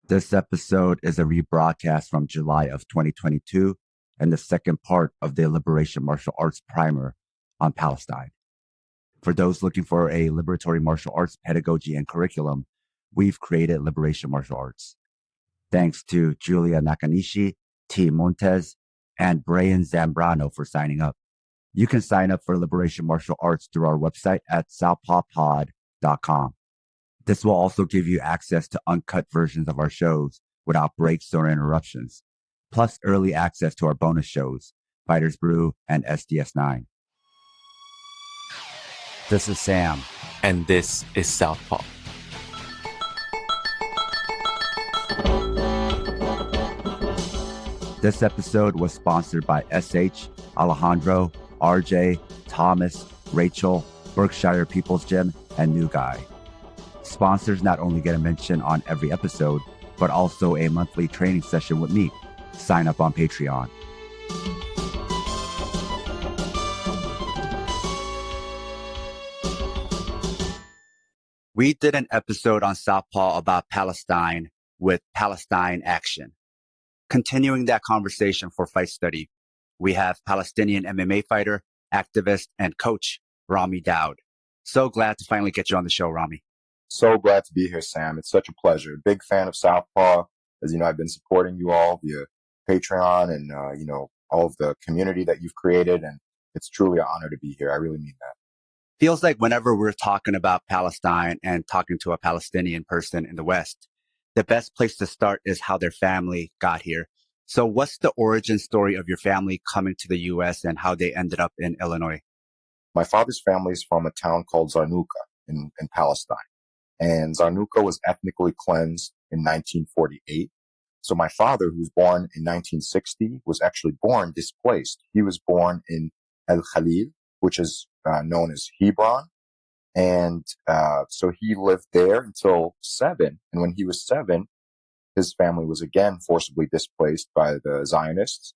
This episode is a rebroadcast from July of 2022 and the second part of the Liberation Martial Arts primer on Palestine. For those looking for a liberatory martial arts pedagogy and curriculum, we've created Liberation Martial Arts. Thanks to Julia Nakanishi, T. Montes, and Brian Zambrano for signing up. You can sign up for Liberation Martial Arts through our website at southpawpod.com. This will also give you access to uncut versions of our shows without breaks or interruptions, plus early access to our bonus shows, Fighters Brew and SDS9. This is Sam. And this is Southpaw. This episode was sponsored by SH, Alejandro, RJ, Thomas, Rachel, Berkshire People's Gym, and New Guy. Sponsors not only get a mention on every episode, but also a monthly training session with me. Sign up on Patreon. We did an episode on Southpaw about Palestine with Palestine Action. Continuing that conversation for Fight Study, we have Palestinian MMA fighter, activist, and coach, Ramy Daoud. So glad to finally get you on the show, Ramy. So glad to be here, Sam. It's such a pleasure. Big fan of Southpaw. As you know, I've been supporting you all via Patreon and, all of the community that you've created. And it's truly an honor to be here. I really mean that. Feels like whenever we're talking about Palestine and talking to a Palestinian person in the West, the best place to start is how their family got here. So what's the origin story of your family coming to the U.S. and how they ended up in Illinois? My father's family is from a town called Zarnuqa in Palestine. And Zarnuqa was ethnically cleansed in 1948. So my father, who was born in 1960, was actually born displaced. He was born in El Khalil, which is known as Hebron. And so he lived there until 7. And when he was 7, his family was again forcibly displaced by the Zionists.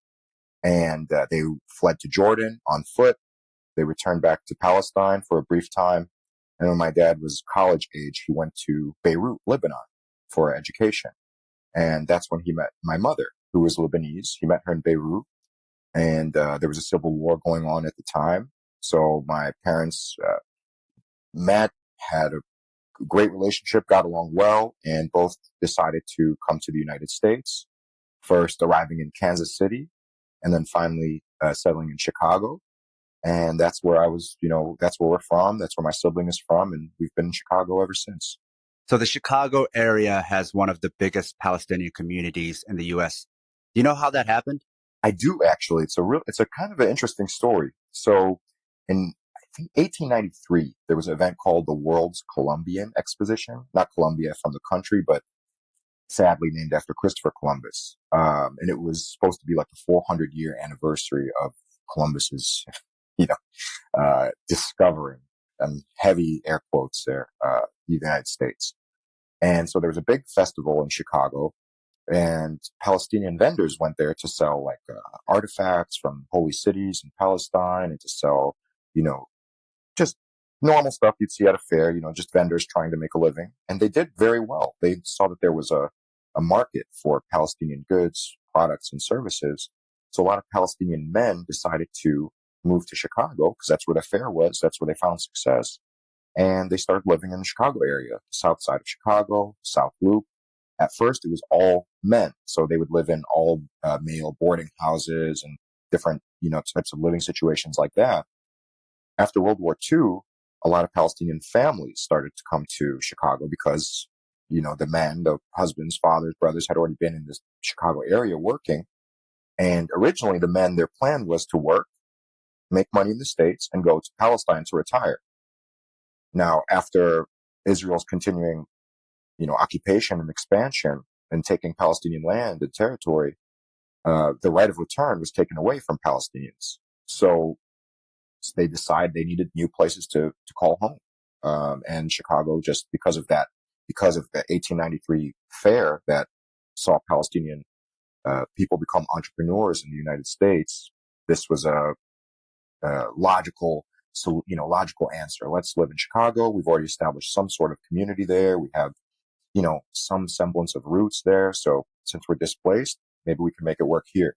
And they fled to Jordan on foot. They returned back to Palestine for a brief time. And when my dad was college age, he went to Beirut, Lebanon for education. And that's when he met my mother, who was Lebanese. He met her in Beirut. And there was a civil war going on at the time. So my parents met, had a great relationship, got along well, and both decided to come to the United States, first arriving in Kansas City, and then finally settling in Chicago. And that's where I was, that's where we're from. That's where my sibling is from. And we've been in Chicago ever since. So the Chicago area has one of the biggest Palestinian communities in the U.S. Do you know how that happened? I do, actually. It's a kind of an interesting story. So in, I think, 1893, there was an event called the World's Columbian Exposition. Not Columbia from the country, but sadly named after Christopher Columbus. And it was supposed to be like the 400-year anniversary of Columbus's discovering, heavy air quotes there, the United States. And so there was a big festival in Chicago, and Palestinian vendors went there to sell artifacts from holy cities in Palestine and to sell, just normal stuff you'd see at a fair, just vendors trying to make a living. And they did very well. They saw that there was a market for Palestinian goods, products, and services. So a lot of Palestinian men decided to move to Chicago because that's where the fair was. That's where they found success. And they started living in the Chicago area, the south side of Chicago, South Loop. At first, it was all men. So they would live in all male boarding houses and different, types of living situations like that. After World War II, a lot of Palestinian families started to come to Chicago because, the men, the husbands, fathers, brothers had already been in this Chicago area working. And originally, the men, their plan was to work, make money in the States, and go to Palestine to retire. Now, after Israel's continuing, occupation and expansion and taking Palestinian land and territory, the right of return was taken away from Palestinians. So they decided they needed new places to call home. And Chicago, just because of the 1893 fair that saw Palestinian people become entrepreneurs in the United States, this was a logical answer. Let's live in Chicago. We've already established some sort of community there. We have some semblance of roots there. So since we're displaced, maybe we can make it work here.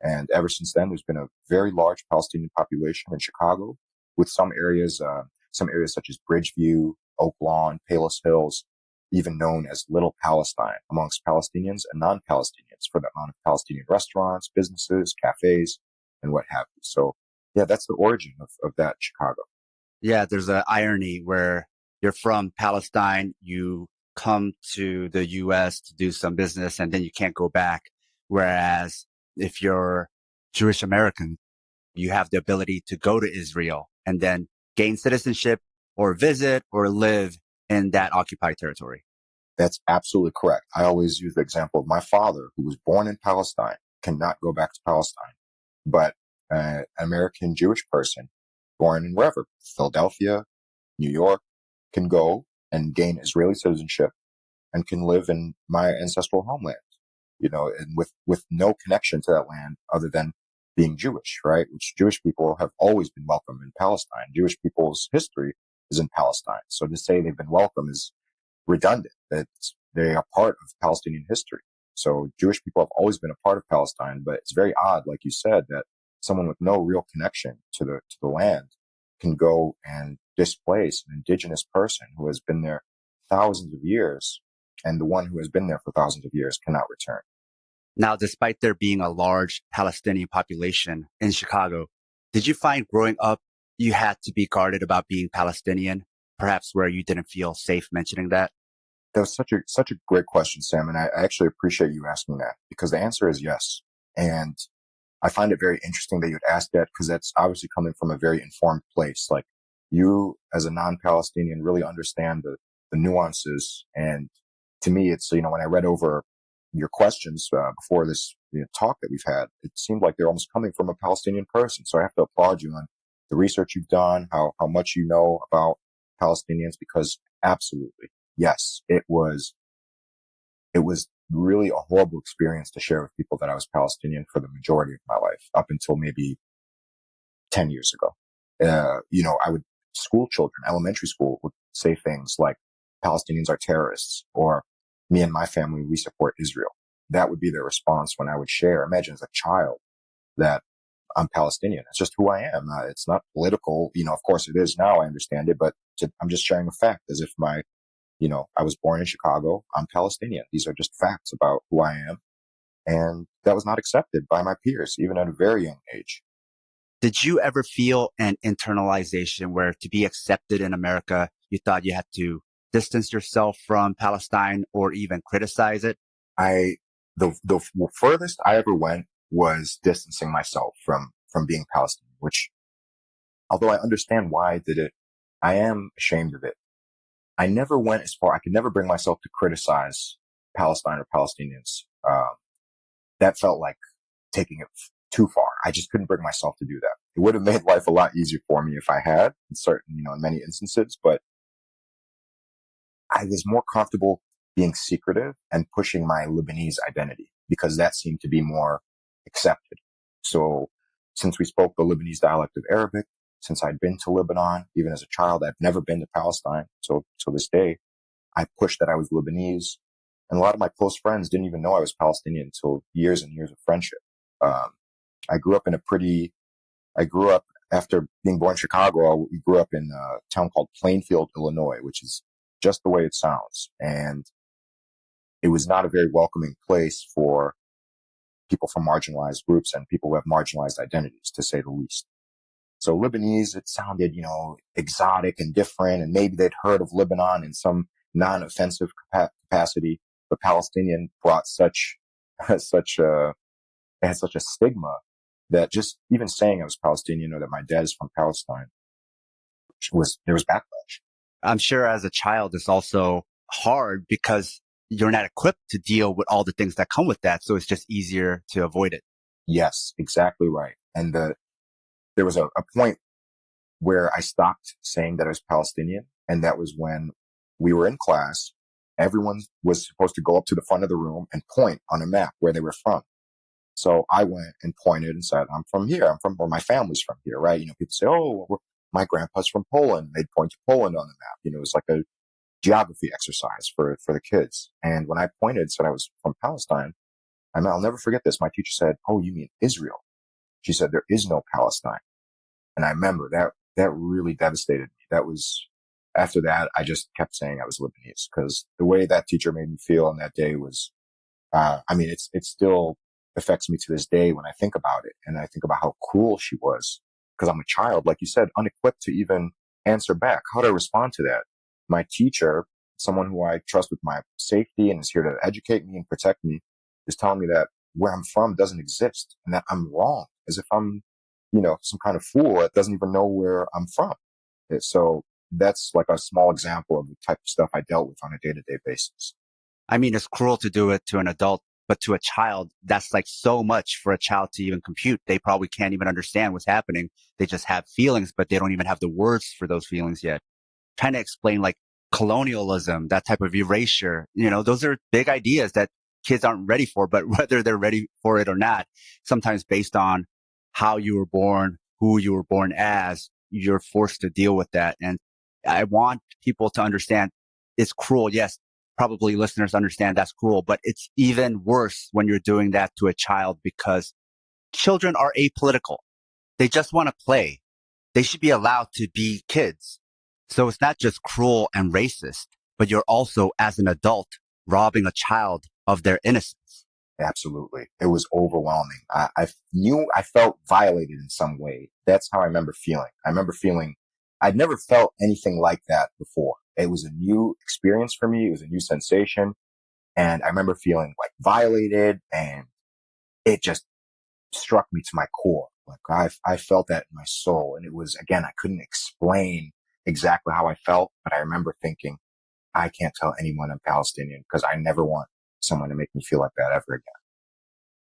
And ever since then, there's been a very large Palestinian population in Chicago, with some areas such as Bridgeview, Oak Lawn, Palos Hills, even known as Little Palestine amongst Palestinians and non-Palestinians for the amount of Palestinian restaurants, businesses, cafes, and what have you. So yeah, that's the origin of that Chicago. Yeah, there's an irony where you're from Palestine, you come to the US to do some business, and then you can't go back. Whereas if you're Jewish American, you have the ability to go to Israel and then gain citizenship or visit or live in that occupied territory. That's absolutely correct. I always use the example of my father, who was born in Palestine, cannot go back to Palestine. But an American Jewish person born in wherever, Philadelphia, New York, can go and gain Israeli citizenship and can live in my ancestral homeland, and with no connection to that land other than being Jewish, right? Which Jewish people have always been welcome in Palestine. Jewish people's history is in Palestine. So to say they've been welcome is redundant, that they are part of Palestinian history. So Jewish people have always been a part of Palestine, but it's very odd, like you said, that someone with no real connection to the land can go and displace an indigenous person who has been there thousands of years, and the one who has been there for thousands of years cannot return. Now, despite there being a large Palestinian population in Chicago, did you find growing up you had to be guarded about being Palestinian, perhaps where you didn't feel safe mentioning that? That was such a great question, Sam, and I actually appreciate you asking that, because the answer is yes. And I find it very interesting that you'd ask that, because that's obviously coming from a very informed place. Like, you as a non-Palestinian really understand the nuances. And to me, it's, when I read over your questions before this talk that we've had, it seemed like they're almost coming from a Palestinian person. So I have to applaud you on the research you've done, how much you know about Palestinians, because absolutely, yes, it was really a horrible experience to share with people that I was Palestinian for the majority of my life, up until maybe 10 years ago. School children, elementary school, would say things like Palestinians are terrorists, or me and my family, we support Israel. That would be their response when I would share. Imagine as a child that I'm Palestinian. It's just who I am. It's not political. Of course it is now, I understand it, but I'm just sharing a fact as if I was born in Chicago. I'm Palestinian. These are just facts about who I am. And that was not accepted by my peers, even at a very young age. Did you ever feel an internalization where to be accepted in America, you thought you had to distance yourself from Palestine or even criticize it? The furthest I ever went was distancing myself from being Palestinian, which, although I understand why I did it, I am ashamed of it. I never went as far. I could never bring myself to criticize Palestine or Palestinians. That felt like taking it too far. I just couldn't bring myself to do that. It would have made life a lot easier for me if I had, in many instances, but I was more comfortable being secretive and pushing my Lebanese identity, because that seemed to be more accepted. So since we spoke the Lebanese dialect of Arabic, since I'd been to Lebanon, even as a child, I've never been to Palestine. So to this day, I pushed that I was Lebanese. And a lot of my close friends didn't even know I was Palestinian until years and years of friendship. I grew up after being born in Chicago. We grew up in a town called Plainfield, Illinois, which is just the way it sounds. And it was not a very welcoming place for people from marginalized groups and people who have marginalized identities, to say the least. So Lebanese, it sounded, exotic and different, and maybe they'd heard of Lebanon in some non-offensive capacity, but Palestinian brought it had such a stigma that just even saying I was Palestinian or that my dad is from Palestine, there was backlash. I'm sure as a child, it's also hard because you're not equipped to deal with all the things that come with that. So it's just easier to avoid it. Yes, exactly right. And there was a point where I stopped saying that I was Palestinian. And that was when we were in class. Everyone was supposed to go up to the front of the room and point on a map where they were from. So I went and pointed and said, I'm from here. Or my family's from here, right? People say, oh, my grandpa's from Poland. They'd point to Poland on the map. It was like geography exercise for the kids. And when I said I was from Palestine, I'll never forget this. My teacher said, "Oh, you mean Israel?" She said, "There is no Palestine." And I remember that really devastated me. That was, after that, I just kept saying I was Lebanese, because the way that teacher made me feel on that day was, it still affects me to this day when I think about it. And I think about how cruel she was, because I'm a child, like you said, unequipped to even answer back. How do I respond to that? My teacher, someone who I trust with my safety and is here to educate me and protect me, is telling me that where I'm from doesn't exist and that I'm wrong, as if I'm, some kind of fool that doesn't even know where I'm from. So that's like a small example of the type of stuff I dealt with on a day-to-day basis. I mean, it's cruel to do it to an adult, but to a child, that's like so much for a child to even compute. They probably can't even understand what's happening. They just have feelings, but they don't even have the words for those feelings yet. Trying to explain like colonialism, that type of erasure, those are big ideas that kids aren't ready for, but whether they're ready for it or not, sometimes based on how you were born, who you were born as, you're forced to deal with that. And I want people to understand it's cruel. Yes, probably listeners understand that's cruel, but it's even worse when you're doing that to a child, because children are apolitical. They just want to play. They should be allowed to be kids. So it's not just cruel and racist, but you're also, as an adult, robbing a child of their innocence. Absolutely. It was overwhelming. I felt violated in some way. That's how I remember feeling. I'd never felt anything like that before. It was a new experience for me. It was a new sensation. And I remember feeling like violated, and it just struck me to my core. Like I felt that in my soul. And it was, again, I couldn't explain exactly how I felt, but I remember thinking, I can't tell anyone I'm Palestinian, because I never want someone to make me feel like that ever again.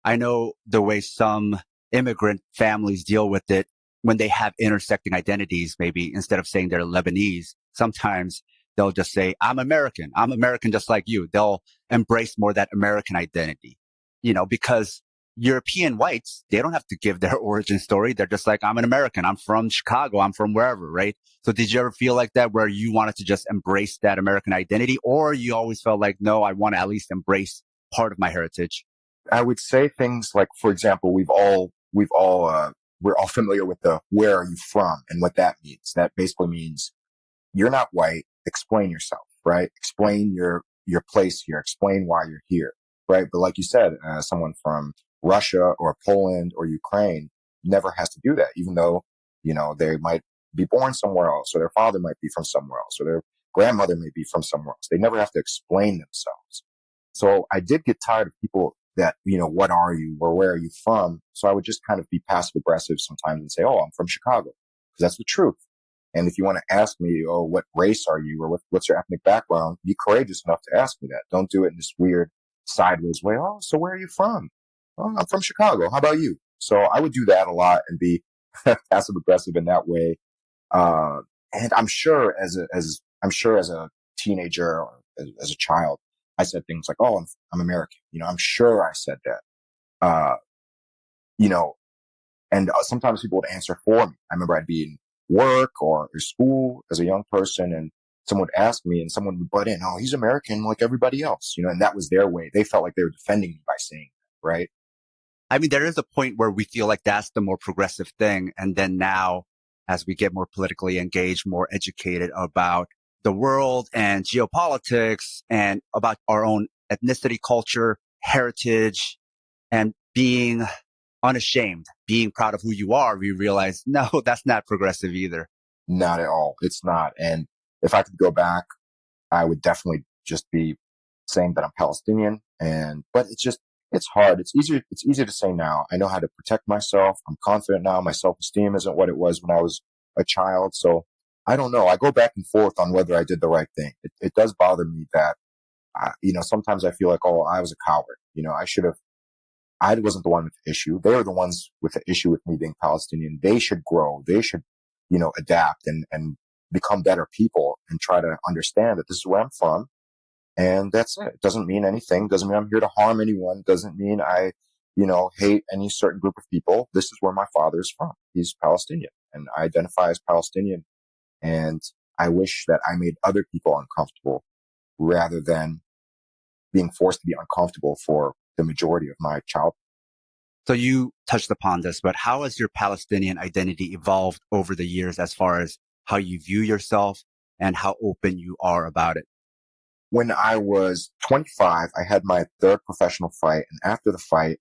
I know the way some immigrant families deal with it when they have intersecting identities. Maybe instead of saying they're Lebanese, sometimes they'll just say, I'm American just like you. They'll embrace more that American identity, because European whites, they don't have to give their origin story. They're just like, I'm an American. I'm from Chicago. I'm from wherever, right? So did you ever feel like that, where you wanted to just embrace that American identity, or you always felt like, no, I want to at least embrace part of my heritage? I would say things like, for example, we're all familiar with the "where are you from" and what that means. That basically means you're not white. Explain yourself, right? Explain your place here. Explain why you're here, right? But like you said, someone from Russia or Poland or Ukraine never has to do that, even though, they might be born somewhere else, or their father might be from somewhere else, or their grandmother may be from somewhere else. They never have to explain themselves. So I did get tired of people that, what are you, or where are you from? So I would just kind of be passive aggressive sometimes and say, oh, I'm from Chicago, because that's the truth. And if you want to ask me, oh, what race are you, or what's your ethnic background, be courageous enough to ask me that. Don't do it in this weird sideways way. Oh, so where are you from? Oh, I'm from Chicago. How about you? So I would do that a lot and be passive aggressive in that way. And I'm sure as a teenager or as a child, I said things like, oh, I'm American. I'm sure I said that. Uh, you know, and sometimes people would answer for me. I remember I'd be in work or school as a young person, and someone would ask me and someone would butt in, oh, he's American like everybody else, and that was their way. They felt like they were defending me by saying that, right? I mean, there is a point where we feel like that's the more progressive thing. And then now, as we get more politically engaged, more educated about the world and geopolitics and about our own ethnicity, culture, heritage, and being unashamed, being proud of who you are, we realize, no, that's not progressive either. Not at all. It's not. And if I could go back, I would definitely just be saying that I'm Palestinian. But it's hard. It's easier to say now. I know how to protect myself. I'm confident now. My self-esteem isn't what it was when I was a child. So I don't know. I go back and forth on whether I did the right thing. It does bother me that, sometimes I feel like, oh, I was a coward. I wasn't the one with the issue. They were the ones with the issue with me being Palestinian. They should grow. They should, adapt and become better people and try to understand that this is where I'm from. And that's it. It doesn't mean anything. Doesn't mean I'm here to harm anyone. Doesn't mean I, hate any certain group of people. This is where my father is from. He's Palestinian and I identify as Palestinian. And I wish that I made other people uncomfortable rather than being forced to be uncomfortable for the majority of my childhood. So you touched upon this, but how has your Palestinian identity evolved over the years as far as how you view yourself and how open you are about it? When I was 25, I had my third professional fight. And after the fight,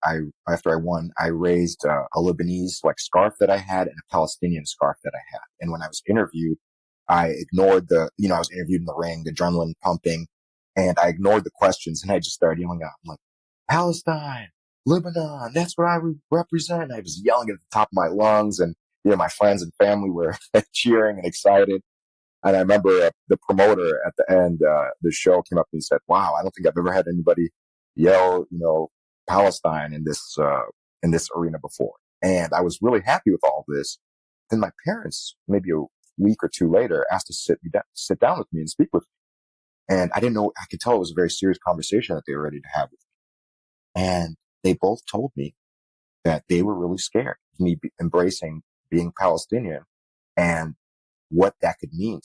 after I won, I raised a Lebanese scarf that I had and a Palestinian scarf that I had. And when I was interviewed, I ignored I was interviewed in the ring, the adrenaline pumping, and I ignored the questions and I just started yelling out, I'm like, Palestine, Lebanon, that's what I represent. I was yelling at the top of my lungs, and my friends and family were cheering and excited. And I remember the promoter at the end, the show came up and he said, wow, I don't think I've ever had anybody yell, Palestine in this arena before. And I was really happy with all of this. Then my parents, maybe a week or two later, asked to sit down with me and speak with me. And I didn't know, I could tell it was a very serious conversation that they were ready to have with me. And they both told me that they were really scared of me embracing being Palestinian and what that could mean.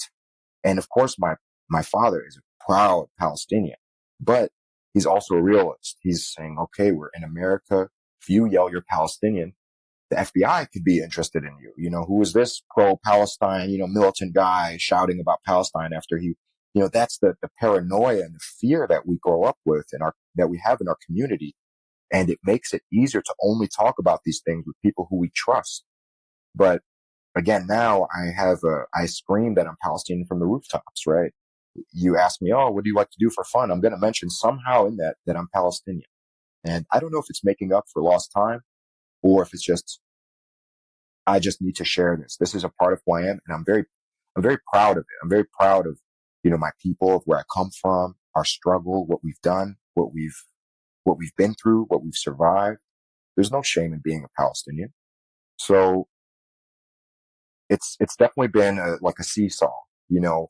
And of course, my father is a proud Palestinian, but he's also a realist. He's saying, okay, we're in America. If you yell you're Palestinian, the FBI could be interested in you. Who is this pro-Palestine, militant guy shouting about Palestine after he, that's the paranoia and the fear that we grow up with that we have in our community. And it makes it easier to only talk about these things with people who we trust. But again, now I scream that I'm Palestinian from the rooftops, right? You ask me, oh, what do you like to do for fun? I'm going to mention somehow in that I'm Palestinian. And I don't know if it's making up for lost time or if it's just, I just need to share this. This is a part of who I am. And I'm very proud of it. I'm very proud of, my people, of where I come from, our struggle, what we've done, what we've been through, what we've survived. There's no shame in being a Palestinian. So it's definitely been a seesaw,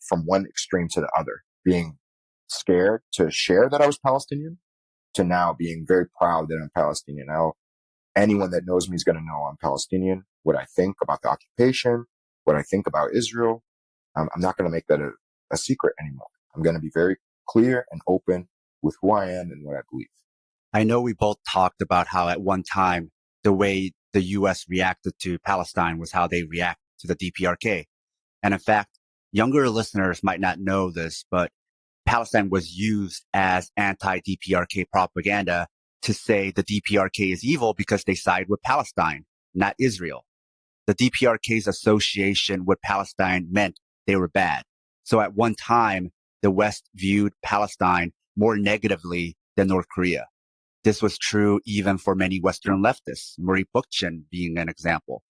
from one extreme to the other, being scared to share that I was Palestinian to now being very proud that I'm Palestinian. Now, anyone that knows me is going to know I'm Palestinian, what I think about the occupation, what I think about Israel. I'm not going to make that a secret anymore. I'm going to be very clear and open with who I am and what I believe. I know we both talked about how at one time, the way the U.S. reacted to Palestine was how they react to the DPRK. And in fact, younger listeners might not know this, but Palestine was used as anti-DPRK propaganda to say the DPRK is evil because they side with Palestine, not Israel. The DPRK's association with Palestine meant they were bad. So at one time, the West viewed Palestine more negatively than North Korea. This was true even for many Western leftists, Murray Bookchin being an example.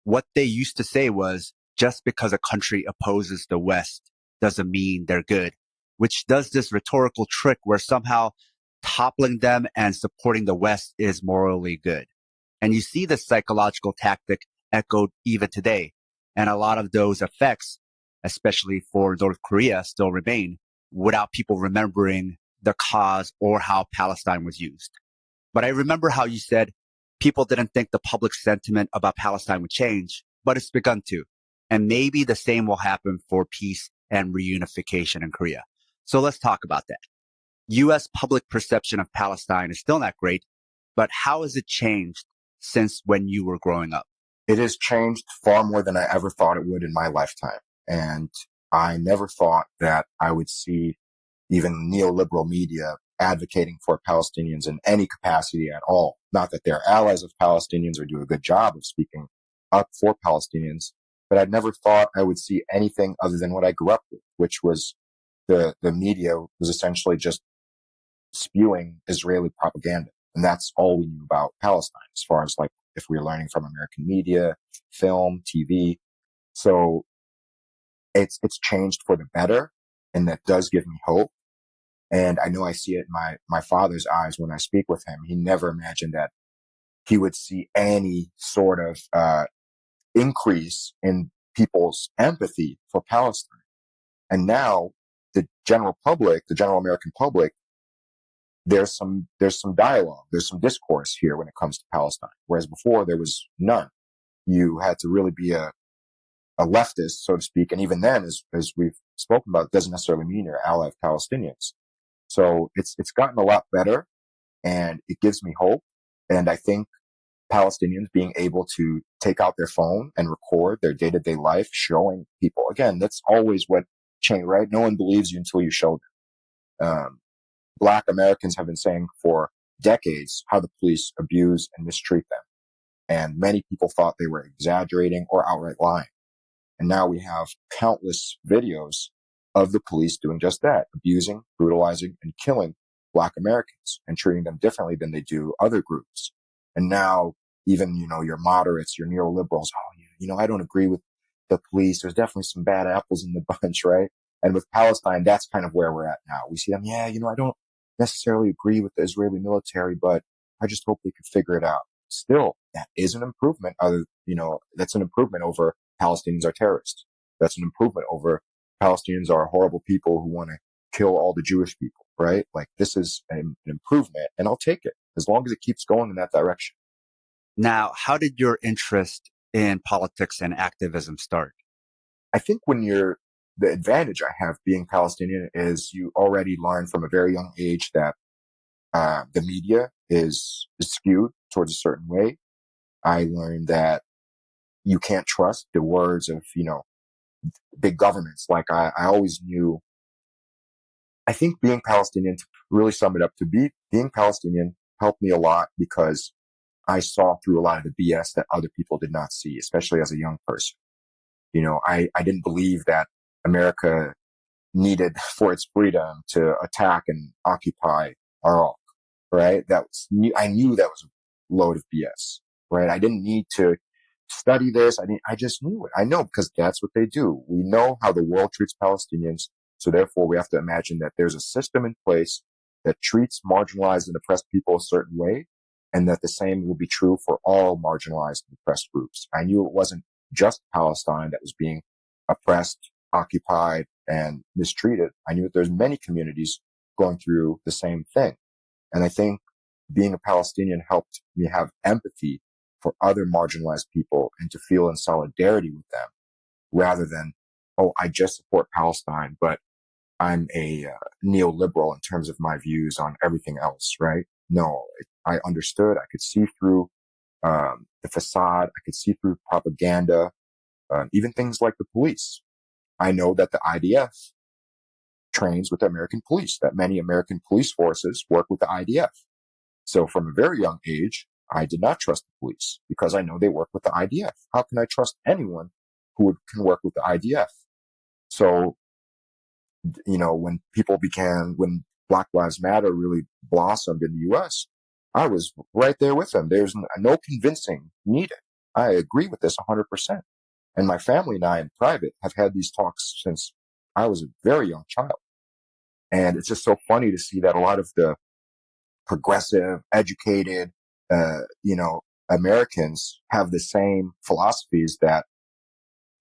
What they used to say was, just because a country opposes the West doesn't mean they're good, which does this rhetorical trick where somehow toppling them and supporting the West is morally good. And you see this psychological tactic echoed even today. And a lot of those effects, especially for North Korea, still remain without people remembering the cause or how Palestine was used. But I remember how you said people didn't think the public sentiment about Palestine would change, but it's begun to. And maybe the same will happen for peace and reunification in Korea. So let's talk about that. U.S. public perception of Palestine is still not great, but how has it changed since when you were growing up? It has changed far more than I ever thought it would in my lifetime. And I never thought that I would see even neoliberal media advocating for Palestinians in any capacity at all. Not that they're allies of Palestinians or do a good job of speaking up for Palestinians, but I'd never thought I would see anything other than what I grew up with, which was the media was essentially just spewing Israeli propaganda. And that's all we knew about Palestine, as far as if we were learning from American media, film, TV. So it's changed for the better. And that does give me hope. And I know I see it in my father's eyes when I speak with him. He never imagined that he would see any sort of increase in people's empathy for Palestine. And now the general public, the general American public, there's some dialogue, there's some discourse here when it comes to Palestine. Whereas before there was none. You had to really be a a leftist, so to speak. And even then, as we've spoken about, it doesn't necessarily mean you're an ally of Palestinians. So it's gotten a lot better, and it gives me hope. And I think Palestinians being able to take out their phone and record their day-to-day life, showing people, again, that's always what change, right? No one believes you until you show them. Black Americans have been saying for decades how the police abuse and mistreat them. And many people thought they were exaggerating or outright lying. And now we have countless videos of the police doing just that, abusing, brutalizing, and killing Black Americans and treating them differently than they do other groups. And now even, your moderates, your neoliberals, I don't agree with the police. There's definitely some bad apples in the bunch, right? And with Palestine, that's kind of where we're at now. We see them, I don't necessarily agree with the Israeli military, but I just hope they could figure it out. Still, that is an improvement. That's an improvement over Palestinians are terrorists. That's an improvement over Palestinians are horrible people who want to kill all the Jewish people, right? Like, this is an improvement, and I'll take it as long as it keeps going in that direction. Now, how did your interest in politics and activism start? I think the advantage I have being Palestinian is you already learn from a very young age that the media is skewed towards a certain way. I learned that you can't trust the words of, big governments. Like I always knew, I think being Palestinian, to really sum it up, being Palestinian helped me a lot because I saw through a lot of the BS that other people did not see, especially as a young person. I didn't believe that America needed for its freedom to attack and occupy Iraq, right? I knew that was a load of BS, right? I didn't need to study this. I just knew it. I know because that's what they do. We know how the world treats Palestinians. So therefore we have to imagine that there's a system in place that treats marginalized and oppressed people a certain way, and that the same will be true for all marginalized and oppressed groups. I knew it wasn't just Palestine that was being oppressed, occupied, and mistreated. I knew that there's many communities going through the same thing. And I think being a Palestinian helped me have empathy for other marginalized people and to feel in solidarity with them rather than, I just support Palestine, but I'm a neoliberal in terms of my views on everything else, right? No, I understood. I could see through the facade. I could see through propaganda, even things like the police. I know that the IDF trains with the American police, that many American police forces work with the IDF. So from a very young age, I did not trust the police because I know they work with the IDF. How can I trust anyone who can work with the IDF? So, when Black Lives Matter really blossomed in the U.S., I was right there with them. There's no convincing needed. I agree with this 100%. And my family and I in private have had these talks since I was a very young child. And it's just so funny to see that a lot of the progressive, educated, Americans have the same philosophies that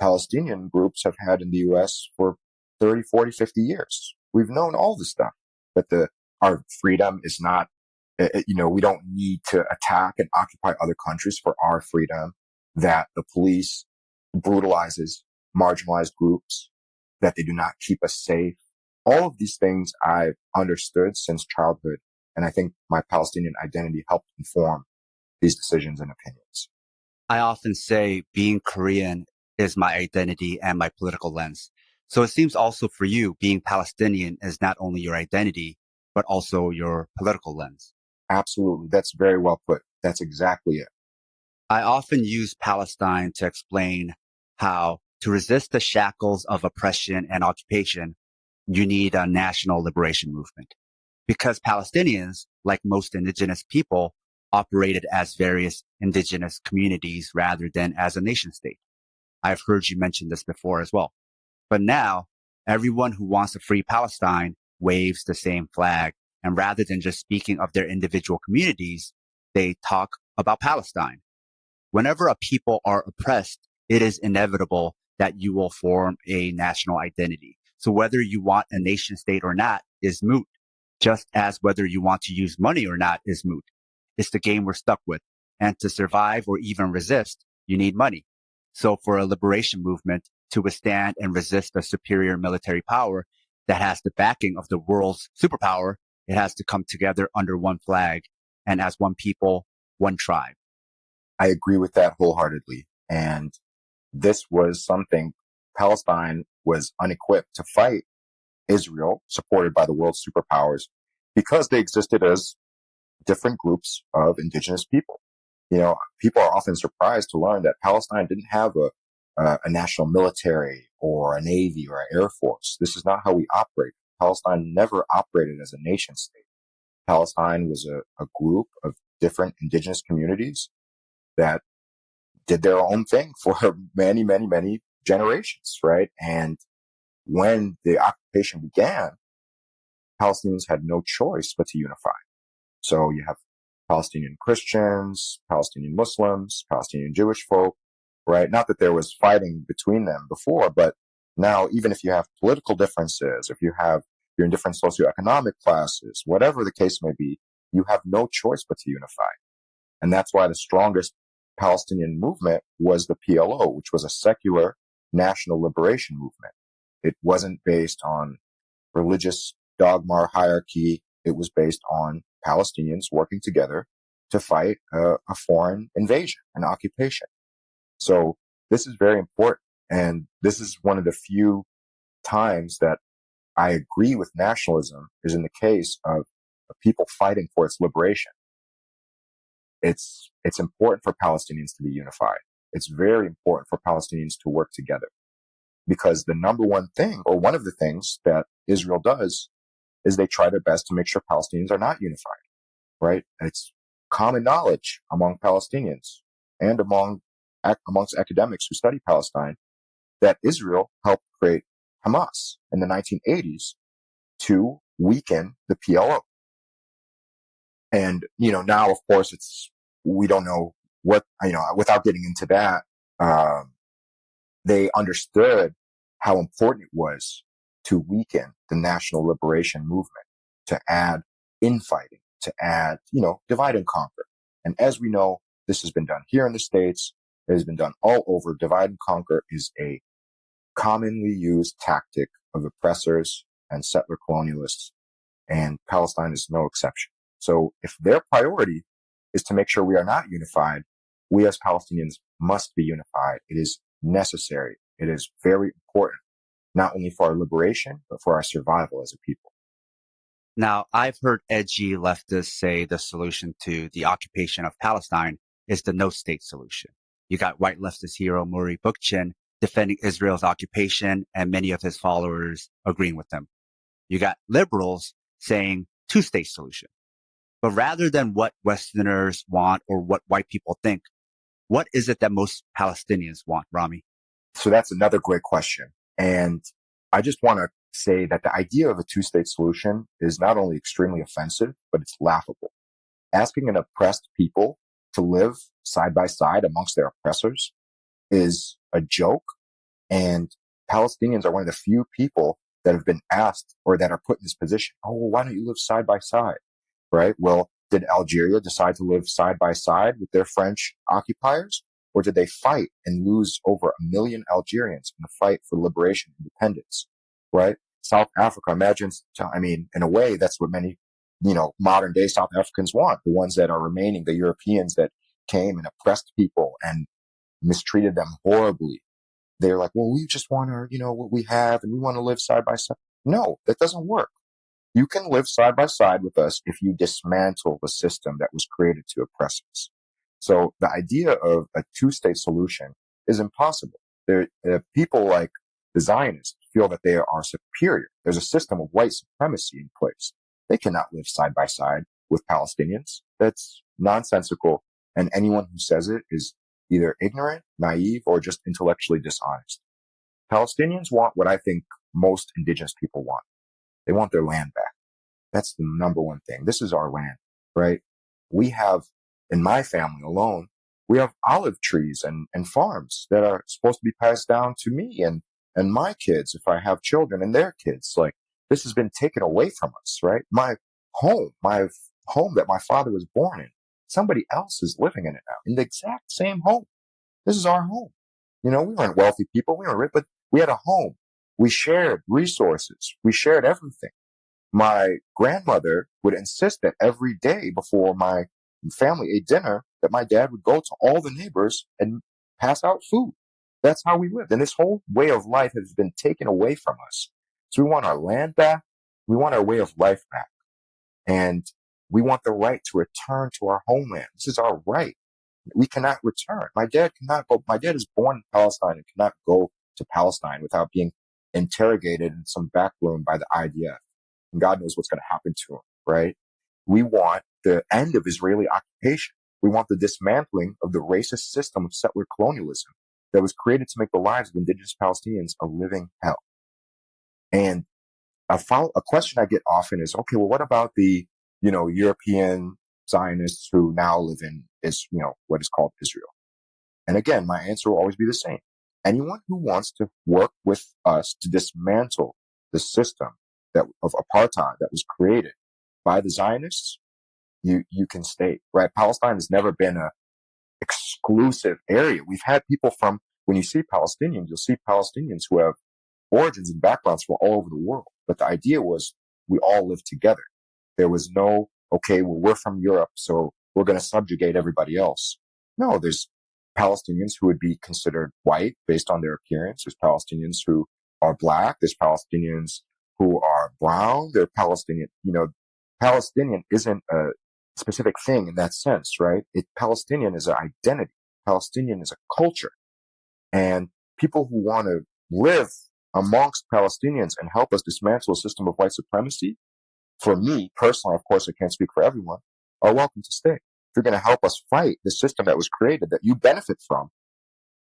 Palestinian groups have had in the U.S. for 30, 40, 50 years. We've known all this stuff, that our freedom is not, we don't need to attack and occupy other countries for our freedom, that the police brutalizes marginalized groups, that they do not keep us safe. All of these things I've understood since childhood. And I think my Palestinian identity helped inform these decisions and opinions. I often say being Korean is my identity and my political lens. So it seems also for you, being Palestinian is not only your identity, but also your political lens. Absolutely. That's very well put. That's exactly it. I often use Palestine to explain how to resist the shackles of oppression and occupation, you need a national liberation movement. Because Palestinians, like most indigenous people, operated as various indigenous communities rather than as a nation state. I've heard you mention this before as well. But now, everyone who wants to free Palestine waves the same flag. And rather than just speaking of their individual communities, they talk about Palestine. Whenever a people are oppressed, it is inevitable that you will form a national identity. So whether you want a nation state or not is moot, just as whether you want to use money or not is moot. It's the game we're stuck with. And to survive or even resist, you need money. So for a liberation movement to withstand and resist a superior military power that has the backing of the world's superpower, it has to come together under one flag and as one people, one tribe. I agree with that wholeheartedly. And this was something Palestine was unequipped to fight Israel, supported by the world's superpowers, because they existed as different groups of indigenous people. You know, people are often surprised to learn that Palestine didn't have a national military or a navy or an air force. This is not how we operate. Palestine never operated as a nation state. Palestine was a group of different indigenous communities that did their own thing for many, many, many generations, right? And when the occupation began, Palestinians had no choice but to unify. So you have Palestinian Christians, Palestinian Muslims, Palestinian Jewish folk, right? Not that there was fighting between them before, but now even if you have political differences, if you're in different socioeconomic classes, whatever the case may be, you have no choice but to unify. And that's why the strongest Palestinian movement was the PLO, which was a secular national liberation movement. It wasn't based on religious dogma or hierarchy. It was based on Palestinians working together to fight a foreign invasion, an occupation. So this is very important. And this is one of the few times that I agree with nationalism is in the case of people fighting for its liberation. It's important for Palestinians to be unified. It's very important for Palestinians to work together, because the number one thing, or one of the things that Israel does, is they try their best to make sure Palestinians are not unified, right? And it's common knowledge among Palestinians and amongst academics who study Palestine that Israel helped create Hamas in the 1980s to weaken the PLO. And, now, of course, we don't know what, without getting into that, they understood how important it was to weaken the national liberation movement, to add infighting, to add, divide and conquer. And as we know, this has been done here in the States. It has been done all over. Divide and conquer is a commonly used tactic of oppressors and settler colonialists, and Palestine is no exception. So if their priority is to make sure we are not unified, we as Palestinians must be unified. It is necessary. It is very important, not only for our liberation, but for our survival as a people. Now, I've heard edgy leftists say the solution to the occupation of Palestine is the no-state solution. You got white leftist hero Murray Bookchin defending Israel's occupation and many of his followers agreeing with him. You got liberals saying two-state solution. But rather than what Westerners want or what white people think, what is it that most Palestinians want, Ramy? So that's another great question. And I just want to say that the idea of a two-state solution is not only extremely offensive, but it's laughable. Asking an oppressed people to live side by side amongst their oppressors is a joke. And Palestinians are one of the few people that have been asked or that are put in this position. Oh, well, why don't you live side by side? Right? Well, did Algeria decide to live side by side with their French occupiers? Or did they fight and lose over 1 million Algerians in the fight for liberation and independence? Right? South Africa, in a way, that's what many, modern day South Africans want. The ones that are remaining, the Europeans that came and oppressed people and mistreated them horribly. They're like, well, we just want our, what we have, and we want to live side by side. No, that doesn't work. You can live side by side with us if you dismantle the system that was created to oppress us. So the idea of a two-state solution is impossible. People like the Zionists feel that they are superior. There's a system of white supremacy in place. They cannot live side by side with Palestinians. That's nonsensical. And anyone who says it is either ignorant, naive, or just intellectually dishonest. Palestinians want what I think most indigenous people want. They want their land back. That's the number one thing. This is our land, right? We have, in my family alone, we have olive trees and farms that are supposed to be passed down to me and my kids if I have children and their kids. Like, this has been taken away from us, right? My home that my father was born in, somebody else is living in it now, in the exact same home. This is our home. We weren't wealthy people. We weren't rich, but we had a home. We shared resources. We shared everything. My grandmother would insist that every day before my family ate dinner, that my dad would go to all the neighbors and pass out food. That's how we lived. And this whole way of life has been taken away from us. So we want our land back. We want our way of life back. And we want the right to return to our homeland. This is our right. We cannot return. My dad cannot go. My dad is born in Palestine and cannot go to Palestine without being interrogated in some back room by the IDF. And God knows what's going to happen to him, right? We want the end of Israeli occupation. We want the dismantling of the racist system of settler colonialism that was created to make the lives of indigenous Palestinians a living hell. And a question I get often is, okay, well, what about the, European Zionists who now live in what is called Israel? And again, my answer will always be the same. Anyone who wants to work with us to dismantle the system of apartheid that was created by the Zionists, you can stay, right? Palestine has never been a exclusive area. We've had people when you see Palestinians, you'll see Palestinians who have origins and backgrounds from all over the world. But the idea was we all live together. There was no, okay, well, we're from Europe, so we're going to subjugate everybody else. No, there's Palestinians who would be considered white based on their appearance. There's Palestinians who are black. There's Palestinians who are brown. They're Palestinian. Palestinian isn't a specific thing in that sense, right? Palestinian is an identity. Palestinian is a culture. And people who want to live amongst Palestinians and help us dismantle a system of white supremacy, for me personally, of course, I can't speak for everyone, are welcome to stay. If you're going to help us fight the system that was created that you benefit from,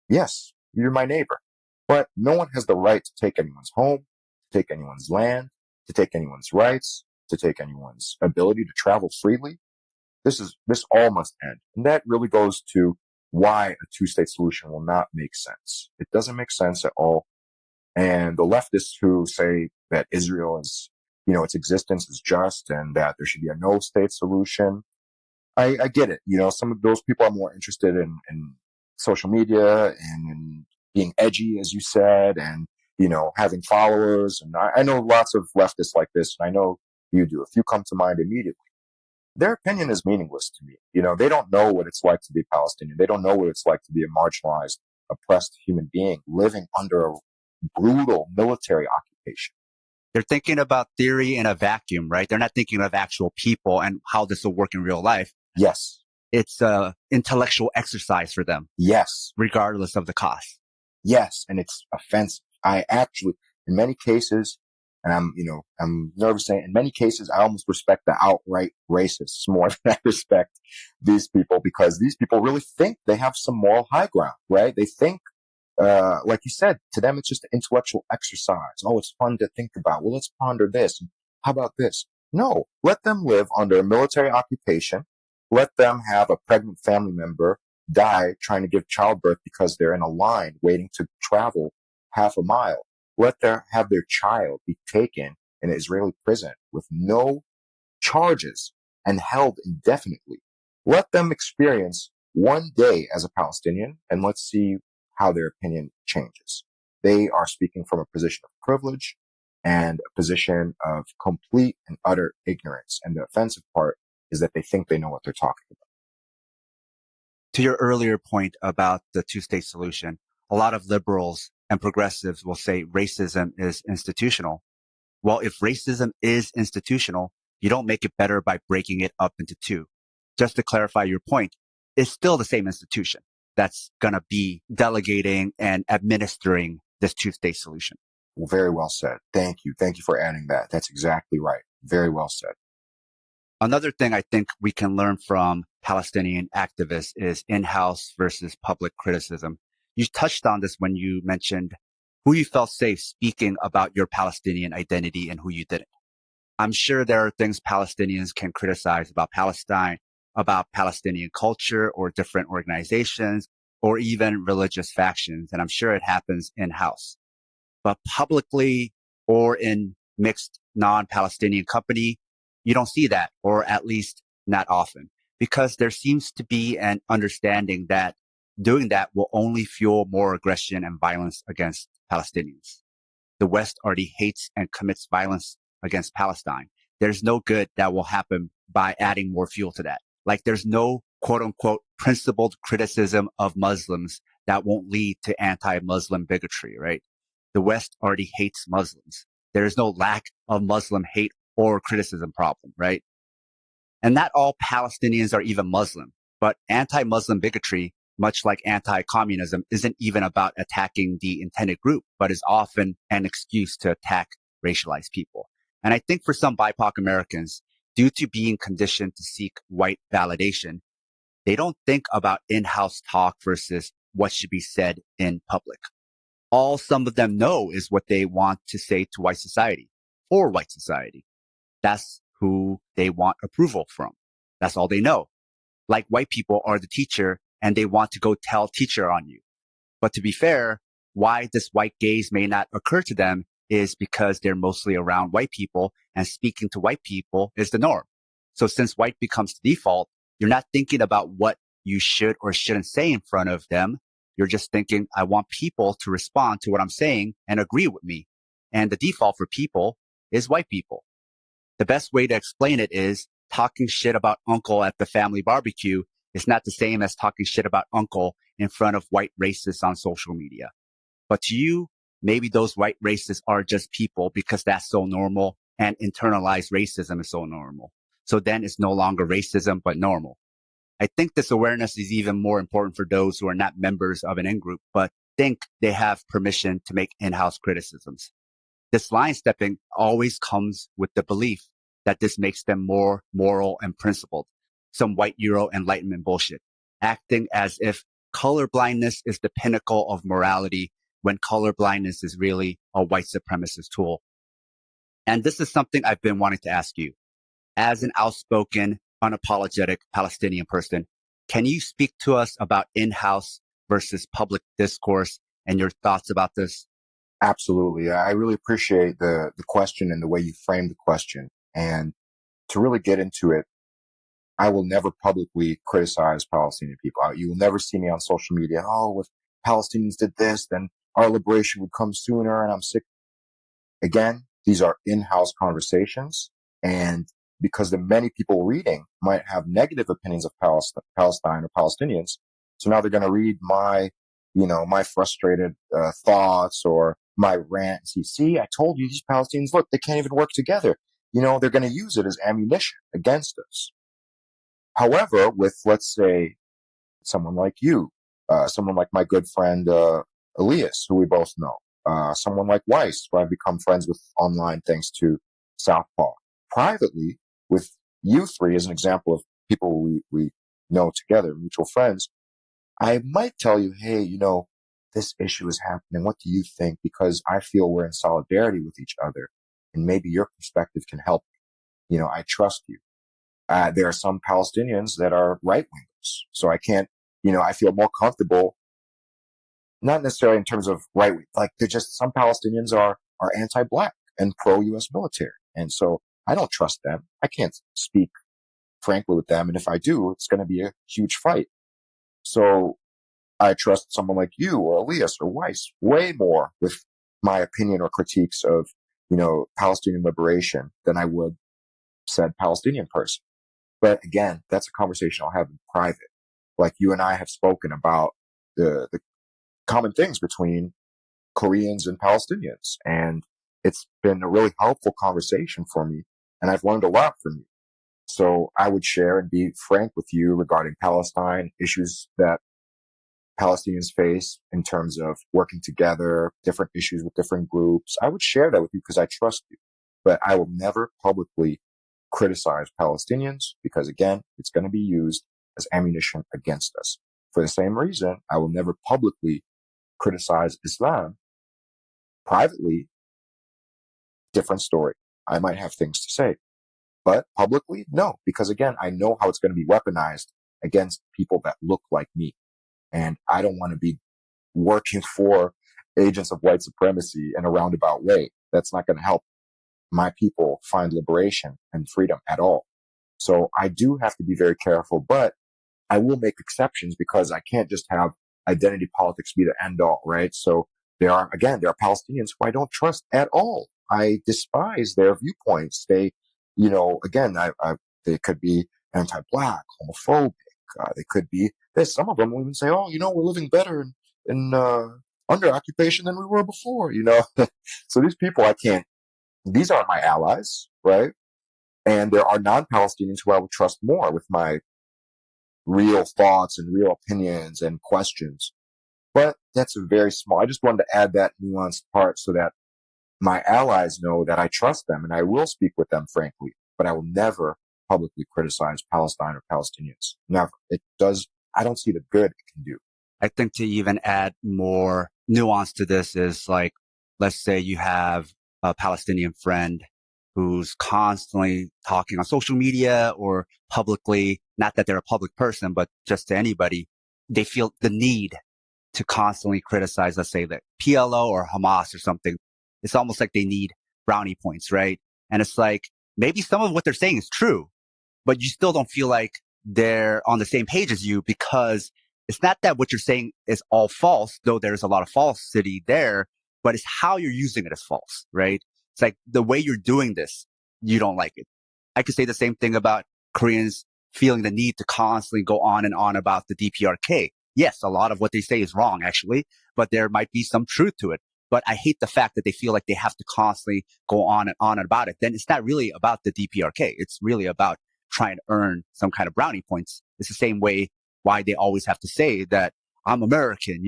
yes, you're my neighbor. But no one has the right to take anyone's home, to take anyone's land, to take anyone's rights, to take anyone's ability to travel freely. This all must end. And that really goes to why a two-state solution will not make sense. It doesn't make sense at all. And the leftists who say that Israel is, its existence is just and that there should be a no-state solution, I get it. Some of those people are more interested in social media and in being edgy, as you said, and, having followers. And I know lots of leftists like this, and I know you do. If you come to mind immediately, their opinion is meaningless to me. They don't know what it's like to be Palestinian. They don't know what it's like to be a marginalized, oppressed human being living under a brutal military occupation. They're thinking about theory in a vacuum, right? They're not thinking of actual people and how this will work in real life. Yes. It's a intellectual exercise for them. Yes. Regardless of the cost. Yes. And it's offensive. I actually, in many cases, and I'm nervous saying, in many cases, I almost respect the outright racists more than I respect these people, because these people really think they have some moral high ground, right? They think, like you said, to them, it's just an intellectual exercise. Oh, it's fun to think about. Well, let's ponder this. How about this? No, let them live under a military occupation. Let them have a pregnant family member die trying to give childbirth because they're in a line waiting to travel half a mile. Let them have their child be taken in an Israeli prison with no charges and held indefinitely. Let them experience one day as a Palestinian, and let's see how their opinion changes. They are speaking from a position of privilege and a position of complete and utter ignorance. And the offensive part is that they think they know what they're talking about. To your earlier point about the two-state solution, a lot of liberals and progressives will say racism is institutional. Well, if racism is institutional, you don't make it better by breaking it up into two. Just to clarify your point, it's still the same institution that's going to be delegating and administering this two-state solution. Well, very well said. Thank you. Thank you for adding that. That's exactly right. Very well said. Another thing I think we can learn from Palestinian activists is in-house versus public criticism. You touched on this when you mentioned who you felt safe speaking about your Palestinian identity and who you didn't. I'm sure there are things Palestinians can criticize about Palestine, about Palestinian culture or different organizations or even religious factions. And I'm sure it happens in-house. But publicly or in mixed non-Palestinian company, you don't see that, or at least not often, because there seems to be an understanding that Doing that will only fuel more aggression and violence against Palestinians. The West already hates and commits violence against Palestine. There's no good that will happen by adding more fuel to that. Like there's no quote unquote principled criticism of Muslims that won't lead to anti-Muslim bigotry, right? The West already hates Muslims. There is no lack of Muslim hate or criticism problem, right? And not all Palestinians are even Muslim, but anti-Muslim bigotry, much like anti-communism, isn't even about attacking the intended group, but is often an excuse to attack racialized people. And I think for some BIPOC Americans, due to being conditioned to seek white validation, they don't think about in-house talk versus what should be said in public. All some of them know is what they want to say to white society or white society. That's who they want approval from. That's all they know. Like white people are the teacher and they want to go tell teacher on you. But to be fair, why this white gaze may not occur to them is because they're mostly around white people and speaking to white people is the norm. So since white becomes the default, you're not thinking about what you should or shouldn't say in front of them. You're just thinking, I want people to respond to what I'm saying and agree with me. And the default for people is white people. The best way to explain it is talking shit about uncle at the family barbecue is not the same as talking shit about uncle in front of white racists on social media. But to you, maybe those white racists are just people because that's so normal and internalized racism is so normal. So then it's no longer racism, but normal. I think this awareness is even more important for those who are not members of an in-group, but think they have permission to make in-house criticisms. This line stepping always comes with the belief that this makes them more moral and principled. Some white Euro enlightenment bullshit, acting as if colorblindness is the pinnacle of morality when colorblindness is really a white supremacist tool. And this is something I've been wanting to ask you. As an outspoken, unapologetic Palestinian person, can you speak to us about in-house versus public discourse and your thoughts about this? Absolutely. I really appreciate the question and the way you framed the question. And to really get into it, I will never publicly criticize Palestinian people. You will never see me on social media. Oh, if Palestinians did this, then our liberation would come sooner and I'm sick. Again, these are in-house conversations. And because the many people reading might have negative opinions of Palestine or Palestinians, so now they're going to read my frustrated thoughts or my rant. See, I told you these Palestinians, look, they can't even work together. They're going to use it as ammunition against us. However, with, let's say, someone like you, someone like my good friend Elias, who we both know, someone like Weiss, who I've become friends with online thanks to Southpaw, privately with you three as an example of people we know together, mutual friends, I might tell you, hey, this issue is happening. What do you think? Because I feel we're in solidarity with each other and maybe your perspective can help me. I trust you. There are some Palestinians that are right wingers. So I can't, I feel more comfortable, not necessarily in terms of right wing, like they're just, some Palestinians are anti-black and pro-US military. And so I don't trust them. I can't speak frankly with them. And if I do, it's going to be a huge fight. So I trust someone like you or Elias or Weiss way more with my opinion or critiques of, Palestinian liberation than I would said Palestinian person. But again, that's a conversation I'll have in private. Like you and I have spoken about the common things between Koreans and Palestinians. And it's been a really helpful conversation for me. And I've learned a lot from you. So I would share and be frank with you regarding Palestine, issues that Palestinians face in terms of working together, different issues with different groups. I would share that with you because I trust you. But I will never publicly criticize Palestinians because, again, it's going to be used as ammunition against us. For the same reason, I will never publicly criticize Islam. Privately, different story. I might have things to say. But publicly, no. Because, again, I know how it's going to be weaponized against people that look like me. And I don't want to be working for agents of white supremacy in a roundabout way. That's not going to help my people find liberation and freedom at all. So I do have to be very careful, but I will make exceptions because I can't just have identity politics be the end all, right? So there are Palestinians who I don't trust at all. I despise their viewpoints. They, again, they could be anti-black, homophobic. They could be, there's some of them will even say, oh, we're living better in under occupation than we were before, So these people, these are my allies, right? And there are non-Palestinians who I would trust more with my real thoughts and real opinions and questions. But that's very small. I just wanted to add that nuanced part so that my allies know that I trust them and I will speak with them frankly, but I will never publicly criticize Palestine or Palestinians. Never. I don't see the good it can do. I think to even add more nuance to this is like, let's say you have a Palestinian friend who's constantly talking on social media or publicly, not that they're a public person, but just to anybody, they feel the need to constantly criticize, let's say, the PLO or Hamas or something. It's almost like they need brownie points, right? And it's like, maybe some of what they're saying is true, but you still don't feel like they're on the same page as you, because it's not that what you're saying is all false, though there's a lot of falsity there, but it's how you're using it as false, right? It's like the way you're doing this, you don't like it. I could say the same thing about Koreans feeling the need to constantly go on and on about the DPRK. Yes, a lot of what they say is wrong, actually, but there might be some truth to it. But I hate the fact that they feel like they have to constantly go on and about it. Then it's not really about the DPRK. It's really about trying to earn some kind of brownie points. It's the same way why they always have to say that I'm American,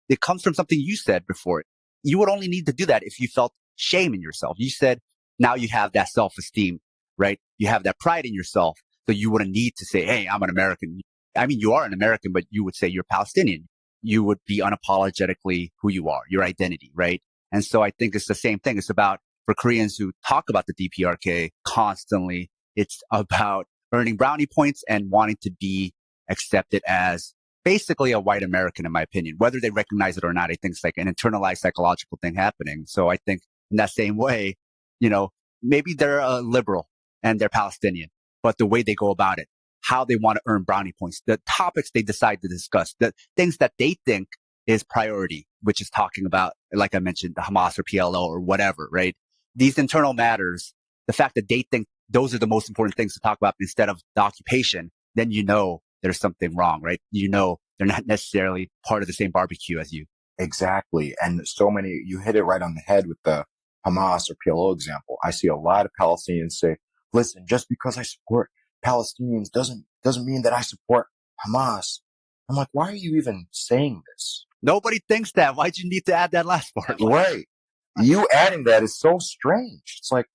It comes from something you said before. You would only need to do that if you felt shame in yourself. You said now you have that self-esteem, right? You have that pride in yourself. So you wouldn't need to say, hey, I'm an American. I mean, you are an American, but you would say you're Palestinian. You would be unapologetically who you are, your identity, right? And so I think it's the same thing. It's about, for Koreans who talk about the DPRK constantly, it's about earning brownie points and wanting to be accepted as basically a white American, in my opinion. Whether they recognize it or not, I think it's like an internalized psychological thing happening. So I think in that same way, maybe they're a liberal and they're Palestinian, but the way they go about it, how they want to earn brownie points, the topics they decide to discuss, the things that they think is priority, which is talking about, like I mentioned, the Hamas or PLO or whatever, right? These internal matters, the fact that they think those are the most important things to talk about instead of the occupation, then there's something wrong, right? They're not necessarily part of the same barbecue as you. Exactly. And you hit it right on the head with the Hamas or PLO example. I see a lot of Palestinians say, listen, just because I support Palestinians doesn't mean that I support Hamas. I'm like, why are you even saying this? Nobody thinks that. Why'd you need to add that last part? Right. You adding that is so strange. It's like,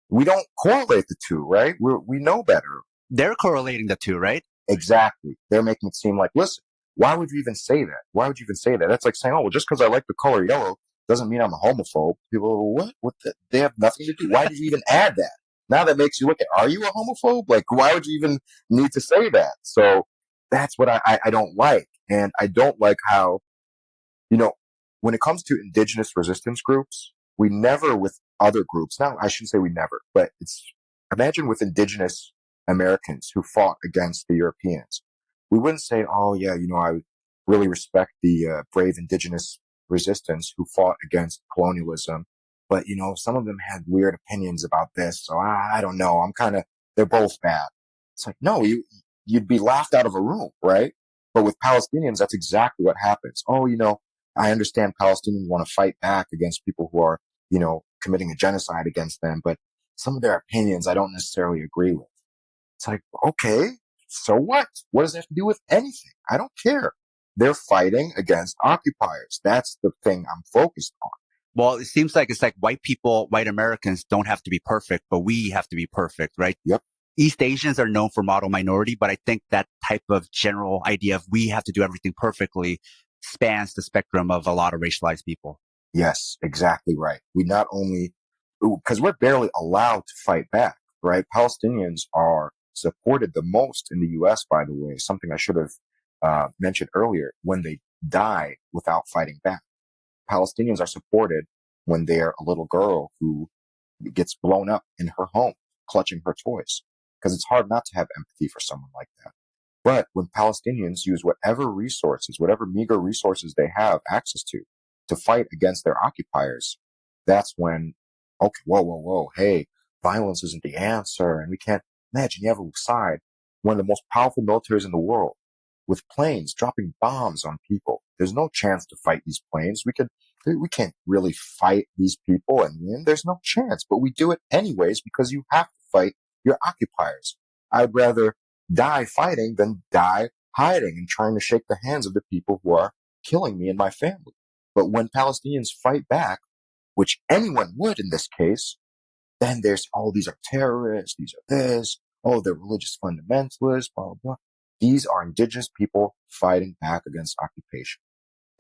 we don't correlate the two, right? We know better. They're correlating the two, right? Exactly. They're making it seem like, listen, why would you even say that? Why would you even say that? That's like saying, oh, well, just because I like the color yellow doesn't mean I'm a homophobe. People go, what? They have nothing to do. Why did you even add that? Now that makes you look at, are you a homophobe? Like, why would you even need to say that? So that's what I don't like. And I don't like how, when it comes to indigenous resistance groups, we never with other groups. Now, I shouldn't say we never, but imagine with indigenous Americans who fought against the Europeans. We wouldn't say, oh yeah, I really respect the brave indigenous resistance who fought against colonialism. But, some of them had weird opinions about this. So I don't know. They're both bad. It's like, no, you'd be laughed out of a room, right? But with Palestinians, that's exactly what happens. Oh, I understand Palestinians want to fight back against people who are, committing a genocide against them. But some of their opinions I don't necessarily agree with. It's like, okay, so what? What does it have to do with anything? I don't care. They're fighting against occupiers. That's the thing I'm focused on. Well, it seems like it's like white Americans don't have to be perfect, but we have to be perfect, right? Yep. East Asians are known for model minority, but I think that type of general idea of we have to do everything perfectly spans the spectrum of a lot of racialized people. Yes, exactly right. We not only, because we're barely allowed to fight back, right? Palestinians are supported the most in the U.S., by the way, something I should have mentioned earlier, when they die without fighting back. Palestinians are supported when they're a little girl who gets blown up in her home, clutching her toys. Because it's hard not to have empathy for someone like that. But when Palestinians use whatever resources, whatever meager resources they have access to fight against their occupiers, that's when, okay, whoa, hey, violence isn't the answer. And we can't imagine you have a side, one of the most powerful militaries in the world, with planes dropping bombs on people. There's no chance to fight these planes. We can't really fight these people and win. There's no chance, but we do it anyways because you have to fight your occupiers. I'd rather die fighting than die hiding and trying to shake the hands of the people who are killing me and my family. But when Palestinians fight back, which anyone would in this case, then there's, oh, these are terrorists, these are this, oh, they're religious fundamentalists, blah, blah, blah. These are indigenous people fighting back against occupation.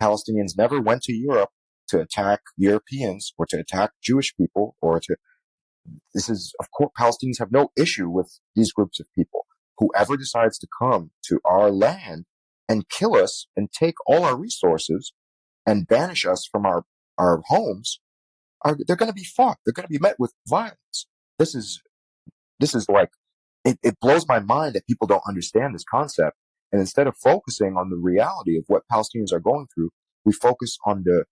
Palestinians never went to Europe to attack Europeans or to attack Jewish people of course, Palestinians have no issue with these groups of people. Whoever decides to come to our land and kill us and take all our resources and banish us from our homes, they're going to be fought. They're going to be met with violence. This is like, it blows my mind that people don't understand this concept. And instead of focusing on the reality of what Palestinians are going through, we focus on the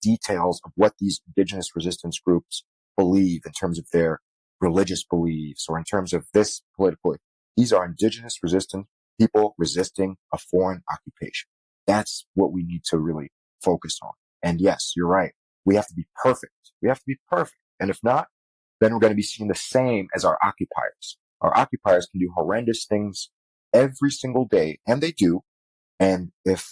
details of what these indigenous resistance groups believe in terms of their religious beliefs or in terms of this political. These are indigenous resistant people resisting a foreign occupation. That's what we need to really focus on. And yes, you're right. We have to be perfect. We have to be perfect. And if not, then we're going to be seen the same as our occupiers. Our occupiers can do horrendous things every single day, and they do. And if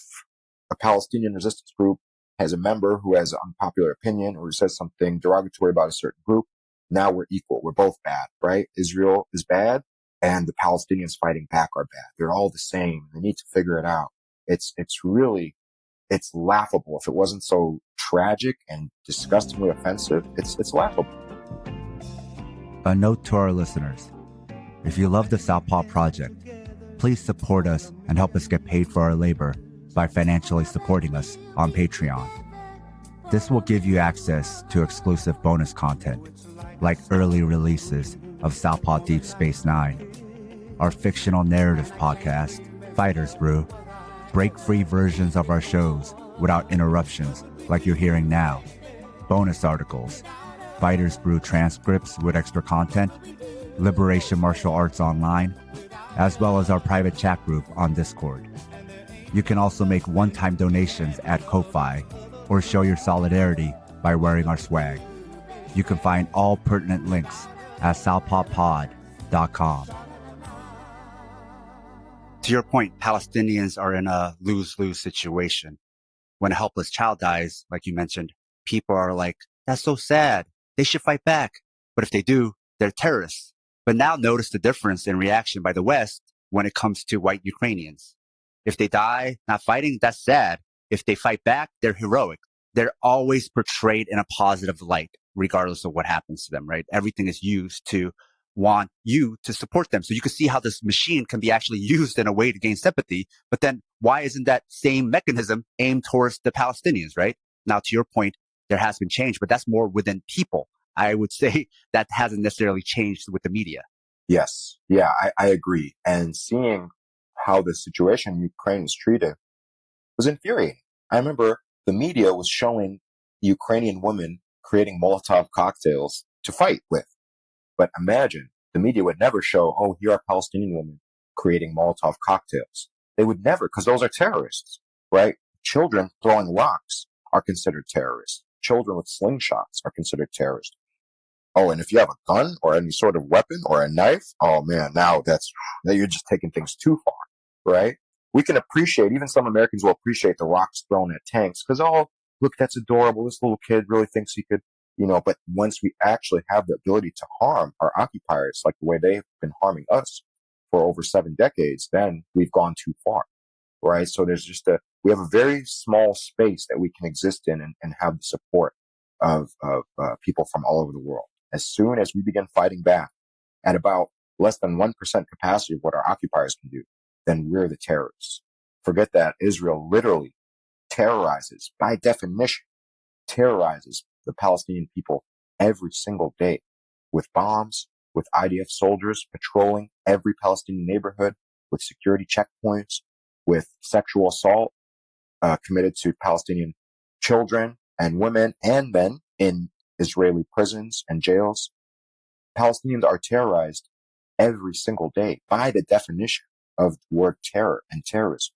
a Palestinian resistance group has a member who has an unpopular opinion or says something derogatory about a certain group, now we're equal. We're both bad, right? Israel is bad, and the Palestinians fighting back are bad. They're all the same. They need to figure it out. It's laughable. If it wasn't so tragic and disgustingly offensive, it's laughable. A note to our listeners. If you love the Southpaw Project, please support us and help us get paid for our labor by financially supporting us on Patreon. This will give you access to exclusive bonus content, like early releases of Southpaw Deep Space Nine, our fictional narrative podcast, Fighters Brew, break-free versions of our shows without interruptions like you're hearing now, bonus articles, Fighters Brew transcripts with extra content, Liberation Martial Arts Online, as well as our private chat group on Discord. You can also make one-time donations at Ko-Fi or show your solidarity by wearing our swag. You can find all pertinent links at southpawpod.com. To your point, Palestinians are in a lose-lose situation. When a helpless child dies, like you mentioned, people are like, that's so sad. They should fight back. But if they do, they're terrorists. But now notice the difference in reaction by the West when it comes to white Ukrainians. If they die not fighting, that's sad. If they fight back, they're heroic. They're always portrayed in a positive light, regardless of what happens to them, right? Everything is used to want you to support them. So you can see how this machine can be actually used in a way to gain sympathy. But then why isn't that same mechanism aimed towards the Palestinians, right? Now, to your point, there has been change, but that's more within people. I would say that hasn't necessarily changed with the media. Yes. Yeah, I agree. And seeing how the situation in Ukraine is treated was infuriating. I remember the media was showing Ukrainian women creating Molotov cocktails to fight with. But imagine, the media would never show, oh, here are Palestinian women creating Molotov cocktails. They would never, because those are terrorists, right? Children throwing rocks are considered terrorists. Children with slingshots are considered terrorists. Oh, and if you have a gun or any sort of weapon or a knife, oh man, now you're just taking things too far, right? We can appreciate, even some Americans will appreciate the rocks thrown at tanks because, oh, look, that's adorable. This little kid really thinks he could, but once we actually have the ability to harm our occupiers like the way they've been harming us for over 7 decades, then we've gone too far, right? So we have a very small space that we can exist in and have the support of people from all over the world. As soon as we begin fighting back at about less than 1% capacity of what our occupiers can do, then we're the terrorists. Forget that Israel literally terrorizes, by definition, terrorizes the Palestinian people every single day with bombs, with IDF soldiers patrolling every Palestinian neighborhood, with security checkpoints, with sexual assault committed to Palestinian children and women and men in Israeli prisons and jails. Palestinians are terrorized every single day by the definition of the word terror and terrorism.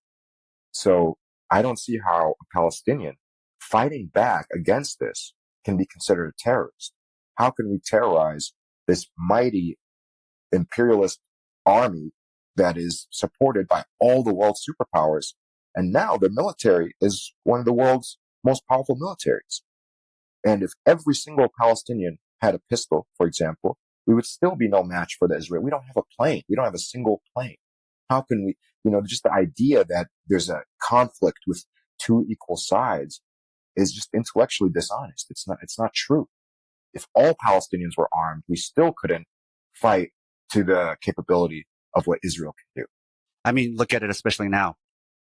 So I don't see how a Palestinian fighting back against this can be considered a terrorist. How can we terrorize this mighty imperialist army that is supported by all the world's superpowers? And now the military is one of the world's most powerful militaries. And if every single Palestinian had a pistol, for example, we would still be no match for the Israel. We don't have a plane. We don't have a single plane. How can we, just the idea that there's a conflict with two equal sides is just intellectually dishonest. It's not true. If all Palestinians were armed, we still couldn't fight to the capability of what Israel can do. I mean, look at it, especially now.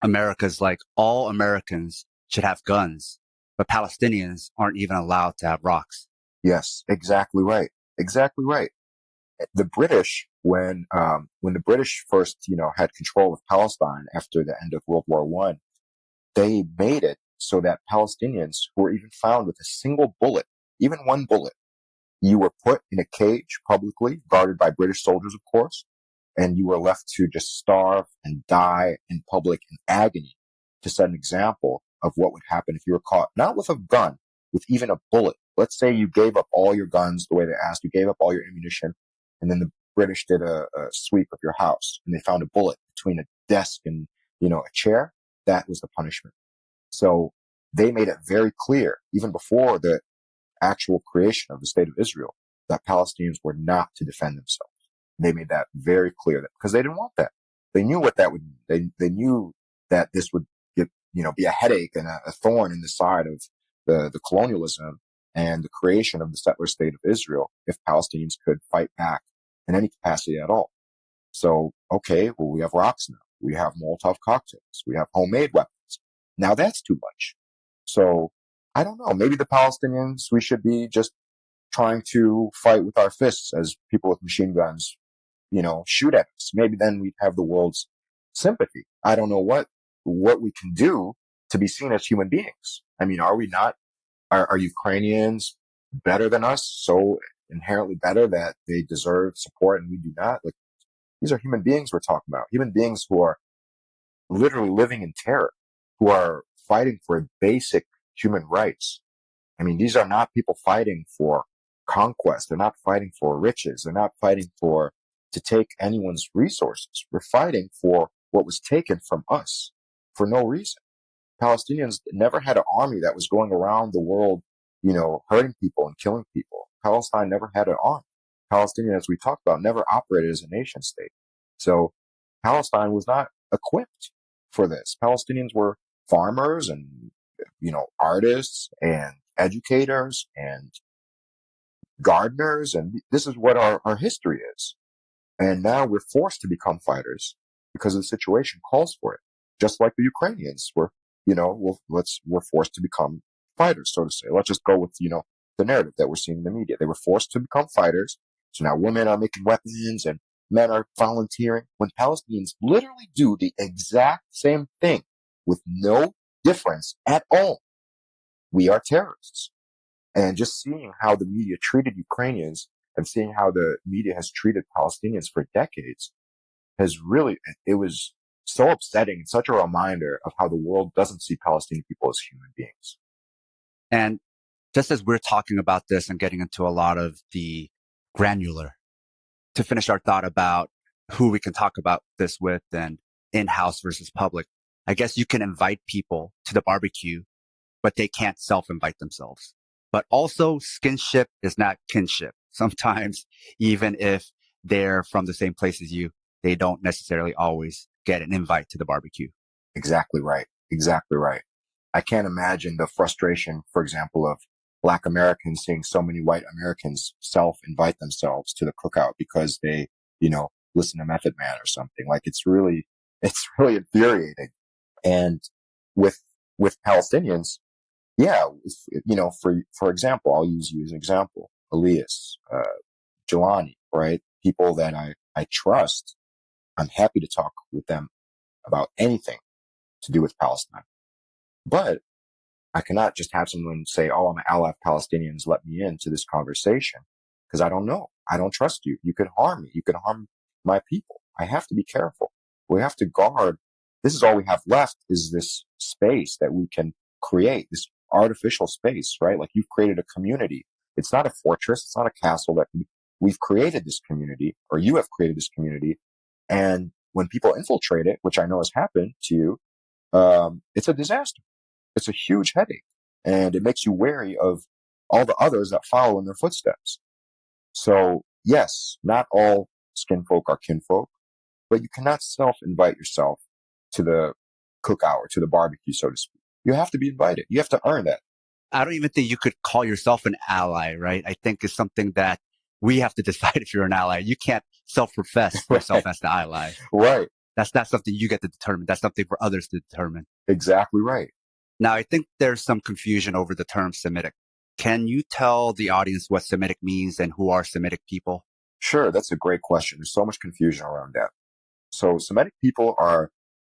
America's like all Americans should have guns, but Palestinians aren't even allowed to have rocks. Yes, exactly right. Exactly right. The British, when the British first, had control of Palestine after the end of World War I, they made it so that Palestinians who were even found with a single bullet, even one bullet, you were put in a cage publicly, guarded by British soldiers, of course, and you were left to just starve and die in public in agony to set an example of what would happen if you were caught, not with a gun, with even a bullet. Let's say you gave up all your guns the way they asked, you gave up all your ammunition, and then the British did a sweep of your house and they found a bullet between a desk and, a chair. That was the punishment. So they made it very clear, even before the actual creation of the state of Israel, that Palestinians were not to defend themselves. They made that very clear because they didn't want that. They knew what that would mean. They knew that this would be a headache and a thorn in the side of the colonialism and the creation of the settler state of Israel if Palestinians could fight back in any capacity at all. So, okay, well, we have rocks now. We have Molotov cocktails. We have homemade weapons. Now that's too much. So I don't know. Maybe the Palestinians, we should be just trying to fight with our fists as people with machine guns, shoot at us. Maybe then we'd have the world's sympathy. I don't know what we can do to be seen as human beings. I mean, are we not? Are Ukrainians better than us? So inherently better that they deserve support and we do not? Like, these are human beings we're talking about. Human beings who are literally living in terror, who are fighting for basic human rights. I mean, these are not people fighting for conquest. They're not fighting for riches. They're not fighting to take anyone's resources. We're fighting for what was taken from us for no reason. Palestinians never had an army that was going around the world, hurting people and killing people. Palestine never had an army. Palestinian, as we talked about, never operated as a nation state. So Palestine was not equipped for this. Palestinians were farmers and, artists and educators and gardeners. And this is what our history is. And now we're forced to become fighters because the situation calls for it. Just like the Ukrainians were, we're forced to become fighters, so to say. Let's just go with, the narrative that we're seeing in the media. They were forced to become fighters. So now women are making weapons and men are volunteering when Palestinians literally do the exact same thing with no difference at all. We are terrorists. And just seeing how the media treated Ukrainians and seeing how the media has treated Palestinians for decades it was so upsetting and such a reminder of how the world doesn't see Palestinian people as human beings. And just as we're talking about this and getting into a lot of the granular, to finish our thought about who we can talk about this with and in-house versus public, I guess you can invite people to the barbecue, but they can't self-invite themselves. But also, skinship is not kinship. Sometimes, even if they're from the same place as you, they don't necessarily always get an invite to the barbecue. Exactly right. Exactly right. I can't imagine the frustration, for example, of Black Americans seeing so many white Americans self-invite themselves to the cookout because they, listen to Method Man or something. Like, it's really infuriating. And with Palestinians, yeah, for example, I'll use you as an example. Elias, Jelani, right? People that I trust I'm happy to talk with them about anything to do with Palestine. But I cannot just have someone say, oh, I'm an ally of Palestinians, let me into this conversation, because I don't know. I don't trust you. You could harm me. You could harm my people. I have to be careful. We have to guard. This is all we have left, is this space that we can create, this artificial space, right? Like, you've created a community. It's not a fortress. It's not a castle. We've created this community, or you have created this community. And when people infiltrate it, which I know has happened to you, it's a disaster. It's a huge headache, and it makes you wary of all the others that follow in their footsteps. So yes, not all skinfolk are kinfolk, but you cannot self-invite yourself to the cookout or to the barbecue, so to speak. You have to be invited. You have to earn that. I don't even think you could call yourself an ally, right? I think it's something that we have to decide if you're an ally. You can't self-profess yourself as the ally. Right. That's not something you get to determine. That's something for others to determine. Exactly right. Now, I think there's some confusion over the term Semitic. Can you tell the audience what Semitic means and who are Semitic people? Sure, that's a great question. There's so much confusion around that. So Semitic people are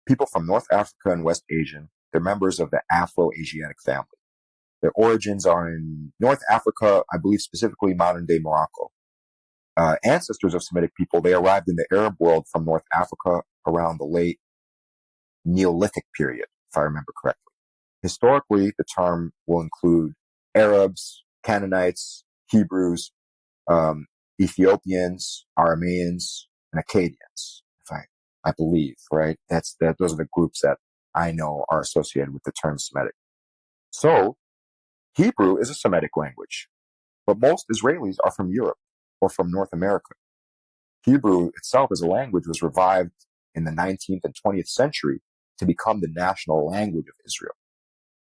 people from North Africa and West Asia. They're members of the Afro-Asiatic family. Their origins are in North Africa, I believe specifically modern-day Morocco. Ancestors of Semitic people, they arrived in the Arab world from North Africa around the late Neolithic period, if I remember correctly. Historically, the term will include Arabs, Canaanites, Hebrews, Ethiopians, Arameans, and Akkadians, if I believe, right? Those are the groups that I know are associated with the term Semitic. So, Hebrew is a Semitic language, but most Israelis are from Europe or from North America. Hebrew itself as a language was revived in the 19th and 20th century to become the national language of Israel.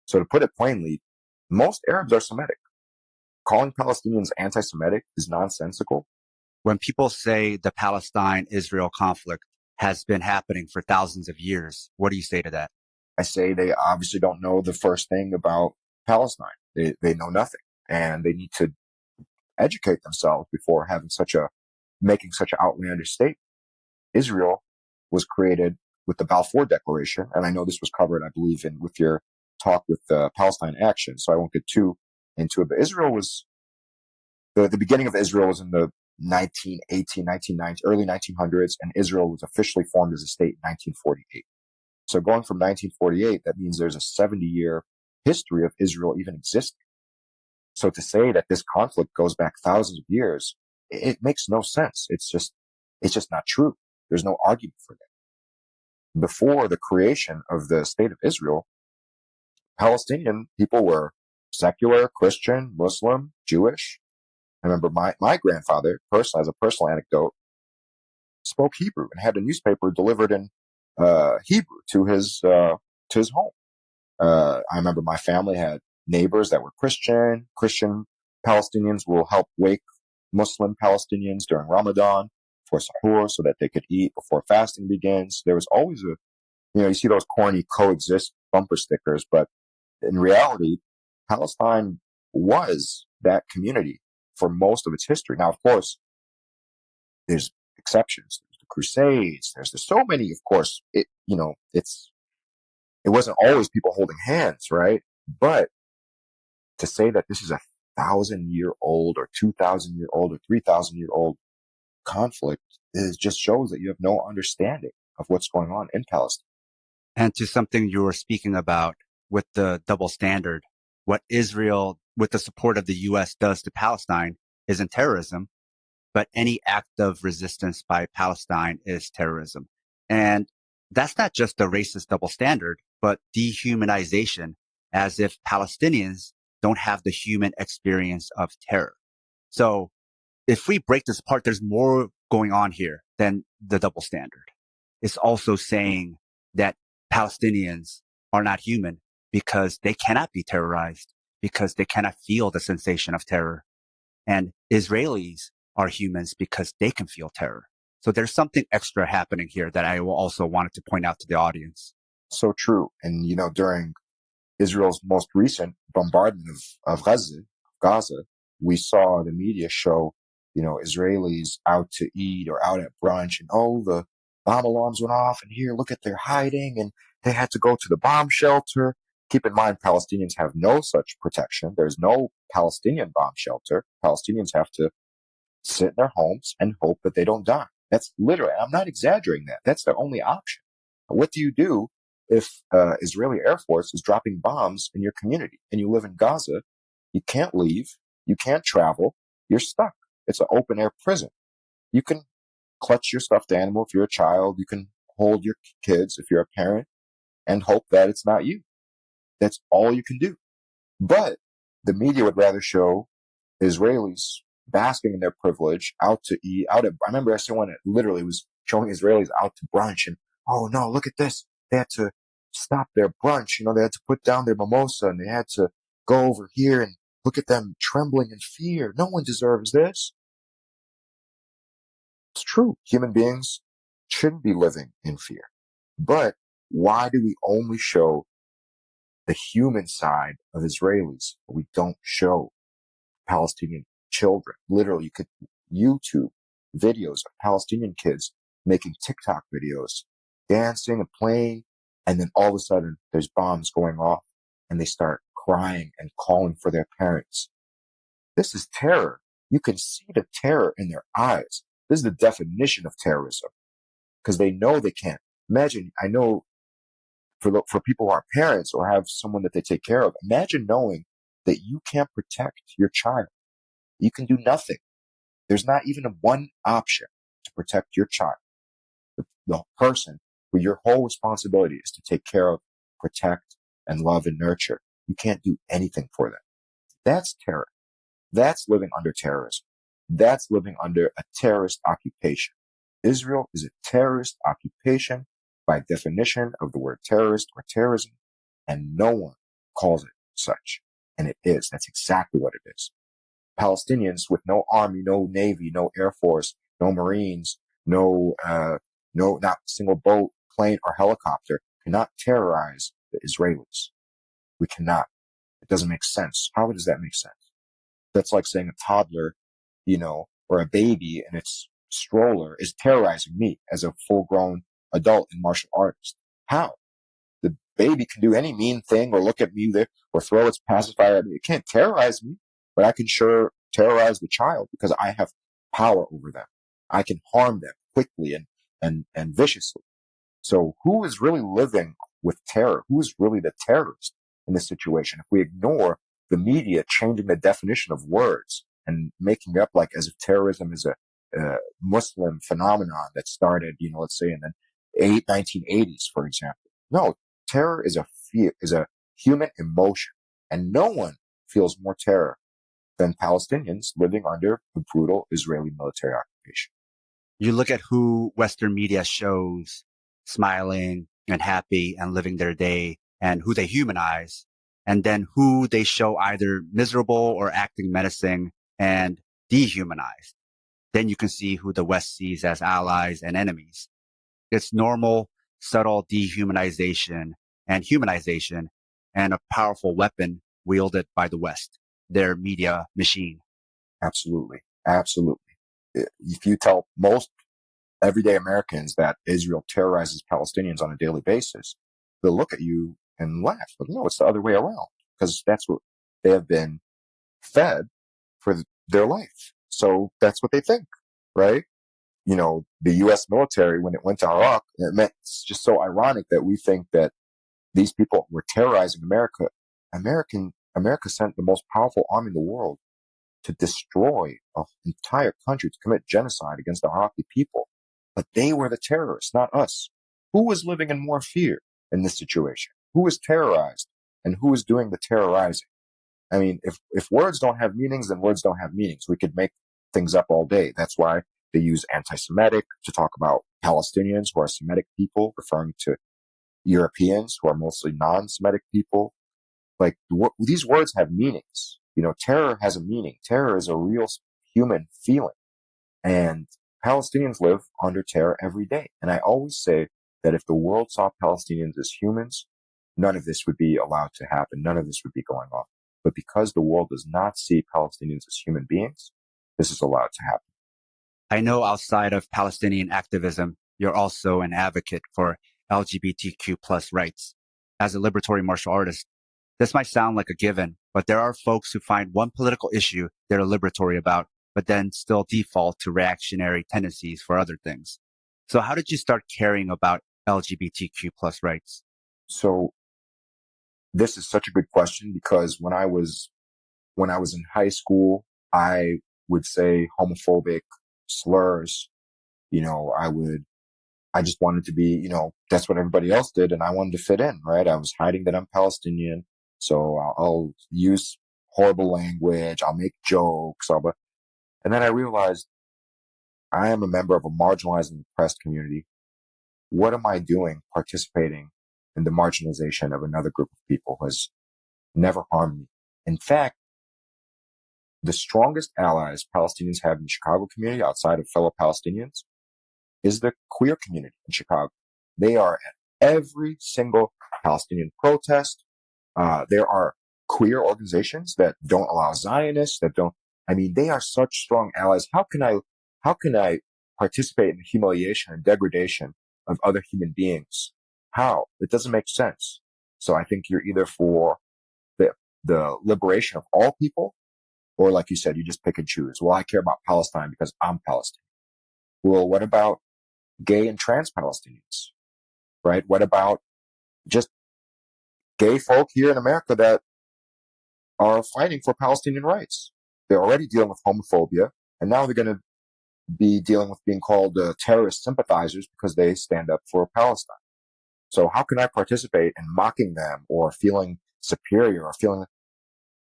So to put it plainly, most Arabs are Semitic. Calling Palestinians anti-Semitic is nonsensical. When people say the Palestine-Israel conflict has been happening for thousands of years, what do you say to that? I say they obviously don't know the first thing about Palestine. They know nothing, and they need to educate themselves before making such an outlandish statement. Israel was created with the Balfour Declaration, and I know this was covered, I believe, with your talk with Palestine Action, so I won't get too into it. But Israel was, the beginning of Israel was in the 1918, 1990, early 1900s, and Israel was officially formed as a state in 1948. So going from 1948, that means there's a 70-year history of Israel even existing. So to say that this conflict goes back thousands of years, it makes no sense. It's just not true. There's no argument for that. Before the creation of the state of Israel, Palestinian people were secular, Christian, Muslim, Jewish. I remember my grandfather, personally, as a personal anecdote, spoke Hebrew and had a newspaper delivered in Hebrew to his home. I remember my family had neighbors that were Christian. Christian Palestinians will help wake Muslim Palestinians during Ramadan for sahur so that they could eat before fasting begins. There was always you see those corny coexist bumper stickers, but in reality, Palestine was that community for most of its history. Now, of course, there's exceptions. There's the Crusades. There's so many, of course. It wasn't always people holding hands, right? But to say that this is a 1,000-year-old or 2,000-year-old or 3,000-year-old conflict just shows that you have no understanding of what's going on in Palestine. And to something you were speaking about with the double standard, what Israel, with the support of the U.S., does to Palestine isn't terrorism, but any act of resistance by Palestine is terrorism. And that's not just a racist double standard, but dehumanization, as if Palestinians don't have the human experience of terror. So if we break this apart, there's more going on here than the double standard. It's also saying that Palestinians are not human because they cannot be terrorized, because they cannot feel the sensation of terror. And Israelis are humans because they can feel terror. So there's something extra happening here that I also wanted to point out to the audience. So true. And, during Israel's most recent bombardment of Gaza, we saw the media show, Israelis out to eat or out at brunch, and bomb alarms went off, and here, look at they're hiding, and they had to go to the bomb shelter. Keep in mind, Palestinians have no such protection. There's no Palestinian bomb shelter. Palestinians have to sit in their homes and hope that they don't die. That's literally, I'm not exaggerating that. That's their only option. What do you do if Israeli Air Force is dropping bombs in your community and you live in Gaza? You can't leave. You can't travel. You're stuck. It's an open air prison. You can clutch your stuffed animal if you're a child. You can hold your kids if you're a parent and hope that it's not you. That's all you can do. But the media would rather show Israelis basking in their privilege, out to eat, I remember I saw one that literally was showing Israelis out to brunch, and oh no, look at this. They had to stop their brunch. They had to put down their mimosa, and they had to go over here, and look at them trembling in fear. No one deserves this. It's true. Human beings shouldn't be living in fear. But why do we only show the human side of Israelis? We don't show Palestinian children. Literally, you could YouTube videos of Palestinian kids making TikTok videos, dancing and playing, and then all of a sudden there's bombs going off and they start crying and calling for their parents. This is terror. You can see the terror in their eyes. This is the definition of terrorism, because they know they can't. Imagine, I know for people who are parents or have someone that they take care of, imagine knowing that you can't protect your child. You can do nothing. There's not even one option to protect your child. The person who your whole responsibility is to take care of, protect, and love and nurture. You can't do anything for them. That's terror. That's living under terrorism. That's living under a terrorist occupation. Israel is a terrorist occupation by definition of the word terrorist or terrorism, and no one calls it such. And it is. That's exactly what it is. Palestinians with no army, no navy, no air force, no marines, not a single boat, plane, or helicopter cannot terrorize the Israelis. We cannot. It doesn't make sense. How does that make sense? That's like saying a toddler, or a baby in its stroller is terrorizing me as a full-grown adult and martial artist. How? The baby can do any mean thing or look at me there or throw its pacifier at me. It can't terrorize me, but I can sure terrorize the child because I have power over them. I can harm them quickly and viciously. So who is really living with terror? Who is really the terrorist in this situation? If we ignore the media changing the definition of words and making up like as if terrorism is a Muslim phenomenon that started, let's say in the 1980s, for example. No, terror is a human emotion, and no one feels more terror than Palestinians living under the brutal Israeli military occupation. You look at who Western media shows smiling and happy and living their day and who they humanize, and then who they show either miserable or acting menacing and dehumanized. Then you can see who the West sees as allies and enemies. It's normal, subtle dehumanization and humanization, and a powerful weapon wielded by the West, their media machine. Absolutely. Absolutely. If you tell most everyday Americans that Israel terrorizes Palestinians on a daily basis, they'll look at you and laugh. But no, it's the other way around, because that's what they have been fed for their life. So that's what they think, right? The U.S. military, when it went to Iraq, it's just so ironic that we think that these people were terrorizing America. America sent the most powerful army in the world to destroy an entire country, to commit genocide against the Iraqi people. But they were the terrorists, not us. Who was living in more fear in this situation? Who was terrorized and who was doing the terrorizing? I mean, if words don't have meanings, then words don't have meanings. We could make things up all day. That's why they use anti-Semitic to talk about Palestinians who are Semitic people, referring to Europeans who are mostly non-Semitic people. Like, these words have meanings. Terror has a meaning. Terror is a real human feeling. And Palestinians live under terror every day. And I always say that if the world saw Palestinians as humans, none of this would be allowed to happen. None of this would be going on. But because the world does not see Palestinians as human beings, this is allowed to happen. I know outside of Palestinian activism, you're also an advocate for LGBTQ plus rights. As a liberatory martial artist, this might sound like a given, but there are folks who find one political issue they're liberatory about, but then still default to reactionary tendencies for other things. So how did you start caring about LGBTQ plus rights? So this is such a good question because when I was in high school, I would say homophobic slurs. I just wanted to be, that's what everybody else did. And I wanted to fit in, right? I was hiding that I'm Palestinian. So I'll use horrible language. I'll make jokes. And then I realized I am a member of a marginalized and oppressed community. What am I doing participating in the marginalization of another group of people who has never harmed me? In fact, the strongest allies Palestinians have in the Chicago community outside of fellow Palestinians is the queer community in Chicago. They are at every single Palestinian protest. There are queer organizations that don't allow Zionists, they are such strong allies. How can I participate in the humiliation and degradation of other human beings? How? It doesn't make sense. So I think you're either for the liberation of all people, or like you said, you just pick and choose. Well, I care about Palestine because I'm Palestinian. Well, what about gay and trans Palestinians, right? What about just gay folk here in America that are fighting for Palestinian rights? They're already dealing with homophobia, and now they're going to be dealing with being called terrorist sympathizers because they stand up for Palestine. So how can I participate in mocking them or feeling superior or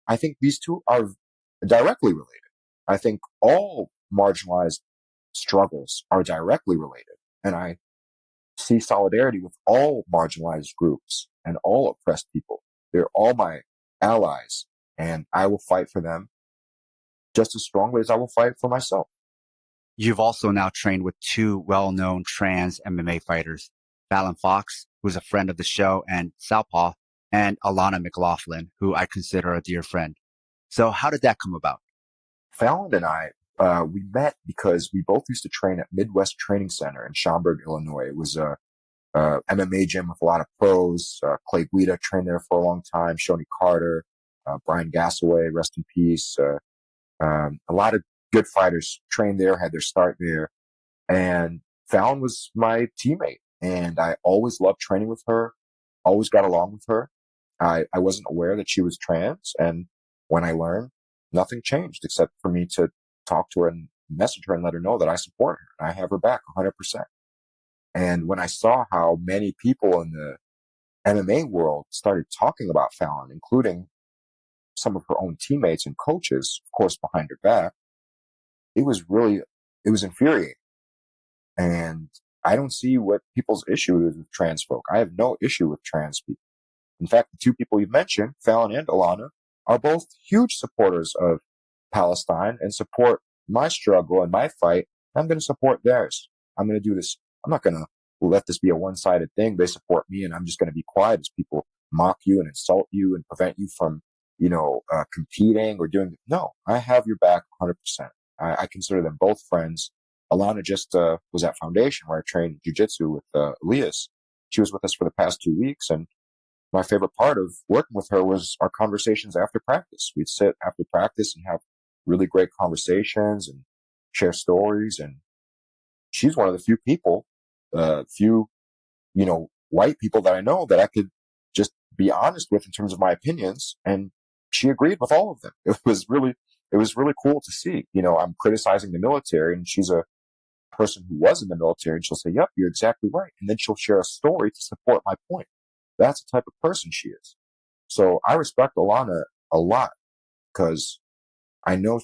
I think these two are directly related. I think all marginalized struggles are directly related. And I see solidarity with all marginalized groups and all oppressed people. They're all my allies, and I will fight for them just as strongly as I will fight for myself. You've also now trained with two well-known trans MMA fighters, Fallon Fox, who's a friend of the show and Southpaw, and Alana McLaughlin, who I consider a dear friend. So how did that come about? Fallon and I, we met because we both used to train at Midwest Training Center in Schaumburg, Illinois. It was a MMA gym with a lot of pros. Clay Guida trained there for a long time. Shoney Carter, Brian Gassaway, rest in peace. A lot of good fighters trained there, had their start there. And Fallon was my teammate. And I always loved training with her, always got along with her. I wasn't aware that she was trans. And when I learned, nothing changed except for me to talk to her and message her and let her know that I support her. I have her back 100%. And when I saw how many people in the MMA world started talking about Fallon, including some of her own teammates and coaches, of course, behind her back, it was infuriating. And I don't see what people's issue is with trans folk. I have no issue with trans people. In fact, the two people you've mentioned, Fallon and Alana, are both huge supporters of Palestine and support my struggle and my fight. I'm going to support theirs. I'm going to do this. I'm not going to let this be a one-sided thing. They support me and I'm just going to be quiet as people mock you and insult you and prevent you from, competing or doing. No, I have your back 100%. I consider them both friends. Alana just was at Foundation where I trained jiu-jitsu with Elias. She was with us for the past 2 weeks, and my favorite part of working with her was our conversations after practice. We'd sit after practice and have really great conversations and share stories. And she's one of the few people, white people that I know that I could just be honest with in terms of my opinions. And she agreed with all of them. It was really cool to see. I'm criticizing the military and she's a person who was in the military and she'll say, yep, you're exactly right. And then she'll share a story to support my point. That's the type of person she is. So I respect Alana a lot because I know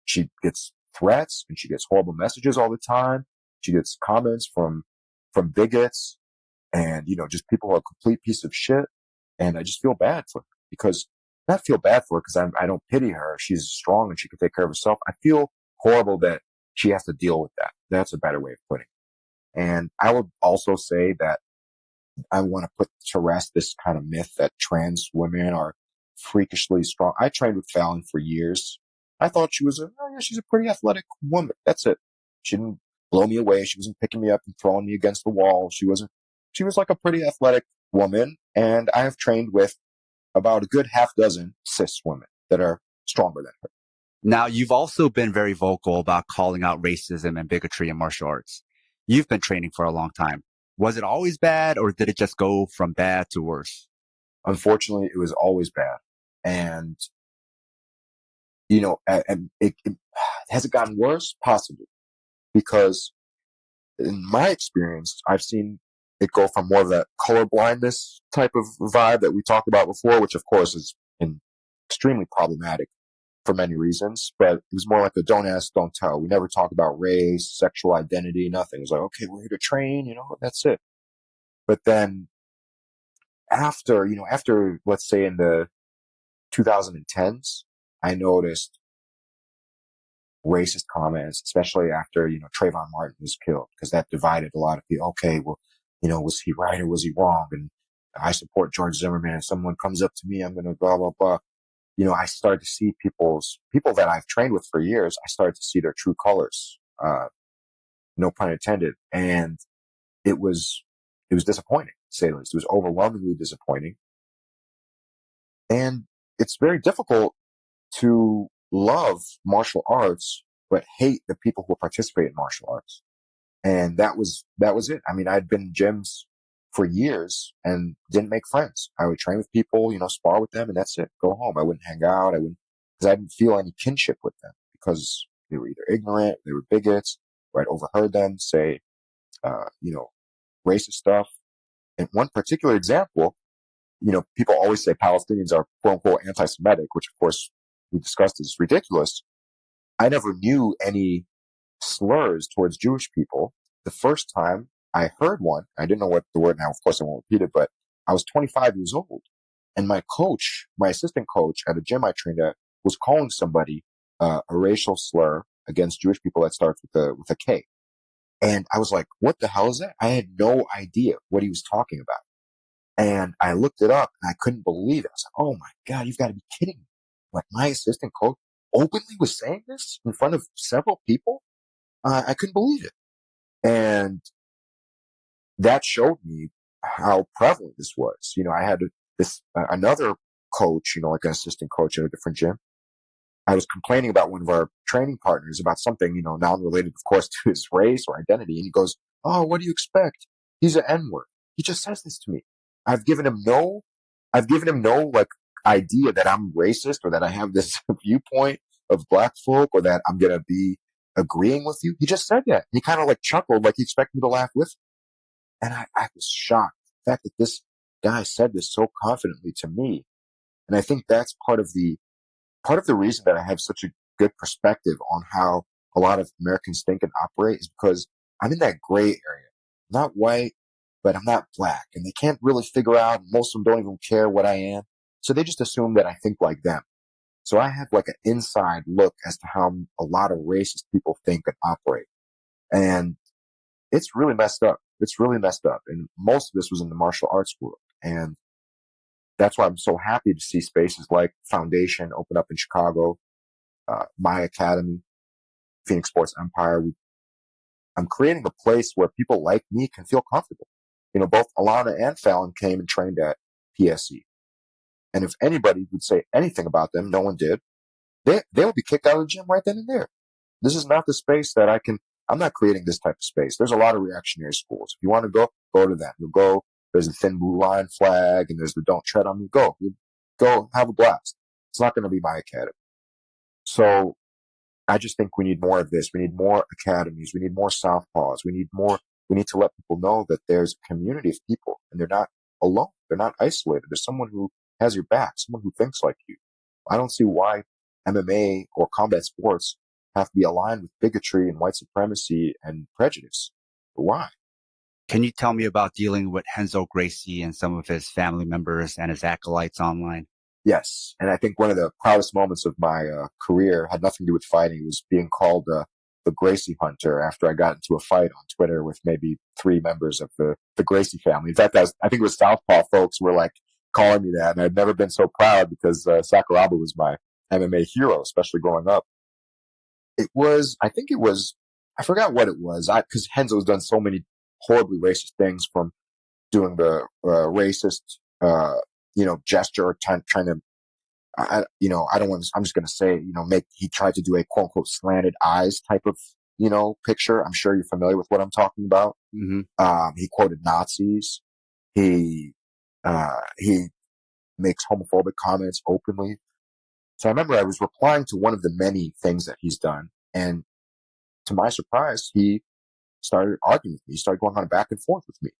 she gets threats and she gets horrible messages all the time. She gets comments from bigots and, just people who are a complete piece of shit. And I just feel bad for her because not feel bad for her because I don't pity her. She's strong and she can take care of herself. I feel horrible that she has to deal with that. That's a better way of putting it. And I would also say that I want to put to rest this kind of myth that trans women are freakishly strong. I trained with Fallon for years. I thought she was she's a pretty athletic woman. That's it. She didn't blow me away. She wasn't picking me up and throwing me against the wall. She was like a pretty athletic woman. And I have trained with about a good half dozen cis women that are stronger than her. Now, you've also been very vocal about calling out racism and bigotry in martial arts. You've been training for a long time. Was it always bad, or did it just go from bad to worse? Unfortunately, it was always bad. And, has it gotten worse? Possibly. Because in my experience, I've seen it go from more of that color blindness type of vibe that we talked about before, which of course is extremely problematic for many reasons, but it was more like a don't ask, don't tell. We never talk about race, sexual identity, nothing. It was like, okay, we're here to train, that's it. But then after, let's say in the 2010s, I noticed racist comments, especially after, Trayvon Martin was killed, because that divided a lot of people. Okay, well, was he right or was he wrong? And I support George Zimmerman. If someone comes up to me, I'm going to blah, blah, blah. I started to see people that I've trained with for years. I started to see their true colors. No pun intended. And it was disappointing, to say the least. It was overwhelmingly disappointing. And it's very difficult to love martial arts, but hate the people who participate in martial arts. And that was it. I mean, I'd been in gyms for years and didn't make friends. I would train with people, spar with them, and that's it. Go home. I wouldn't hang out. Because I didn't feel any kinship with them, because they were either ignorant, they were bigots, or I'd overheard them say, racist stuff. And one particular example, people always say Palestinians are quote unquote anti-Semitic, which of course we discussed is ridiculous. I never knew any slurs towards Jewish people. The first time I heard one, I didn't know what the word, now of course I won't repeat it, but I was 25 years old. And my assistant coach at a gym I trained at, was calling somebody a racial slur against Jewish people that starts with a K. And I was like, what the hell is that? I had no idea what he was talking about. And I looked it up and I couldn't believe it. I was like, oh my God, you've got to be kidding me. Like, my assistant coach openly was saying this in front of several people. I couldn't believe it. And that showed me how prevalent this was. I had another coach, like an assistant coach at a different gym. I was complaining about one of our training partners about something, non-related, of course, to his race or identity. And he goes, oh, what do you expect? He's an N-word. He just says this to me. I've given him no like idea that I'm racist or that I have this viewpoint of black folk or that I'm going to be agreeing with you. He just said that. He kind of like chuckled, like he expected me to laugh with him. And I was shocked. The fact that this guy said this so confidently to me. And I think that's part of the reason that I have such a good perspective on how a lot of Americans think and operate is because I'm in that gray area. I'm not white, but I'm not black. And they can't really figure out, most of them don't even care what I am. So they just assume that I think like them. So I have like an inside look as to how a lot of racist people think and operate. And it's really messed up. It's really messed up. And most of this was in the martial arts world. And that's why I'm so happy to see spaces like Foundation open up in Chicago, my academy, Phoenix Sports Empire. I'm creating a place where people like me can feel comfortable. Both Alana and Fallon came and trained at PSE. And if anybody would say anything about them, no one did, they would be kicked out of the gym right then and there. This is not the space that I'm not creating this type of space. There's a lot of reactionary schools. If you want to go to them. You'll go. There's the thin blue line flag and there's the don't tread on me. Go have a blast. It's not going to be my academy. So I just think we need more of this. We need more academies. We need more Southpaws. We need to let people know that there's a community of people and they're not alone. They're not isolated. There's someone who has your back, someone who thinks like you. I don't see why MMA or combat sports have to be aligned with bigotry and white supremacy and prejudice. Why? Can you tell me about dealing with Renzo Gracie and some of his family members and his acolytes online? Yes. And I think one of the proudest moments of my career had nothing to do with fighting. It was being called the Gracie Hunter after I got into a fight on Twitter with maybe 3 members of the Gracie family. In fact, I think it was Southpaw folks were like calling me that. And I'd never been so proud because Sakuraba was my MMA hero, especially growing up. I think it was I forgot what it was. Cause Henzo's done so many horribly racist things, from doing the, racist, gesture, trying to, I don't want to, I'm just going to say, he tried to do a quote unquote slanted eyes type of, picture. I'm sure you're familiar with what I'm talking about. Mm-hmm. He quoted Nazis. He makes homophobic comments openly. So I remember I was replying to one of the many things that he's done. And to my surprise, he started arguing with me. He started going on a back and forth with me.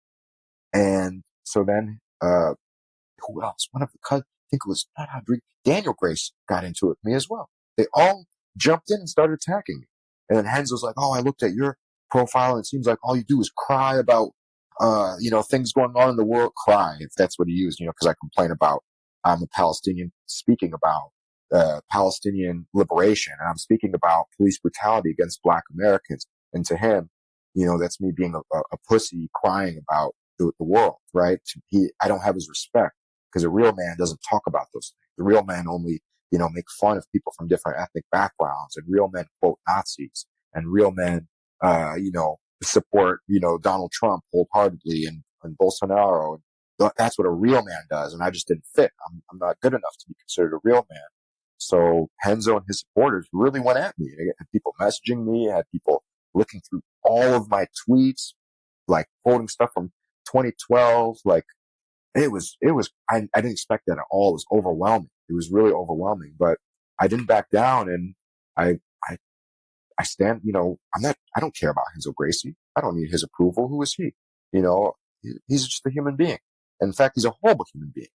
And so then, who else? One of the cousins, I think it was not Rodriguez, Daniel Grace got into it with me as well. They all jumped in and started attacking me. And then Henzo's like, oh, I looked at your profile and it seems like all you do is cry about, things going on in the world. Cry, if that's what he used, because I complain about, I'm a Palestinian speaking about, Palestinian liberation. And I'm speaking about police brutality against Black Americans. And to him, that's me being a pussy crying about the world, right? I don't have his respect, because a real man doesn't talk about those things. The real man only, make fun of people from different ethnic backgrounds, and real men quote Nazis, and real men, support, Donald Trump wholeheartedly, and Bolsonaro. And that's what a real man does. And I just didn't fit. I'm not good enough to be considered a real man. So Henzo and his supporters really went at me. I had people messaging me, I had people looking through all of my tweets, like quoting stuff from 2012. Like it was, I didn't expect that at all. It was overwhelming. It was really overwhelming, but I didn't back down, and I stand, I don't care about Henzo Gracie. I don't need his approval. Who is he? He's just a human being. In fact, he's a horrible human being.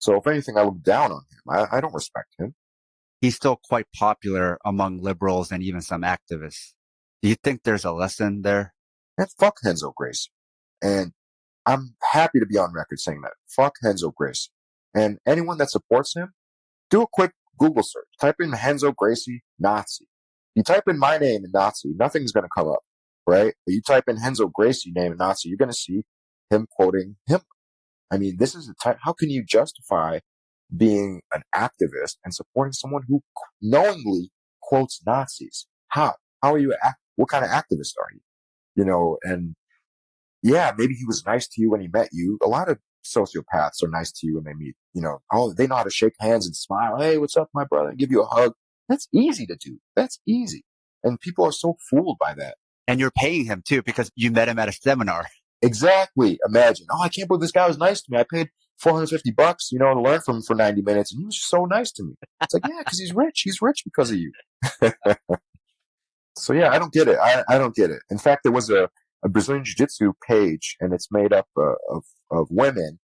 So if anything, I look down on him. I don't respect him. He's still quite popular among liberals and even some activists. Do you think there's a lesson there? And fuck Henzo Gracie. And I'm happy to be on record saying that. Fuck Henzo Gracie. And anyone that supports him, do a quick Google search. Type in Henzo Gracie Nazi. You type in my name in Nazi, nothing's going to come up, right? But you type in Henzo Gracie name in Nazi, you're going to see him quoting him. I mean, this is the type, how can you justify being an activist and supporting someone who knowingly quotes Nazis? How are you, what kind of activist are you? And yeah, maybe he was nice to you when he met you. A lot of sociopaths are nice to you when they meet, they know how to shake hands and smile. Hey, what's up, my brother? And give you a hug. That's easy to do. That's easy. And people are so fooled by that. And you're paying him too, because you met him at a seminar. Exactly. Imagine, I can't believe this guy was nice to me. I paid $450, to learn from him for 90 minutes. And he was just so nice to me. It's like, yeah, because he's rich. He's rich because of you. So yeah, I don't get it. I don't get it. In fact, there was a Brazilian Jiu-Jitsu page, and it's made up of women,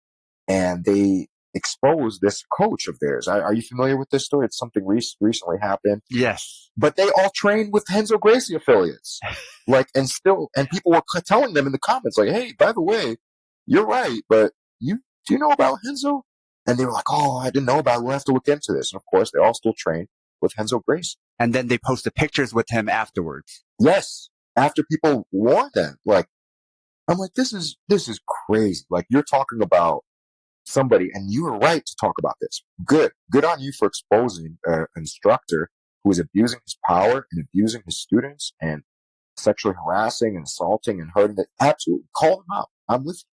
and they exposed this coach of theirs. Are you familiar with this story? It's something recently happened. Yes. But they all trained with Henzo Gracie affiliates. And people were telling them in the comments, like, hey, by the way, you're right, but do you know about Henzo? And they were like, oh, I didn't know about it. We'll have to look into this. And of course, they all still trained with Henzo Gracie. And then they posted pictures with him afterwards. Yes. After people warned them, I'm like, this is crazy. Like, you're talking about somebody, and you were right to talk about this. Good on you for exposing an instructor who is abusing his power and abusing his students and sexually harassing and assaulting and hurting them. Absolutely. Call him out. I'm with you.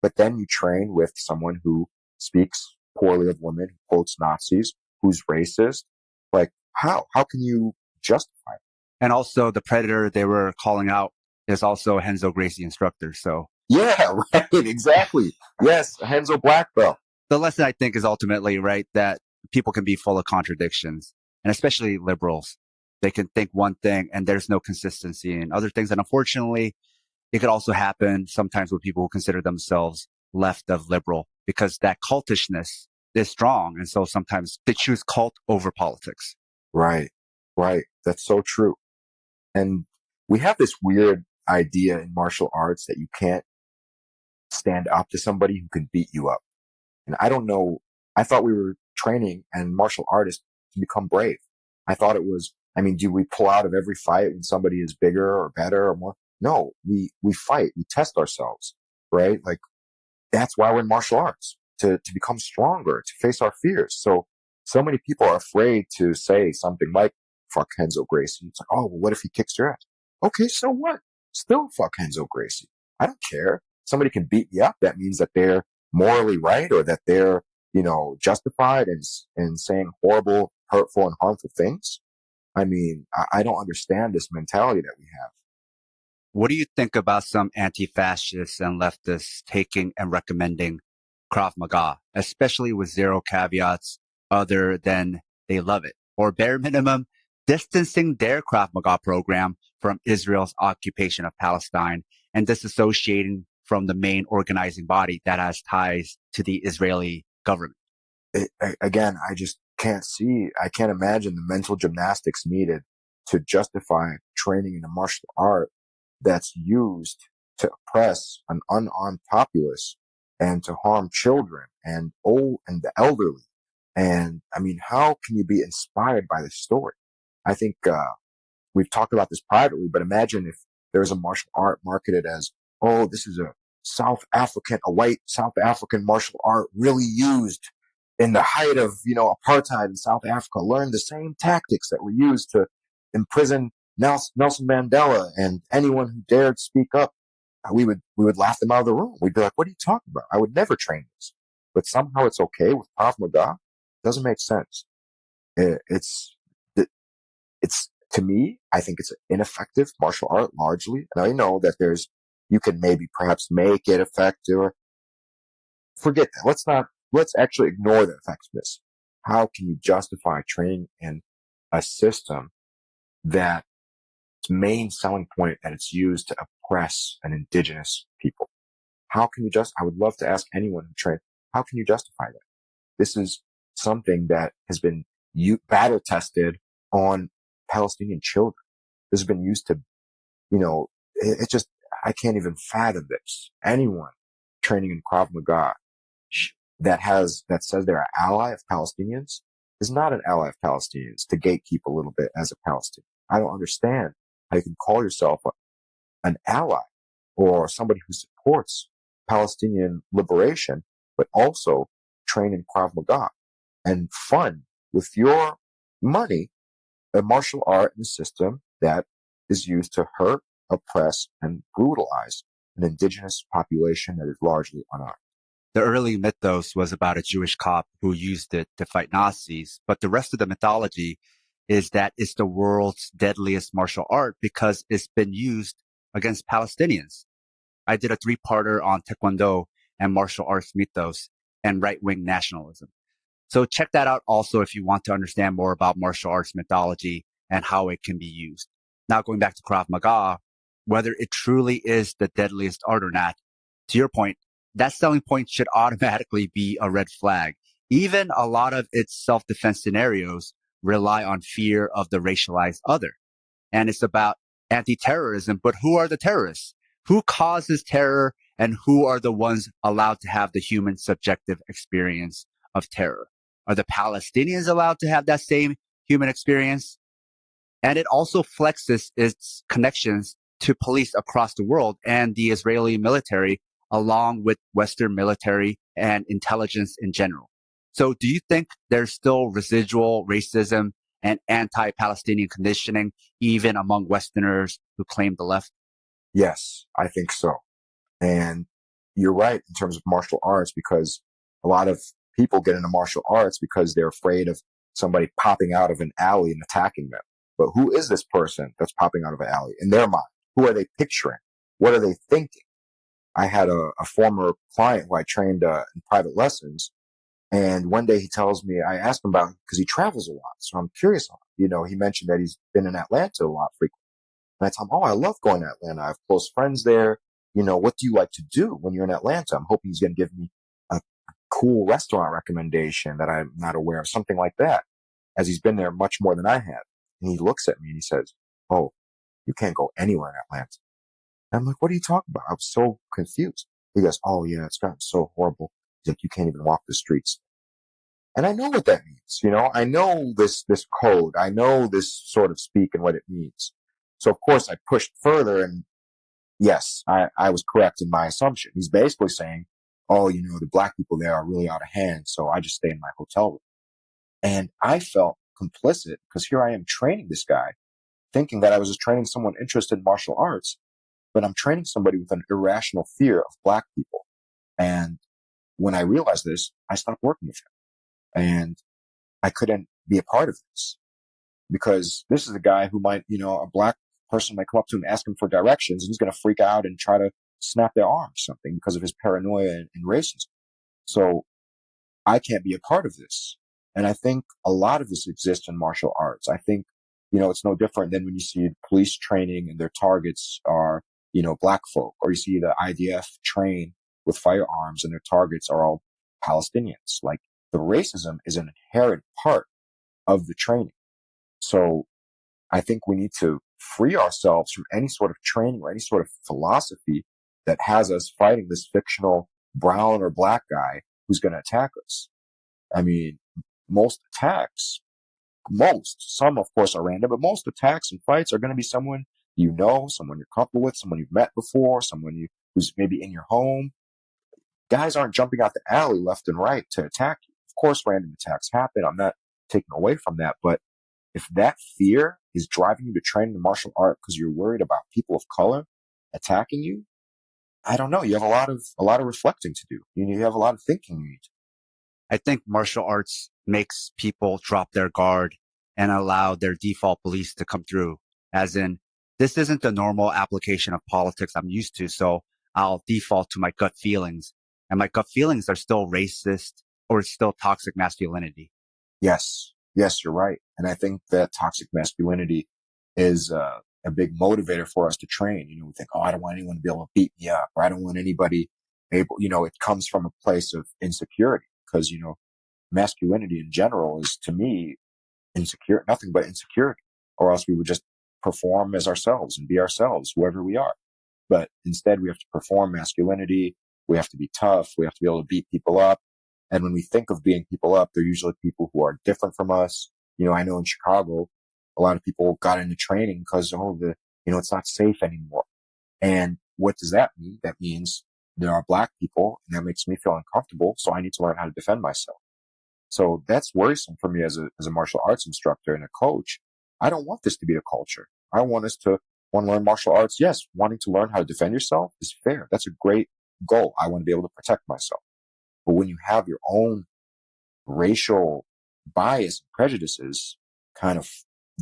But then you train with someone who speaks poorly of women, who quotes Nazis, who's racist. Like, how? How can you justify it? And also the predator they were calling out is also a Henzo Gracie instructor. So yeah, right. Exactly. Yes. Henzo Black Belt. The lesson, I think, is ultimately, right, that people can be full of contradictions, and especially liberals. They can think one thing and there's no consistency in other things. And unfortunately, it could also happen sometimes with people who consider themselves left of liberal, because that cultishness is strong. And so sometimes they choose cult over politics. Right. That's so true. And we have this weird idea in martial arts that you can't stand up to somebody who can beat you up. And I don't know. I thought we were training and martial artists to become brave. I thought it was, do we pull out of every fight when somebody is bigger or better or more? No, we fight. We test ourselves, right? Like, that's why we're in martial arts, to become stronger, to face our fears. So many people are afraid to say something like, fuck Henzo Gracie. It's like, oh, well, what if he kicks your ass? Okay, so what? Still fuck Renzo Gracie. I don't care. Somebody can beat me up. That means that they're morally right or that they're, justified in saying horrible, hurtful, and harmful things. I mean, I don't understand this mentality that we have. What do you think about some anti-fascists and leftists taking and recommending Krav Maga, especially with zero caveats other than they love it, or bare minimum, distancing their Krav Maga program from Israel's occupation of Palestine and disassociating from the main organizing body that has ties to the Israeli government? Again, I just I can't imagine the mental gymnastics needed to justify training in a martial art that's used to oppress an unarmed populace and to harm children and old and the elderly. And I mean, how can you be inspired by this story? I think, we've talked about this privately, but imagine if there was a martial art marketed as, oh, this is a white South African martial art really used in the height of, apartheid in South Africa, learned the same tactics that were used to imprison Nelson Mandela and anyone who dared speak up. We would laugh them out of the room. We'd be like, what are you talking about? I would never train this. But somehow it's okay with Krav Maga. Doesn't make sense. It's to me, I think it's an ineffective martial art largely. And I know that you can maybe perhaps make it effective or forget that. Let's actually ignore the effectiveness. How can you justify training in a system that its main selling point that it's used to oppress an indigenous people? How can you I would love to ask anyone who trained, how can you justify that? This is something that has been battle tested on Palestinian children. This has been used to, I can't even fathom this. Anyone training in Krav Maga that says they're an ally of Palestinians is not an ally of Palestinians to gatekeep a little bit as a Palestinian. I don't understand how you can call yourself an ally or somebody who supports Palestinian liberation, but also train in Krav Maga and fund with your money a martial art and a system that is used to hurt, oppress, and brutalize an indigenous population that is largely unarmed. The early mythos was about a Jewish cop who used it to fight Nazis, but the rest of the mythology is that it's the world's deadliest martial art because it's been used against Palestinians. I did a 3-parter on Taekwondo and martial arts mythos and right-wing nationalism. So check that out also if you want to understand more about martial arts mythology and how it can be used. Now going back to Krav Maga, whether it truly is the deadliest art or not, to your point, that selling point should automatically be a red flag. Even a lot of its self-defense scenarios rely on fear of the racialized other. And it's about anti-terrorism, but who are the terrorists? Who causes terror and who are the ones allowed to have the human subjective experience of terror? Are the Palestinians allowed to have that same human experience? And it also flexes its connections to police across the world and the Israeli military, along with Western military and intelligence in general. So do you think there's still residual racism and anti-Palestinian conditioning, even among Westerners who claim the left? Yes, I think so. And you're right in terms of martial arts, because a lot of people get into martial arts because they're afraid of somebody popping out of an alley and attacking them. But who is this person that's popping out of an alley in their mind? Who are they picturing? What are they thinking? I had a former client who I trained in private lessons. And one day he tells me, I asked him about, because he travels a lot. So I'm curious. He mentioned that he's been in Atlanta a lot frequently. And I tell him, oh, I love going to Atlanta. I have close friends there. What do you like to do when you're in Atlanta? I'm hoping he's going to give me a cool restaurant recommendation that I'm not aware of, something like that, as he's been there much more than I have. And he looks at me and he says, oh, you can't go anywhere in Atlanta. And I'm like, what are you talking about? I was so confused. He goes, oh yeah, it's gotten so horrible. He's like, you can't even walk the streets. And I know what that means. I know this code. I know this sort of speak and what it means. So of course I pushed further, and yes, I was correct in my assumption. He's basically saying, oh, the black people there are really out of hand. So I just stay in my hotel room. And I felt complicit because here I am training this guy, thinking that I was just training someone interested in martial arts, but I'm training somebody with an irrational fear of black people. And when I realized this, I stopped working with him, and I couldn't be a part of this because this is a guy who might, a black person might come up to him, ask him for directions, and he's going to freak out and try to snap their arm or something because of his paranoia and racism. So I can't be a part of this. And I think a lot of this exists in martial arts. I think, it's no different than when you see police training and their targets are, black folk, or you see the IDF train with firearms and their targets are all Palestinians. Like, the racism is an inherent part of the training. So I think we need to free ourselves from any sort of training or any sort of philosophy that has us fighting this fictional brown or black guy who's going to attack us. I mean, most attacks, some of course are random, but most attacks and fights are going to be someone someone you're comfortable with, someone you've met before, who's maybe in your home. Guys aren't jumping out the alley left and right to attack you. Of course, random attacks happen. I'm not taking away from that. But if that fear is driving you to train in martial art because you're worried about people of color attacking you, I don't know. You have a lot of reflecting to do. You have a lot of thinking you need to. I think martial arts makes people drop their guard and allow their default beliefs to come through. As in, this isn't the normal application of politics I'm used to, so I'll default to my gut feelings. And my gut feelings are still racist or still toxic masculinity. Yes, you're right. And I think that toxic masculinity is a big motivator for us to train. We think, I don't want anyone to be able to beat me up, or I don't want anybody able, it comes from a place of insecurity because, masculinity in general is, to me, nothing but insecurity, or else we would just perform as ourselves and be ourselves, whoever we are. But instead, we have to perform masculinity. We have to be tough. We have to be able to beat people up. And when we think of beating people up, they're usually people who are different from us. I know in Chicago, a lot of people got into training because, it's not safe anymore. And what does that mean? That means there are black people, and that makes me feel uncomfortable. So I need to learn how to defend myself. So that's worrisome for me as a martial arts instructor and a coach. I don't want this to be a culture. I want us to want to learn martial arts. Yes, wanting to learn how to defend yourself is fair. That's a great goal. I want to be able to protect myself. But when you have your own racial bias and prejudices kind of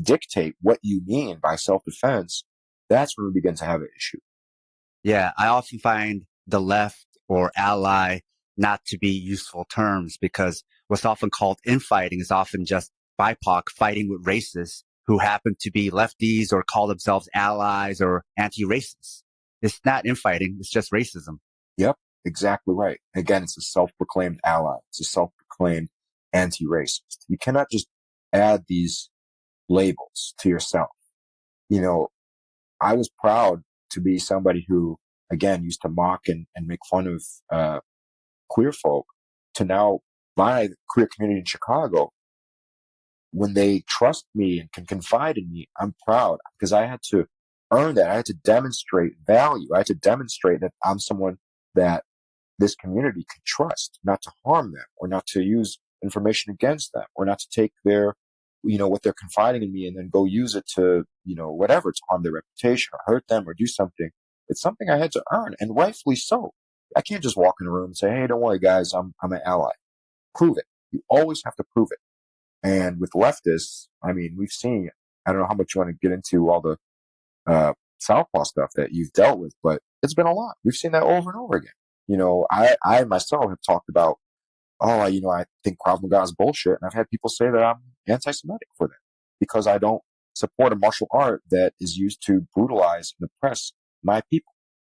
dictate what you mean by self-defense, that's when we begin to have an issue. Yeah, I often find the left or ally not to be useful terms because what's often called infighting is often just BIPOC fighting with racists who happen to be lefties or call themselves allies or anti-racists. It's not infighting, it's just racism. Yep, exactly right. Again, it's a self-proclaimed ally. It's a self-proclaimed anti-racist. You cannot just add these labels to yourself. I was proud to be somebody who, again, used to mock and make fun of queer folk, to now my queer community in Chicago. When they trust me and can confide in me, I'm proud because I had to earn that. I had to demonstrate value. I had to demonstrate that I'm someone that this community can trust, not to harm them or not to use information against them or not to take their, what they're confiding in me and then go use it to, whatever, to harm their reputation or hurt them or do something. It's something I had to earn, and rightfully so. I can't just walk in a room and say, hey, don't worry, guys, I'm an ally. Prove it. You always have to prove it. And with leftists, we've seen, I don't know how much you want to get into all the Southpaw stuff that you've dealt with, but it's been a lot. We've seen that over and over again. I myself have talked about, I think Krav Maga is bullshit. And I've had people say that I'm anti-Semitic for that because I don't support a martial art that is used to brutalize and oppress my people.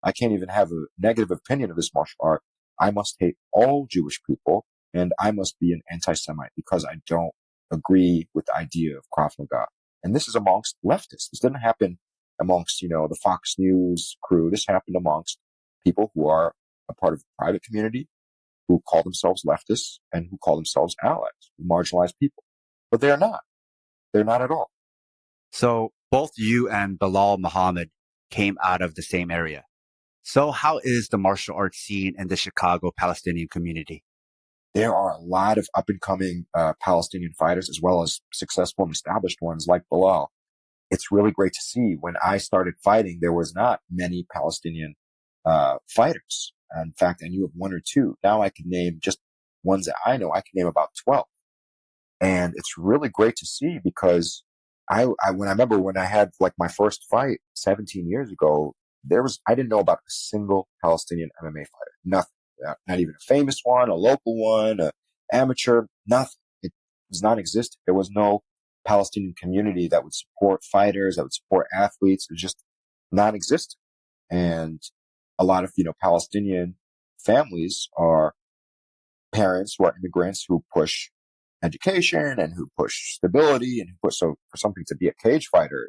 I can't even have a negative opinion of this martial art. I must hate all Jewish people, and I must be an anti-Semite because I don't agree with the idea of Krav Maga. And this is amongst leftists. This didn't happen amongst, the Fox News crew. This happened amongst people who are a part of the private community, who call themselves leftists and who call themselves allies, marginalized people. But they're not. They're not at all. So both you and Bilal Muhammad came out of the same area. So how is the martial arts scene in the Chicago Palestinian community? There are a lot of up-and-coming Palestinian fighters, as well as successful and established ones like Bilal. it's really great to see. When I started fighting, there was not many Palestinian fighters. In fact, I knew of one or two. Now I can name just ones that I know. I can name about 12. And it's really great to see because when I remember when I had like my first fight 17 years ago, I didn't know about a single Palestinian MMA fighter. Nothing. Not even a famous one, a local one, a amateur, nothing. It was non-existent. There was no Palestinian community that would support fighters, that would support athletes. It was just non-existent. And a lot of, Palestinian families are parents who are immigrants who push education and who push stability and so for something to be a cage fighter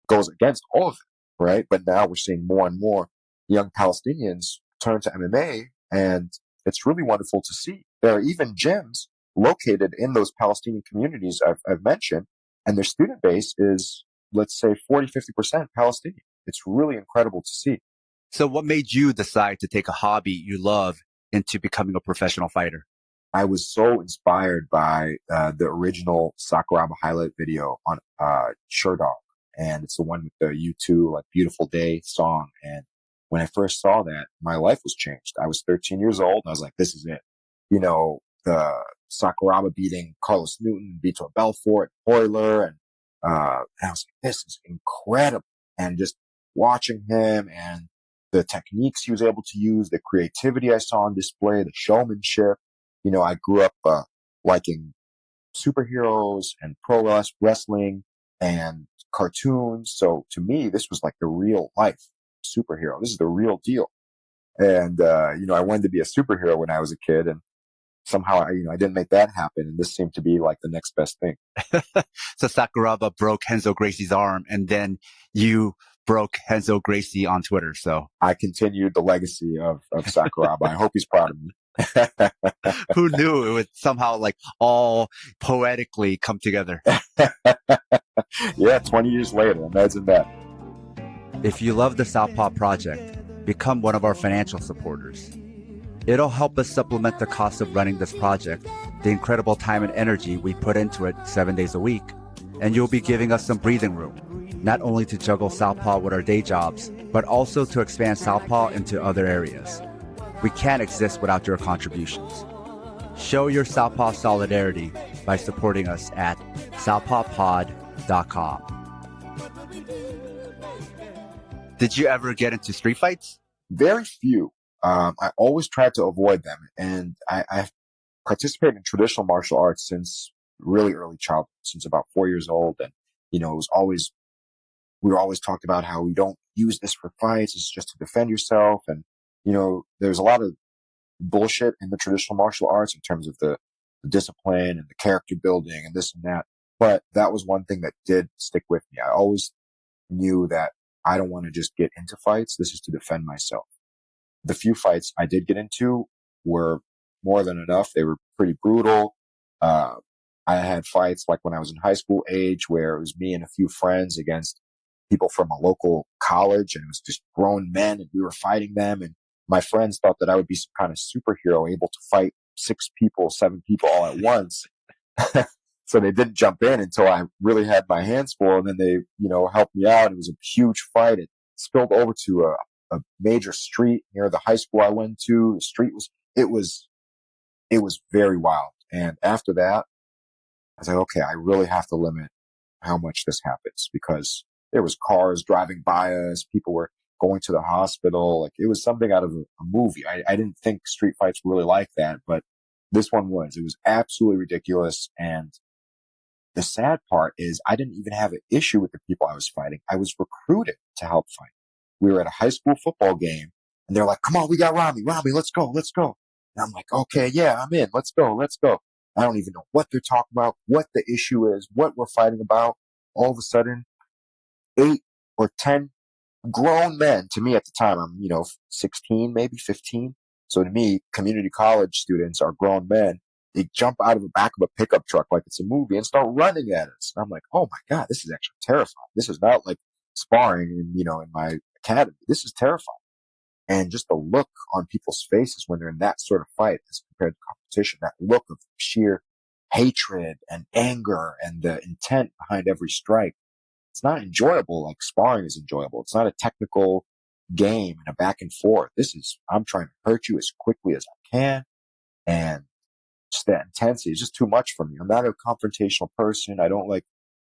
goes against all of it, right? But now we're seeing more and more young Palestinians turn to MMA, and it's really wonderful to see. There are even gyms located in those Palestinian communities I've mentioned, and their student base is, let's say, 40-50% Palestinian. It's really incredible to see. So what made you decide to take a hobby you love into becoming a professional fighter? I was so inspired by the original Sakuraba highlight video on Sherdog, and it's the one with the U2 like "Beautiful Day" song. And when I first saw that, my life was changed. I was 13 years old, and I was like, "This is it." The Sakuraba beating Carlos Newton, Vitor Belfort, Hoyler, and I was like, "This is incredible!" And just watching him and the techniques he was able to use, the creativity I saw on display, the showmanship. I grew up liking superheroes and pro wrestling and cartoons. So to me, this was like the real life superhero. This is the real deal. And, I wanted to be a superhero when I was a kid, and somehow I didn't make that happen. And this seemed to be like the next best thing. So Sakuraba broke Renzo Gracie's arm, and then you broke Renzo Gracie on Twitter. So I continued the legacy of Sakuraba. I hope he's proud of me. Who knew it would somehow like all poetically come together? Yeah, 20 years later, imagine that. If you love the Southpaw Project, become one of our financial supporters. It'll help us supplement the cost of running this project, the incredible time and energy we put into it 7 days a week, and you'll be giving us some breathing room, not only to juggle Southpaw with our day jobs, but also to expand Southpaw into other areas. We can't exist without your contributions. Show your Southpaw solidarity by supporting us at southpawpod.com. Did you ever get into street fights? Very few. I always tried to avoid them. And I've participated in traditional martial arts since really early childhood, since about 4 years old. And, we were always talked about how we don't use this for fights. It's just to defend yourself. And, there's a lot of bullshit in the traditional martial arts in terms of the discipline and the character building and this and that. But that was one thing that did stick with me. I always knew that I don't want to just get into fights. This is to defend myself. The few fights I did get into were more than enough. They were pretty brutal. I had fights like when I was in high school age where it was me and a few friends against people from a local college, and it was just grown men, and we were fighting them. And my friends thought that I would be some kind of superhero able to fight 6 people, 7 people all at once. So they didn't jump in until I really had my hands full. And then they, helped me out. It was a huge fight. It spilled over to a major street near the high school I went to. The street was very wild. And after that, I was like, okay, I really have to limit how much this happens, because there was cars driving by us. People were going to the hospital. Like, it was something out of a movie. I didn't think street fights were really like that, but this one was. It was absolutely ridiculous. And the sad part is I didn't even have an issue with the people I was fighting. I was recruited to help fight. We were at a high school football game, and they're like, come on, we got Ramy, let's go. And I'm like, okay, yeah, I'm in. Let's go. I don't even know what they're talking about, what the issue is, what we're fighting about. All of a sudden, 8 or 10 grown men, to me at the time, I'm, 16, maybe 15. So to me, community college students are grown men. They jump out of the back of a pickup truck like it's a movie and start running at us. And I'm like, oh my God, this is actually terrifying. This is not like sparring in my academy. This is terrifying. And just the look on people's faces when they're in that sort of fight as compared to competition, that look of sheer hatred and anger and the intent behind every strike. It's not enjoyable like sparring is enjoyable. It's not a technical game and a back and forth. I'm trying to hurt you as quickly as I can. And just that intensity is just too much for me. I'm not a confrontational person. I don't like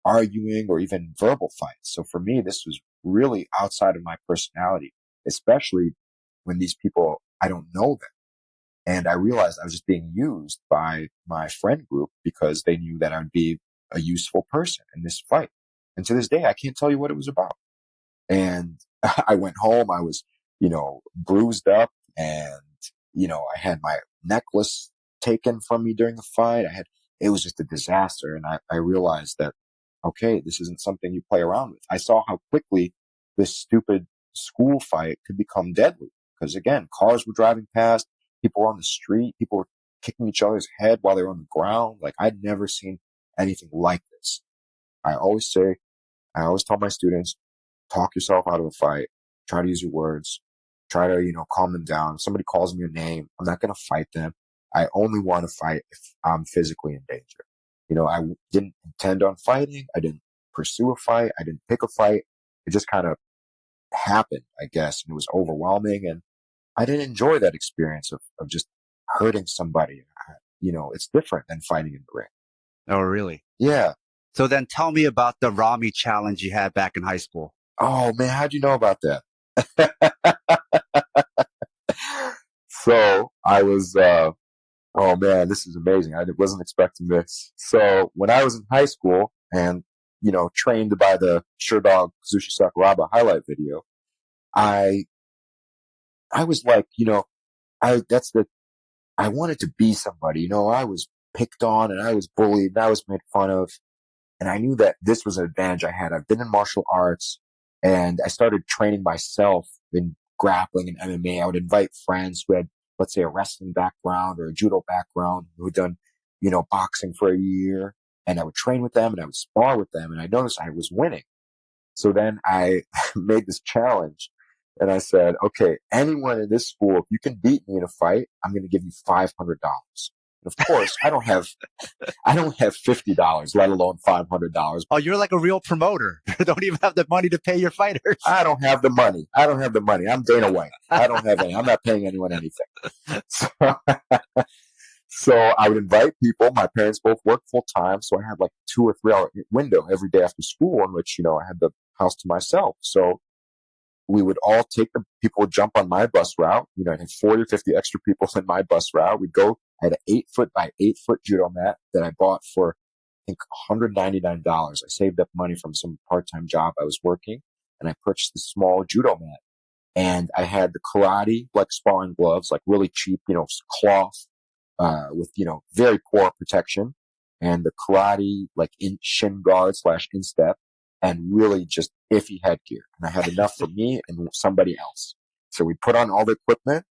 arguing or even verbal fights. So for me, this was really outside of my personality, especially when these people, I don't know them. And I realized I was just being used by my friend group because they knew that I'd be a useful person in this fight. And to this day, I can't tell you what it was about. And I went home. I was, bruised up, and, I had my necklace taken from me during the fight. It was just a disaster. And I realized that, okay, this isn't something you play around with. I saw how quickly this stupid school fight could become deadly. Because again, cars were driving past, people were on the street, people were kicking each other's head while they were on the ground. Like, I'd never seen anything like this. I always tell my students, talk yourself out of a fight, try to use your words, try to, calm them down. If somebody calls me a name, I'm not going to fight them. I only want to fight if I'm physically in danger. I didn't intend on fighting. I didn't pursue a fight. I didn't pick a fight. It just kind of happened, I guess. And it was overwhelming. And I didn't enjoy that experience of just hurting somebody. It's different than fighting in the ring. Oh, really? Yeah. So then tell me about the Ramy challenge you had back in high school. Oh, man, how'd you know about that? So I was, oh man, this is amazing. I wasn't expecting this. So when I was in high school and, trained by the Sherdog Kazushi Sakuraba highlight video, I was like, I wanted to be somebody. I was picked on and I was bullied and I was made fun of. And I knew that this was an advantage I had. I've been in martial arts and I started training myself in grappling and MMA. I would invite friends who had, let's say, a wrestling background or a judo background who had done, boxing for a year. And I would train with them and I would spar with them. And I noticed I was winning. So then I made this challenge and I said, okay, anyone in this school, if you can beat me in a fight, I'm going to give you $500. Of course, I don't have $50, let alone $500. Oh, you're like a real promoter. You don't even have the money to pay your fighters. I don't have the money. I'm Dana White. I don't have any. I'm not paying anyone anything. So I would invite people. My parents both worked full time. So I had like 2 or 3 hour window every day after school in which, I had the house to myself. So we would all people would jump on my bus route. I had 40 or 50 extra people in my bus route. We'd go. I had an 8-foot by 8-foot judo mat that I bought for, I think, $199. I saved up money from some part-time job I was working, and I purchased this small judo mat. And I had the karate, like sparring gloves, like really cheap, cloth, with, very poor protection, and the karate, like shin guard / instep, and really just iffy headgear. And I had enough for me and somebody else. So we put on all the equipment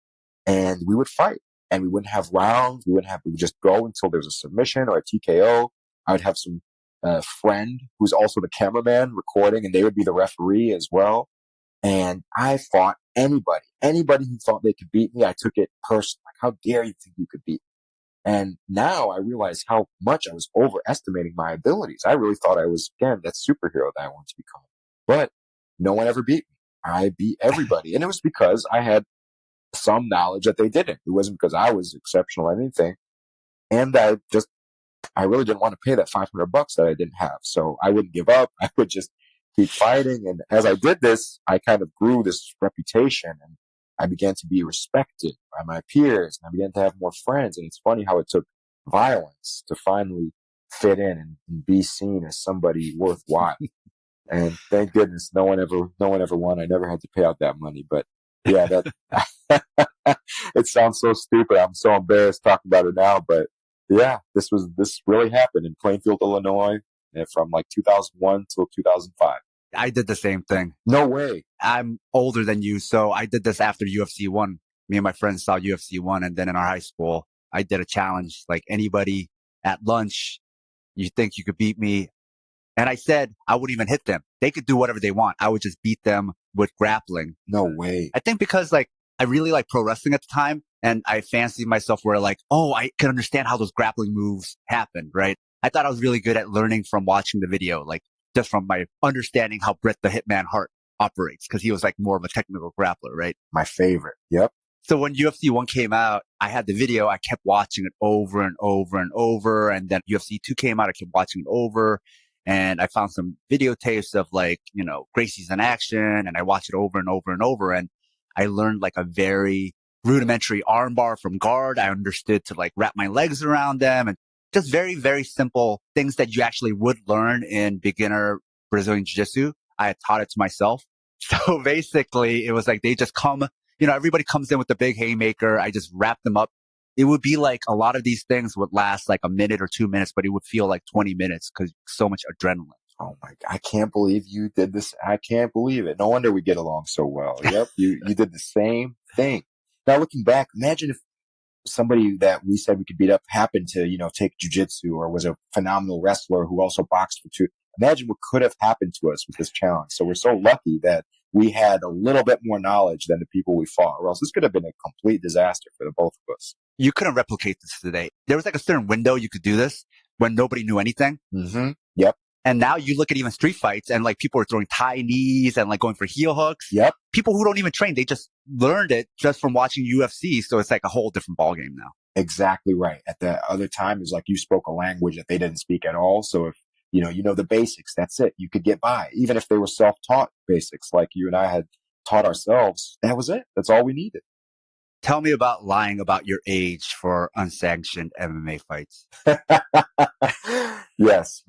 and we would fight. And we wouldn't have rounds. We would just go until there was a submission or a TKO. I would have some friend who's also the cameraman recording, and they would be the referee as well. And I fought anybody who thought they could beat me. I took it personal. Like, how dare you think you could beat me? And now I realize how much I was overestimating my abilities. I really thought I was, again, that superhero that I wanted to become. But no one ever beat me. I beat everybody. And it was because I had some knowledge that they didn't. It wasn't because I was exceptional at anything. And I really didn't want to pay that $500 that I didn't have. So I wouldn't give up. I would just keep fighting. And as I did this, I kind of grew this reputation and I began to be respected by my peers and I began to have more friends. And it's funny how it took violence to finally fit in and be seen as somebody worthwhile. And thank goodness no one ever won. I never had to pay out that money, but yeah, that it sounds so stupid. I'm so embarrassed talking about it now, but yeah, this really happened in Plainfield, Illinois, from like 2001 till 2005. I did the same thing. No way. I'm older than you, so I did this after UFC 1. Me and my friends saw UFC 1, and then in our high school, I did a challenge. Like, anybody at lunch, you think you could beat me? And I said I wouldn't even hit them. They could do whatever they want. I would just beat them with grappling. No way. I think because I really liked pro wrestling at the time, and I fancied myself where I can understand how those grappling moves happen, right? I thought I was really good at learning from watching the video, like just from my understanding how Bret the Hitman Hart operates, because he was like more of a technical grappler, right? My favorite. Yep. So when UFC 1 came out, I had the video. I kept watching it over and over and over. And then UFC 2 came out. I kept watching it over. And I found some videotapes of like, Gracie's in action. And I watched it over and over and over. And I learned like a very rudimentary armbar from guard. I understood to like wrap my legs around them, and just very, very simple things that you actually would learn in beginner Brazilian Jiu-Jitsu. I had taught it to myself. So basically it was like they just come, everybody comes in with the big haymaker. I just wrap them up. It would be like a lot of these things would last like a minute or 2 minutes, but it would feel like 20 minutes because so much adrenaline. Oh my God. I can't believe you did this. I can't believe it. No wonder we get along so well. Yep. You did the same thing. Now looking back, imagine if somebody that we said we could beat up happened to, take jujitsu or was a phenomenal wrestler who also boxed for two. Imagine what could have happened to us with this challenge. So we're so lucky that we had a little bit more knowledge than the people we fought, or else this could have been a complete disaster for the both of us. You couldn't replicate this today. There was like a certain window you could do this when nobody knew anything. Mm-hmm. Yep. And now you look at even street fights and like people are throwing tie knees and like going for heel hooks. Yep. People who don't even train, they just learned it just from watching UFC. So it's like a whole different ballgame now. Exactly right. At the other time, it's like you spoke a language that they didn't speak at all. So if you know the basics, that's it. You could get by. Even if they were self-taught basics like you and I had taught ourselves, that was it. That's all we needed. Tell me about lying about your age for unsanctioned MMA fights. Yes.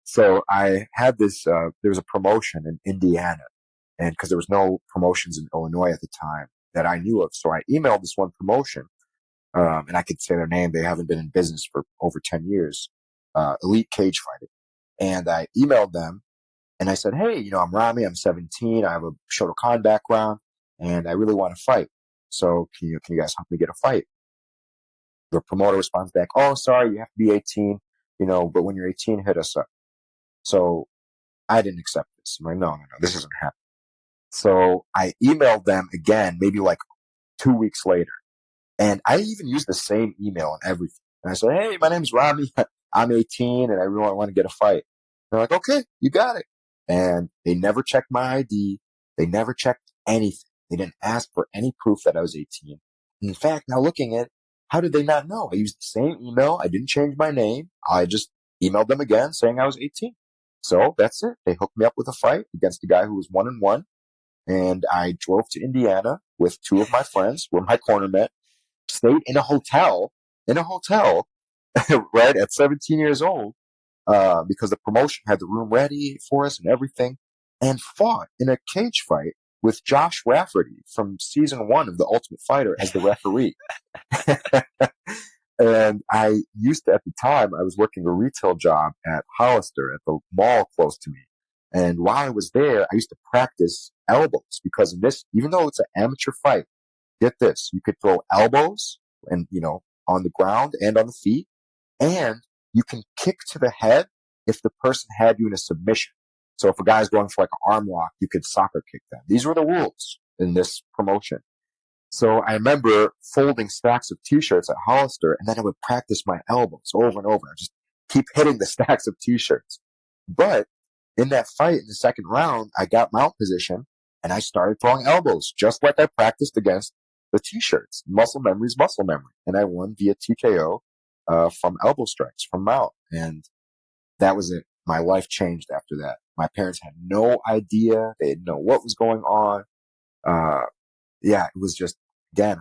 So I had this, there was a promotion in Indiana, and because there was no promotions in Illinois at the time that I knew of. So I emailed this one promotion, and I could say their name. They haven't been in business for over 10 years, Elite Cage Fighting. And I emailed them and I said, hey, I'm Ramy. I'm 17. I have a Shotokan background and I really want to fight. So can you guys help me get a fight? The promoter responds back, oh, sorry, you have to be 18, but when you're 18, hit us up. So I didn't accept this. I'm like, no, this isn't happening. So I emailed them again, maybe like 2 weeks later. And I even used the same email and everything. And I said, hey, my name's Ramy. I'm 18 and I really want to get a fight. They're like, okay, you got it. And they never checked my ID. They never checked anything. They didn't ask for any proof that I was 18. And in fact, now looking at, how did they not know? I used the same email. I didn't change my name. I just emailed them again saying I was 18. So that's it. They hooked me up with a fight against a guy who was 1-1. And I drove to Indiana with two of my friends where my corner met, stayed in a hotel, right, at 17 years old, because the promotion had the room ready for us and everything, and fought in a cage fight with Josh Rafferty from season 1 of The Ultimate Fighter as the referee. And I used to, at the time, I was working a retail job at Hollister at the mall close to me. And while I was there, I used to practice elbows because in this, even though it's an amateur fight, get this, you could throw elbows and, on the ground and on the feet, and you can kick to the head if the person had you in a submission. So if a guy's going for like an arm lock, you could soccer kick them. These were the rules in this promotion. So I remember folding stacks of t-shirts at Hollister, and then I would practice my elbows over and over. I just keep hitting the stacks of t-shirts. But in that fight, in the second round, I got mount position and I started throwing elbows just like I practiced against the t-shirts. Muscle memory is muscle memory. And I won via TKO from elbow strikes from mount. And that was it. My life changed after that. My parents had no idea. They didn't know what was going on. It was just, again,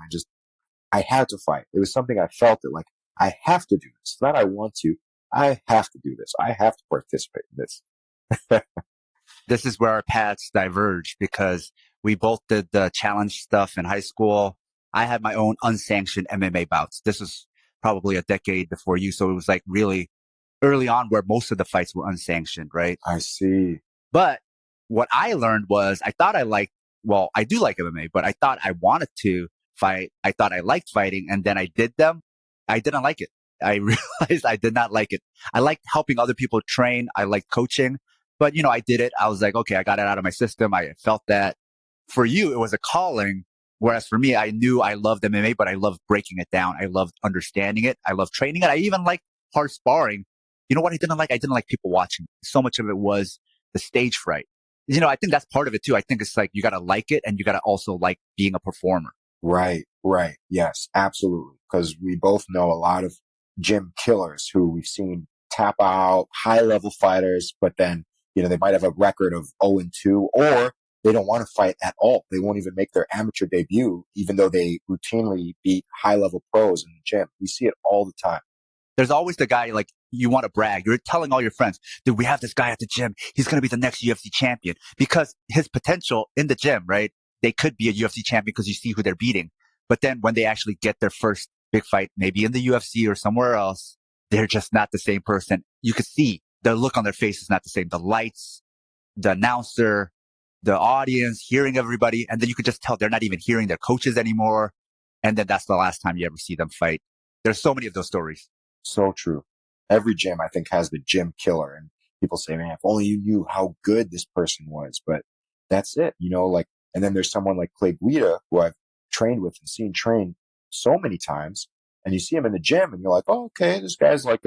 I had to fight. It was something I felt that like, I have to do this. It's not I want to. I have to do this. I have to participate in this. This is where our paths diverge because we both did the challenge stuff in high school. I had my own unsanctioned MMA bouts. This was probably a decade before you. So it was like really early on where most of the fights were unsanctioned, right? I see. But what I learned was I do like MMA, but I thought I wanted to fight. I thought I liked fighting. And then I did them. I didn't like it. I realized I did not like it. I liked helping other people train. I liked coaching, but I did it. I was like, okay, I got it out of my system. I felt that. For you, it was a calling. Whereas for me, I knew I loved MMA, but I loved breaking it down. I loved understanding it. I loved training it. I even liked hard sparring. You know what I didn't like? I didn't like people watching. So much of it was the stage fright. I think that's part of it too. I think it's like you got to like it and you got to also like being a performer. Right, right. Yes, absolutely. Because we both know a lot of gym killers who we've seen tap out, high level fighters, but then, they might have a record of 0-2, or they don't want to fight at all. They won't even make their amateur debut, even though they routinely beat high level pros in the gym. We see it all the time. There's always the guy, like, you want to brag. You're telling all your friends, dude, we have this guy at the gym. He's going to be the next UFC champion, because his potential in the gym, right? They could be a UFC champion because you see who they're beating. But then when they actually get their first big fight, maybe in the UFC or somewhere else, they're just not the same person. You could see the look on their face is not the same. The lights, the announcer, the audience, hearing everybody. And then you could just tell they're not even hearing their coaches anymore. And then that's the last time you ever see them fight. There's so many of those stories. So true. Every gym, I think, has the gym killer. And people say, man, if only you knew how good this person was. But that's it, and then there's someone like Clay Guida, who I've trained with and seen train so many times. And you see him in the gym and you're like, oh, okay, this guy's like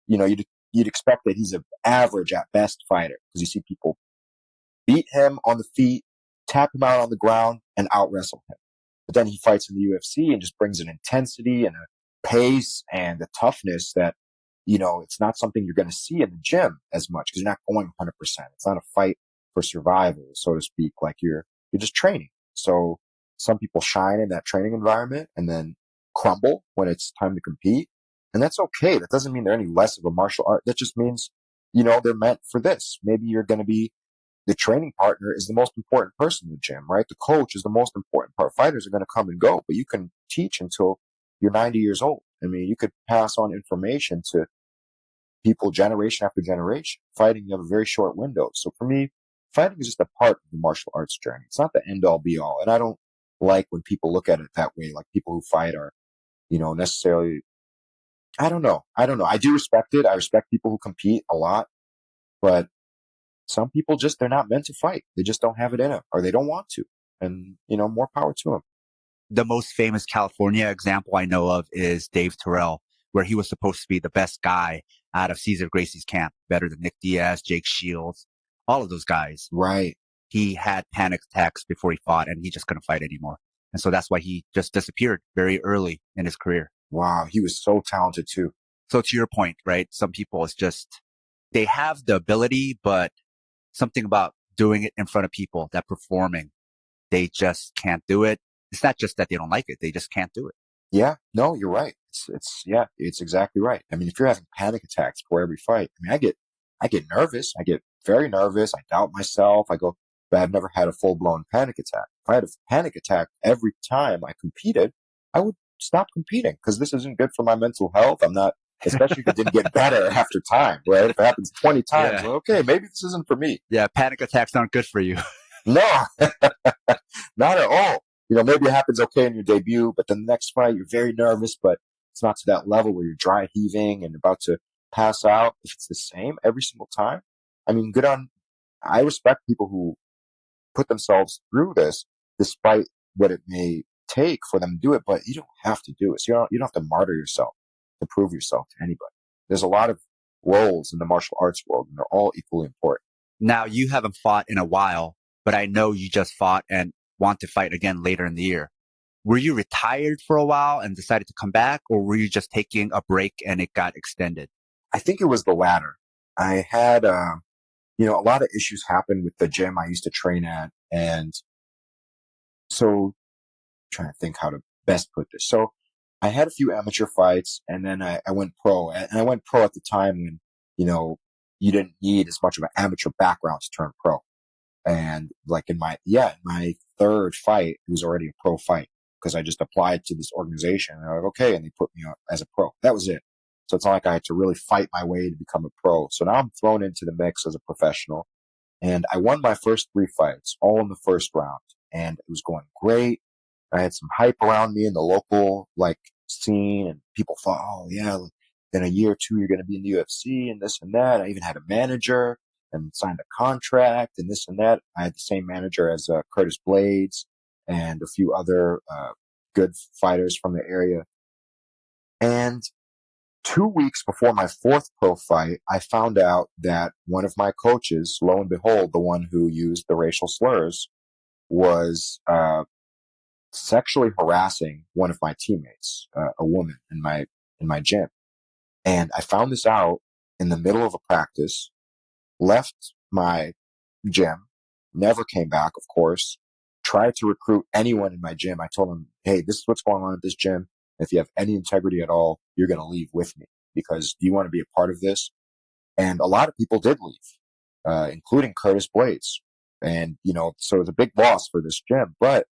you'd expect that he's an average at best fighter, because you see people beat him on the feet, tap him out on the ground, and out wrestle him. But then he fights in the UFC and just brings an intensity and a pace and a toughness that, it's not something you're going to see in the gym as much, because you're not going 100%. It's not a fight for survival, so to speak. Like you're just training. So some people shine in that training environment and then crumble when it's time to compete. And that's okay. That doesn't mean they're any less of a martial art. That just means, they're meant for this. Maybe you're going to be, the training partner is the most important person in the gym, right? The coach is the most important part. Fighters are going to come and go, but you can teach until you're 90 years old. I mean, you could pass on information to people generation after generation. Fighting, you have a very short window. So for me, fighting is just a part of the martial arts journey. It's not the end all be all. And I don't like when people look at it that way, like people who fight are, necessarily, I don't know. I do respect it. I respect people who compete a lot, but some people they're not meant to fight. They just don't have it in them, or they don't want to. And, more power to them. The most famous California example I know of is Dave Terrell, where he was supposed to be the best guy out of Cesar Gracie's camp, better than Nick Diaz, Jake Shields, all of those guys. Right. He had panic attacks before he fought, and he just couldn't fight anymore. And so that's why he just disappeared very early in his career. Wow. He was so talented too. So to your point, right? Some people, it's just, they have the ability, but something about doing it in front of people, that performing, they just can't do it. It's not just that they don't like it. They just can't do it. Yeah. No, you're right. It's exactly right. I mean, if you're having panic attacks before every fight, I mean, I get nervous. I get very nervous. I doubt myself. But I've never had a full blown panic attack. If I had a panic attack every time I competed, I would stop competing, because this isn't good for my mental health. I'm not, especially if it didn't get better after time, right? If it happens 20 times, Yeah. well, okay, maybe this isn't for me. Yeah, panic attacks aren't good for you. No, not at all. Maybe it happens okay in your debut, but the next fight, you're very nervous, but it's not to that level where you're dry heaving and about to pass out. If it's the same every single time, I mean, I respect people who put themselves through this, despite what it may take for them to do it, but you don't have to do it. So you don't have to martyr yourself to prove yourself to anybody. There's a lot of roles in the martial arts world, and they're all equally important. Now, you haven't fought in a while, but I know you just fought and want to fight again later in the year. Were you retired for a while and decided to come back, or were you just taking a break and it got extended? I think it was the latter. I had, a lot of issues happened with the gym I used to train at. And so I'm trying to think how to best put this. So I had a few amateur fights, and then I went pro, and I went pro at the time when, you didn't need as much of an amateur background to turn pro. And like in my third fight, it was already a pro fight, because I just applied to this organization and they're like, okay. And they put me on as a pro. That was it. So it's not like I had to really fight my way to become a pro. So now I'm thrown into the mix as a professional, and I won my first 3 fights, all in the first round, and it was going great. I had some hype around me in the local scene, and people thought, oh yeah, in a year or 2, you're going to be in the UFC and this and that. I even had a manager and signed a contract and this and that. I had the same manager as Curtis Blades and a few other good fighters from the area. And 2 weeks before my fourth pro fight, I found out that one of my coaches, lo and behold, the one who used the racial slurs, was sexually harassing one of my teammates, a woman in my gym. And I found this out in the middle of a practice, left my gym, never came back, of course, tried to recruit anyone in my gym. I told them, hey, this is what's going on at this gym. If you have any integrity at all, you're going to leave with me because do you want to be a part of this? And a lot of people did leave, including Curtis Blades. And, so it was a big loss for this gym. But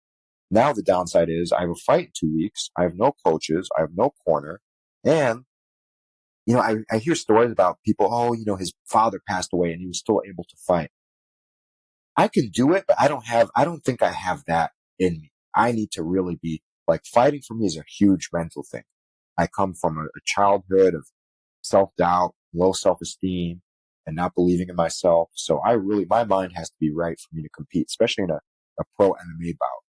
now the downside is I have a fight in 2 weeks. I have no coaches. I have no corner. And, I hear stories about people, his father passed away and he was still able to fight. I can do it, but I don't think I have that in me. I need to really be fighting for me is a huge mental thing. I come from a childhood of self-doubt, low self-esteem, and not believing in myself. So my mind has to be right for me to compete, especially in a pro MMA bout.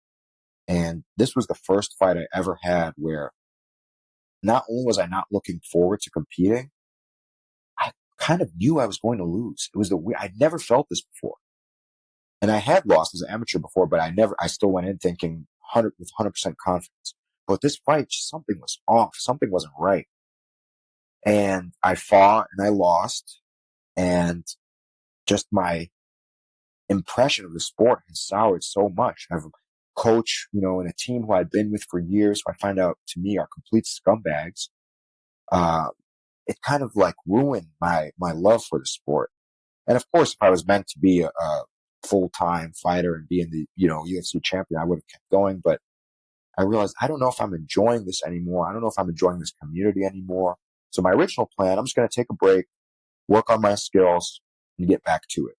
And this was the first fight I ever had where not only was I not looking forward to competing, I kind of knew I was going to lose. It was I'd never felt this before. And I had lost as an amateur before, but I still went in thinking with 100% confidence. But this fight, something was off. Something wasn't right. And I fought and I lost. And just my impression of the sport had soured so much. I have a coach, in a team who I'd been with for years, who I find out to me are complete scumbags. It kind of ruined my love for the sport. And of course, if I was meant to be a full-time fighter and being the, UFC champion, I would have kept going. But I realized I don't know if I'm enjoying this anymore. I don't know if I'm enjoying this community anymore. So my original plan, I'm just going to take a break, work on my skills, and get back to it.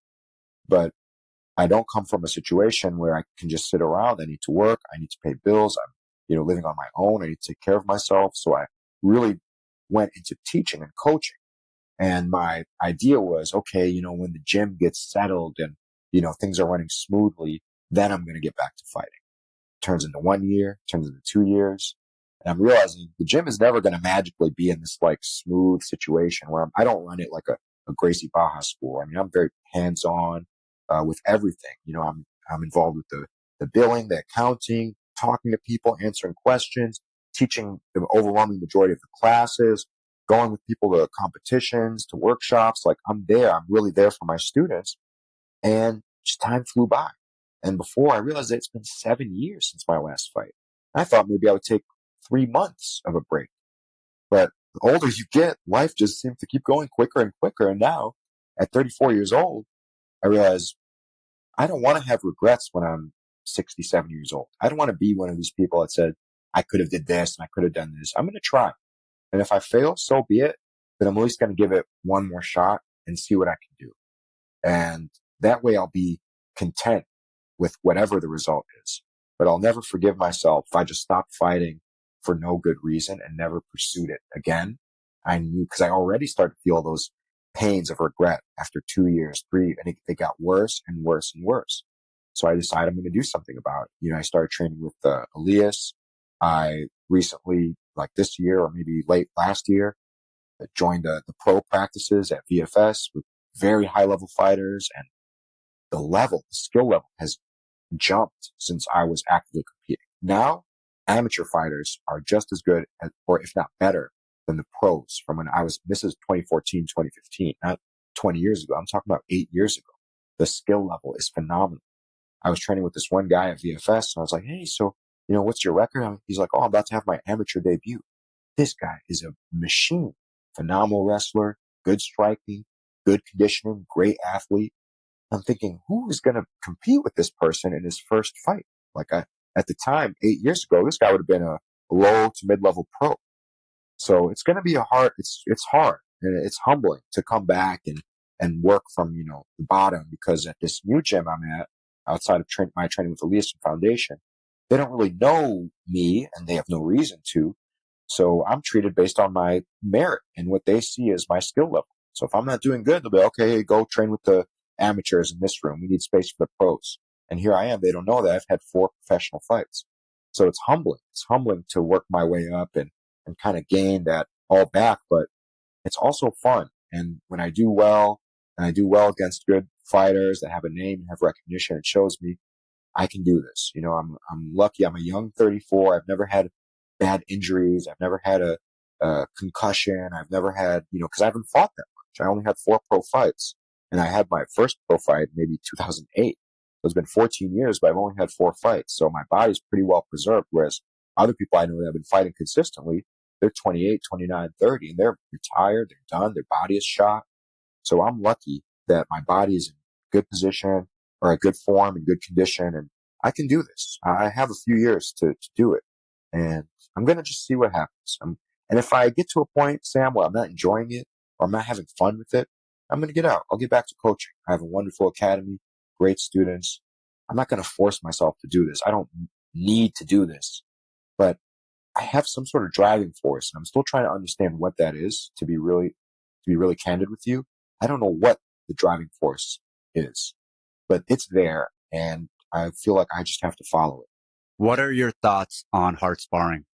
But I don't come from a situation where I can just sit around. I need to work. I need to pay bills. I'm, living on my own. I need to take care of myself. So I really went into teaching and coaching. And my idea was, okay, when the gym gets settled and, things are running smoothly, then I'm going to get back to fighting. Turns into 1 year, turns into 2 years. And I'm realizing the gym is never going to magically be in this smooth situation where I don't run it like a Gracie Baja school. I mean, I'm very hands-on, with everything. I'm involved with the billing, the accounting, talking to people, answering questions, teaching the overwhelming majority of the classes, going with people to competitions, to workshops. I'm there. I'm really there for my students. And just time flew by. And before I realized that it's been 7 years since my last fight. I thought maybe I would take 3 months of a break. But the older you get, life just seems to keep going quicker and quicker. And now, at 34 years old, I realize I don't want to have regrets when I'm 67 years old. I don't want to be one of these people that said, I could have did this and I could have done this. I'm going to try. And if I fail, so be it. But I'm at least going to give it one more shot and see what I can do. And that way I'll be content with whatever the result is. But I'll never forgive myself if I just stopped fighting for no good reason and never pursued it again. I knew, because I already started to feel those pains of regret after 2 years, 3, and they got worse and worse and worse. So I decided I'm going to do something about it. I started training with Elias. I recently, this year or maybe late last year, joined the pro practices at VFS with very high level fighters, and the skill level has jumped since I was actively competing. Now, amateur fighters are just as good or if not better than the pros from when this is 2014, 2015, not 20 years ago. I'm talking about 8 years ago. The skill level is phenomenal. I was training with this one guy at VFS, and I was like, hey, so, what's your record? He's like, oh, I'm about to have my amateur debut. This guy is a machine, phenomenal wrestler, good striking, good conditioning, great athlete. I'm thinking, who is going to compete with this person in his first fight? At the time, 8 years ago, this guy would have been a low to mid-level pro. So it's going to be it's hard and it's humbling to come back and work from, the bottom, because at this new gym I'm at, outside of my training with Elias Foundation, they don't really know me and they have no reason to. So I'm treated based on my merit and what they see as my skill level. So if I'm not doing good, they'll be, okay, go train with the amateurs in this room. We need space for the pros. And here I am. They don't know that I've had 4 professional fights. So it's humbling. It's humbling to work my way up and kind of gain that all back, but it's also fun. And when I do well, and I do well against good fighters that have a name and have recognition, it shows me I can do this. I'm lucky. I'm a young 34. I've never had bad injuries. I've never had a concussion. I've never had, cause I haven't fought that much. I only had 4 pro fights, and I had my first pro fight maybe 2008. So it's been 14 years, but I've only had 4 fights. So my body's pretty well preserved. Whereas other people I know that have been fighting consistently, they're 28, 29, 30, and they're retired. They're done. Their body is shot. So I'm lucky that my body is in good position, or a good form and good condition, and I can do this. I have a few years to do it, and I'm going to just see what happens. And if I get to a point, Sam, where I'm not enjoying it or I'm not having fun with it, I'm going to get out. I'll get back to coaching. I have a wonderful academy, great students. I'm not going to force myself to do this. I don't need to do this, but I have some sort of driving force, and I'm still trying to understand what that is, to be really candid with you. I don't know what the driving force is, but it's there, and I feel like I just have to follow it. What are your thoughts on hard sparring?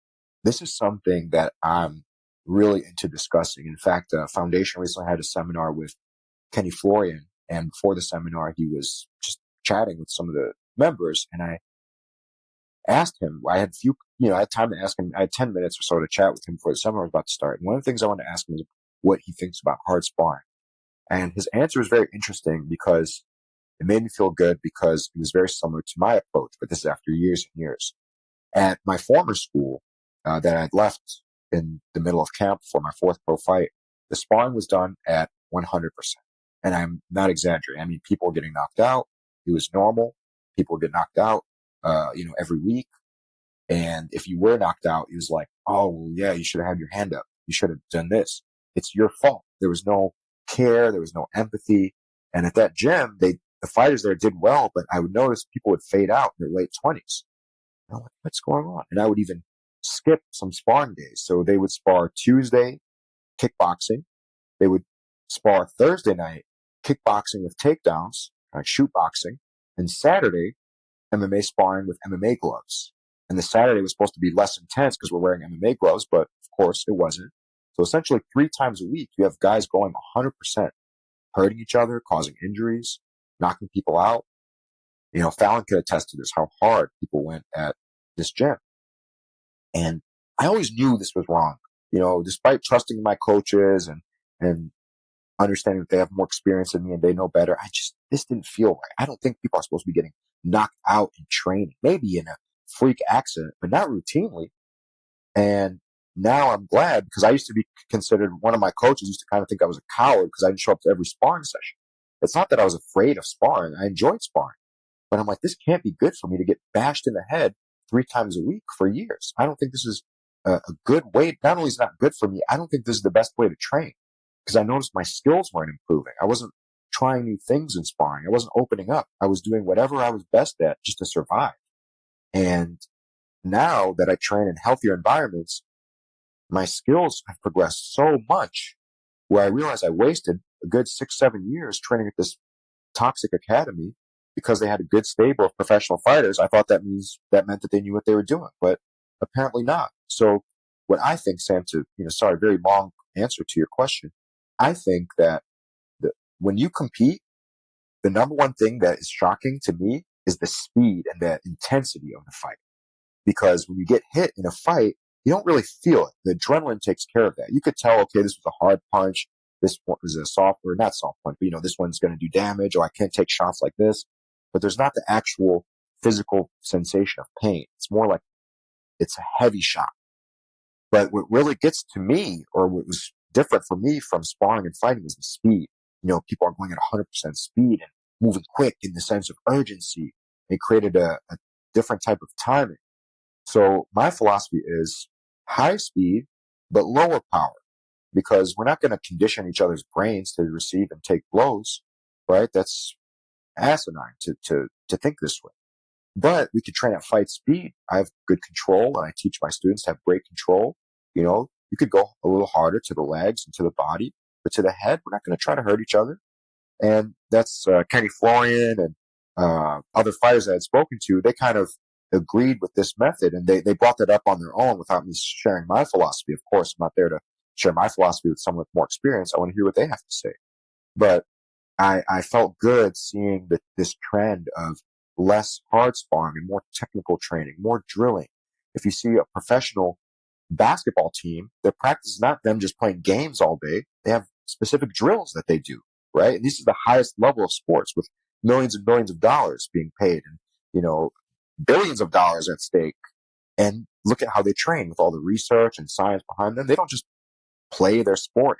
This is something that I'm really into discussing. In fact, Foundation recently had a seminar with Kenny Florian, and before the seminar, he was just chatting with some of the members, and I asked him, I had time to ask him. I had 10 minutes or so to chat with him before the seminar was about to start. And one of the things I wanted to ask him is what he thinks about hard sparring. And his answer was very interesting, because it made me feel good, because it was very similar to my approach, but this is after years and years. At my former school that I'd left in the middle of camp for my 4th pro fight, the sparring was done at 100%. And I'm not exaggerating. I mean, people were getting knocked out. It was normal. People would get knocked out, every week. And if you were knocked out, it was like, oh, well, yeah, you should have had your hand up. You should have done this. It's your fault. There was no care. There was no empathy. And at that gym, the fighters there did well, but I would notice people would fade out in their late 20s. And I'm like, what's going on? And I would even skip some sparring days. So they would spar Tuesday, kickboxing. They would spar Thursday night, kickboxing with takedowns, like shoot boxing, and Saturday, MMA sparring with MMA gloves. And the Saturday was supposed to be less intense because we're wearing MMA gloves, but of course it wasn't. So essentially 3 times a week, you have guys going 100%, hurting each other, causing injuries, knocking people out. Fallon could attest to this, how hard people went at this gym. And I always knew this was wrong. Despite trusting my coaches and understanding that they have more experience than me and they know better, this didn't feel right. I don't think people are supposed to be getting knocked out in training, maybe in a freak accident, but not routinely. And now I'm glad, because I used to be considered, one of my coaches used to kind of think I was a coward because I didn't show up to every sparring session. It's not that I was afraid of sparring. I enjoyed sparring, but I'm like, this can't be good for me to get bashed in the head 3 times a week for years. I don't think this is a good way. Not only is it not good for me, I don't think this is the best way to train, because I noticed my skills weren't improving. I wasn't trying new things in sparring. I wasn't opening up. I was doing whatever I was best at just to survive. And now that I train in healthier environments, my skills have progressed so much, where I realized I wasted a good 6-7 years training at this toxic academy because they had a good stable of professional fighters. I thought that meant that they knew what they were doing, but apparently not. So what I think, Sam, very long answer to your question. I think that when you compete, the number one thing that is shocking to me is the speed and the intensity of the fight. Because when you get hit in a fight, you don't really feel it. The adrenaline takes care of that. You could tell, okay, this was a hard punch. This one was a soft, or not soft punch, but this one's going to do damage, or I can't take shots like this. But there's not the actual physical sensation of pain. It's more like it's a heavy shot. But what really gets to me, or what was different for me from sparring and fighting, is the speed. People are going at 100% speed and moving quick in the sense of urgency. It created a different type of timing. So my philosophy is high speed, but lower power, because we're not going to condition each other's brains to receive and take blows, right? That's asinine to think this way. But we could train at fight speed. I have good control, and I teach my students to have great control. You could go a little harder to the legs and to the body, but to the head, we're not going to try to hurt each other. And that's Kenny Florian and other fighters I had spoken to. They kind of agreed with this method, and they brought that up on their own without me sharing my philosophy. Of course, I'm not there to share my philosophy with someone with more experience. I want to hear what they have to say. But I felt good seeing this trend of less hard sparring and more technical training, more drilling. If you see a professional basketball team, their practice is not them just playing games all day. They have specific drills that they do, right? And this is the highest level of sports with millions and millions of dollars being paid and, billions of dollars at stake. And look at how they train with all the research and science behind them. They don't just play their sport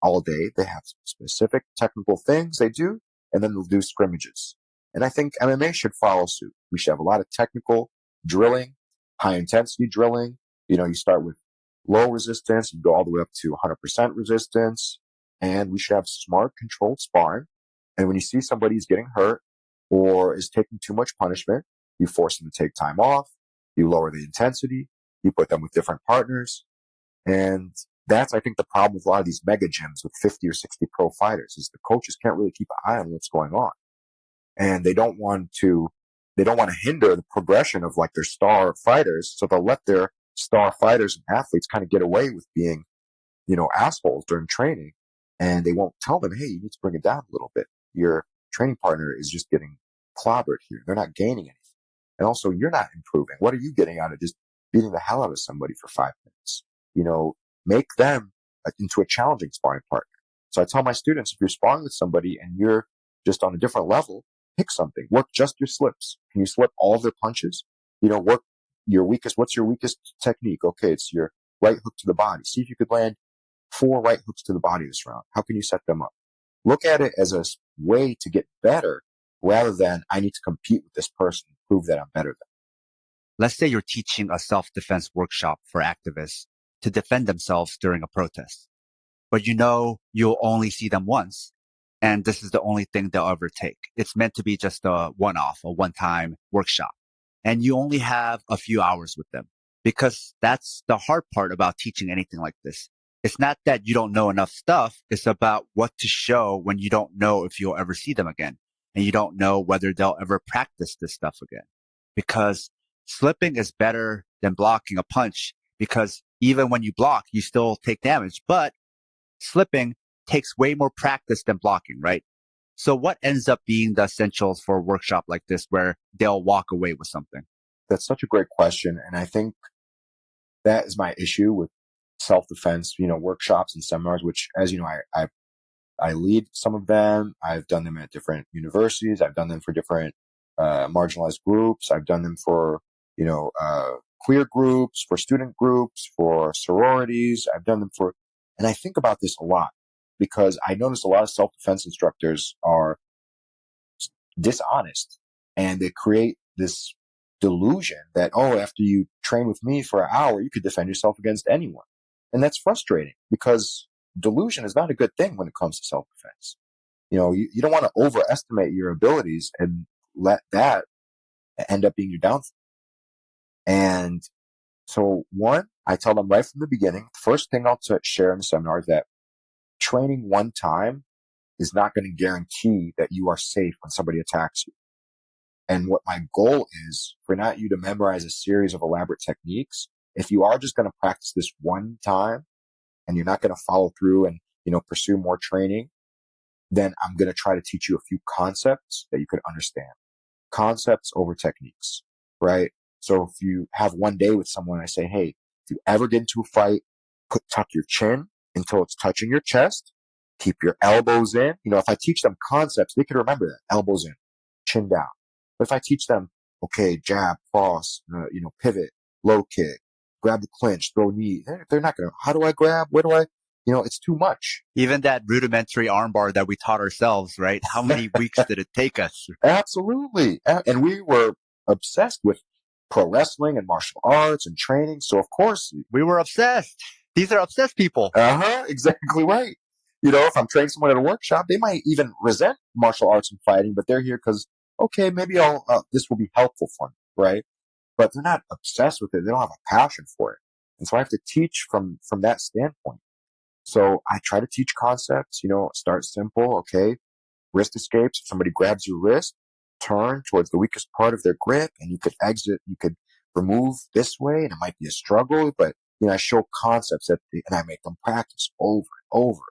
all day. They have specific technical things they do, and then they'll do scrimmages. And I think MMA should follow suit. We should have a lot of technical drilling, high intensity drilling. You start with low resistance, you go all the way up to 100% resistance, and we should have smart, controlled sparring. And when you see somebody's getting hurt or is taking too much punishment, you force them to take time off, you lower the intensity, you put them with different partners. And that's, I think, the problem with a lot of these mega gyms with 50 or 60 pro fighters is the coaches can't really keep an eye on what's going on. And they don't want to hinder the progression of like their star fighters. So they'll let their star fighters and athletes kind of get away with being, assholes during training. And they won't tell them, hey, you need to bring it down a little bit. Your training partner is just getting clobbered here. They're not gaining anything. And also, you're not improving. What are you getting out of just beating the hell out of somebody for 5 minutes? Make them into a challenging sparring partner. So I tell my students, if you're sparring with somebody and you're just on a different level, pick something. Work just your slips. Can you slip all of their punches? Work your weakest. What's your weakest technique? Okay, it's your right hook to the body. See if you could land 4 right hooks to the body this round. How can you set them up? Look at it as a way to get better rather than I need to compete with this person and prove that I'm better than them. Let's say you're teaching a self-defense workshop for activists to defend themselves during a protest, but you'll only see them once. And this is the only thing they'll ever take. It's meant to be just a one-off, a one-time workshop. And you only have a few hours with them because that's the hard part about teaching anything like this. It's not that you don't know enough stuff. It's about what to show when you don't know if you'll ever see them again. And you don't know whether they'll ever practice this stuff again. Because slipping is better than blocking a punch because even when you block, you still take damage. But slipping takes way more practice than blocking, right? So what ends up being the essentials for a workshop like this where they'll walk away with something? That's such a great question. And I think that is my issue with self-defense, workshops and seminars, which, as you know, I lead some of them. I've done them at different universities. I've done them for different marginalized groups. I've done them for, queer groups, for student groups, for sororities. I've done them and I think about this a lot because I notice a lot of self-defense instructors are dishonest and they create this delusion that, after you train with me for an hour, you could defend yourself against anyone. And that's frustrating because delusion is not a good thing when it comes to self-defense. You don't want to overestimate your abilities and let that end up being your downfall. And so I tell them right from the beginning, the first thing I'll share in the seminar is that training one time is not going to guarantee that you are safe when somebody attacks you. And what my goal is for not you to memorize a series of elaborate techniques. If you are just going to practice this one time and you're not going to follow through and, pursue more training, then I'm going to try to teach you a few concepts that you could understand. Concepts over techniques, right? So if you have one day with someone, I say, hey, if you ever get into a fight, tuck your chin until it's touching your chest. Keep your elbows in. If I teach them concepts, they can remember that. Elbows in, chin down. But if I teach them, okay, jab, cross, pivot, low kick, grab the clinch, throw knee, they're not going to, how do I grab? Where do I? It's too much. Even that rudimentary armbar that we taught ourselves, right? How many weeks did it take us? Absolutely. And we were obsessed with pro wrestling and martial arts and training. So of course we were obsessed. These are obsessed people. Exactly right. If I'm training someone at a workshop, they might even resent martial arts and fighting, but they're here because, okay, maybe this will be helpful for me, right? But they're not obsessed with it. They don't have a passion for it. And so I have to teach from that standpoint. So I try to teach concepts, start simple. Okay. Wrist escapes. If somebody grabs your wrist, turn towards the weakest part of their grip and you could exit. You could remove this way and it might be a struggle, but I show concepts and I make them practice over and over.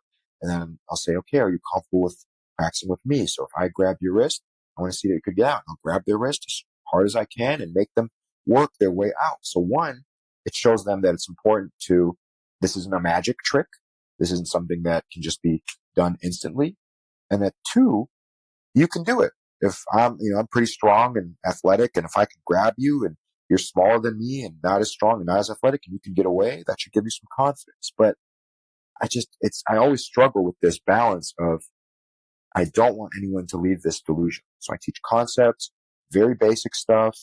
And then I'll say, okay, are you comfortable with practicing with me? So if I grab your wrist, I want to see that you could get out. I'll grab their wrist as hard as I can and make them work their way out. So one, it shows them that it's important this isn't a magic trick. This isn't something that can just be done instantly. And that two, you can do it. If I'm pretty strong and athletic, and if I can grab you and you're smaller than me and not as strong and not as athletic and you can get away, that should give you some confidence. But I always struggle with this balance of, I don't want anyone to leave this delusion. So I teach concepts, very basic stuff,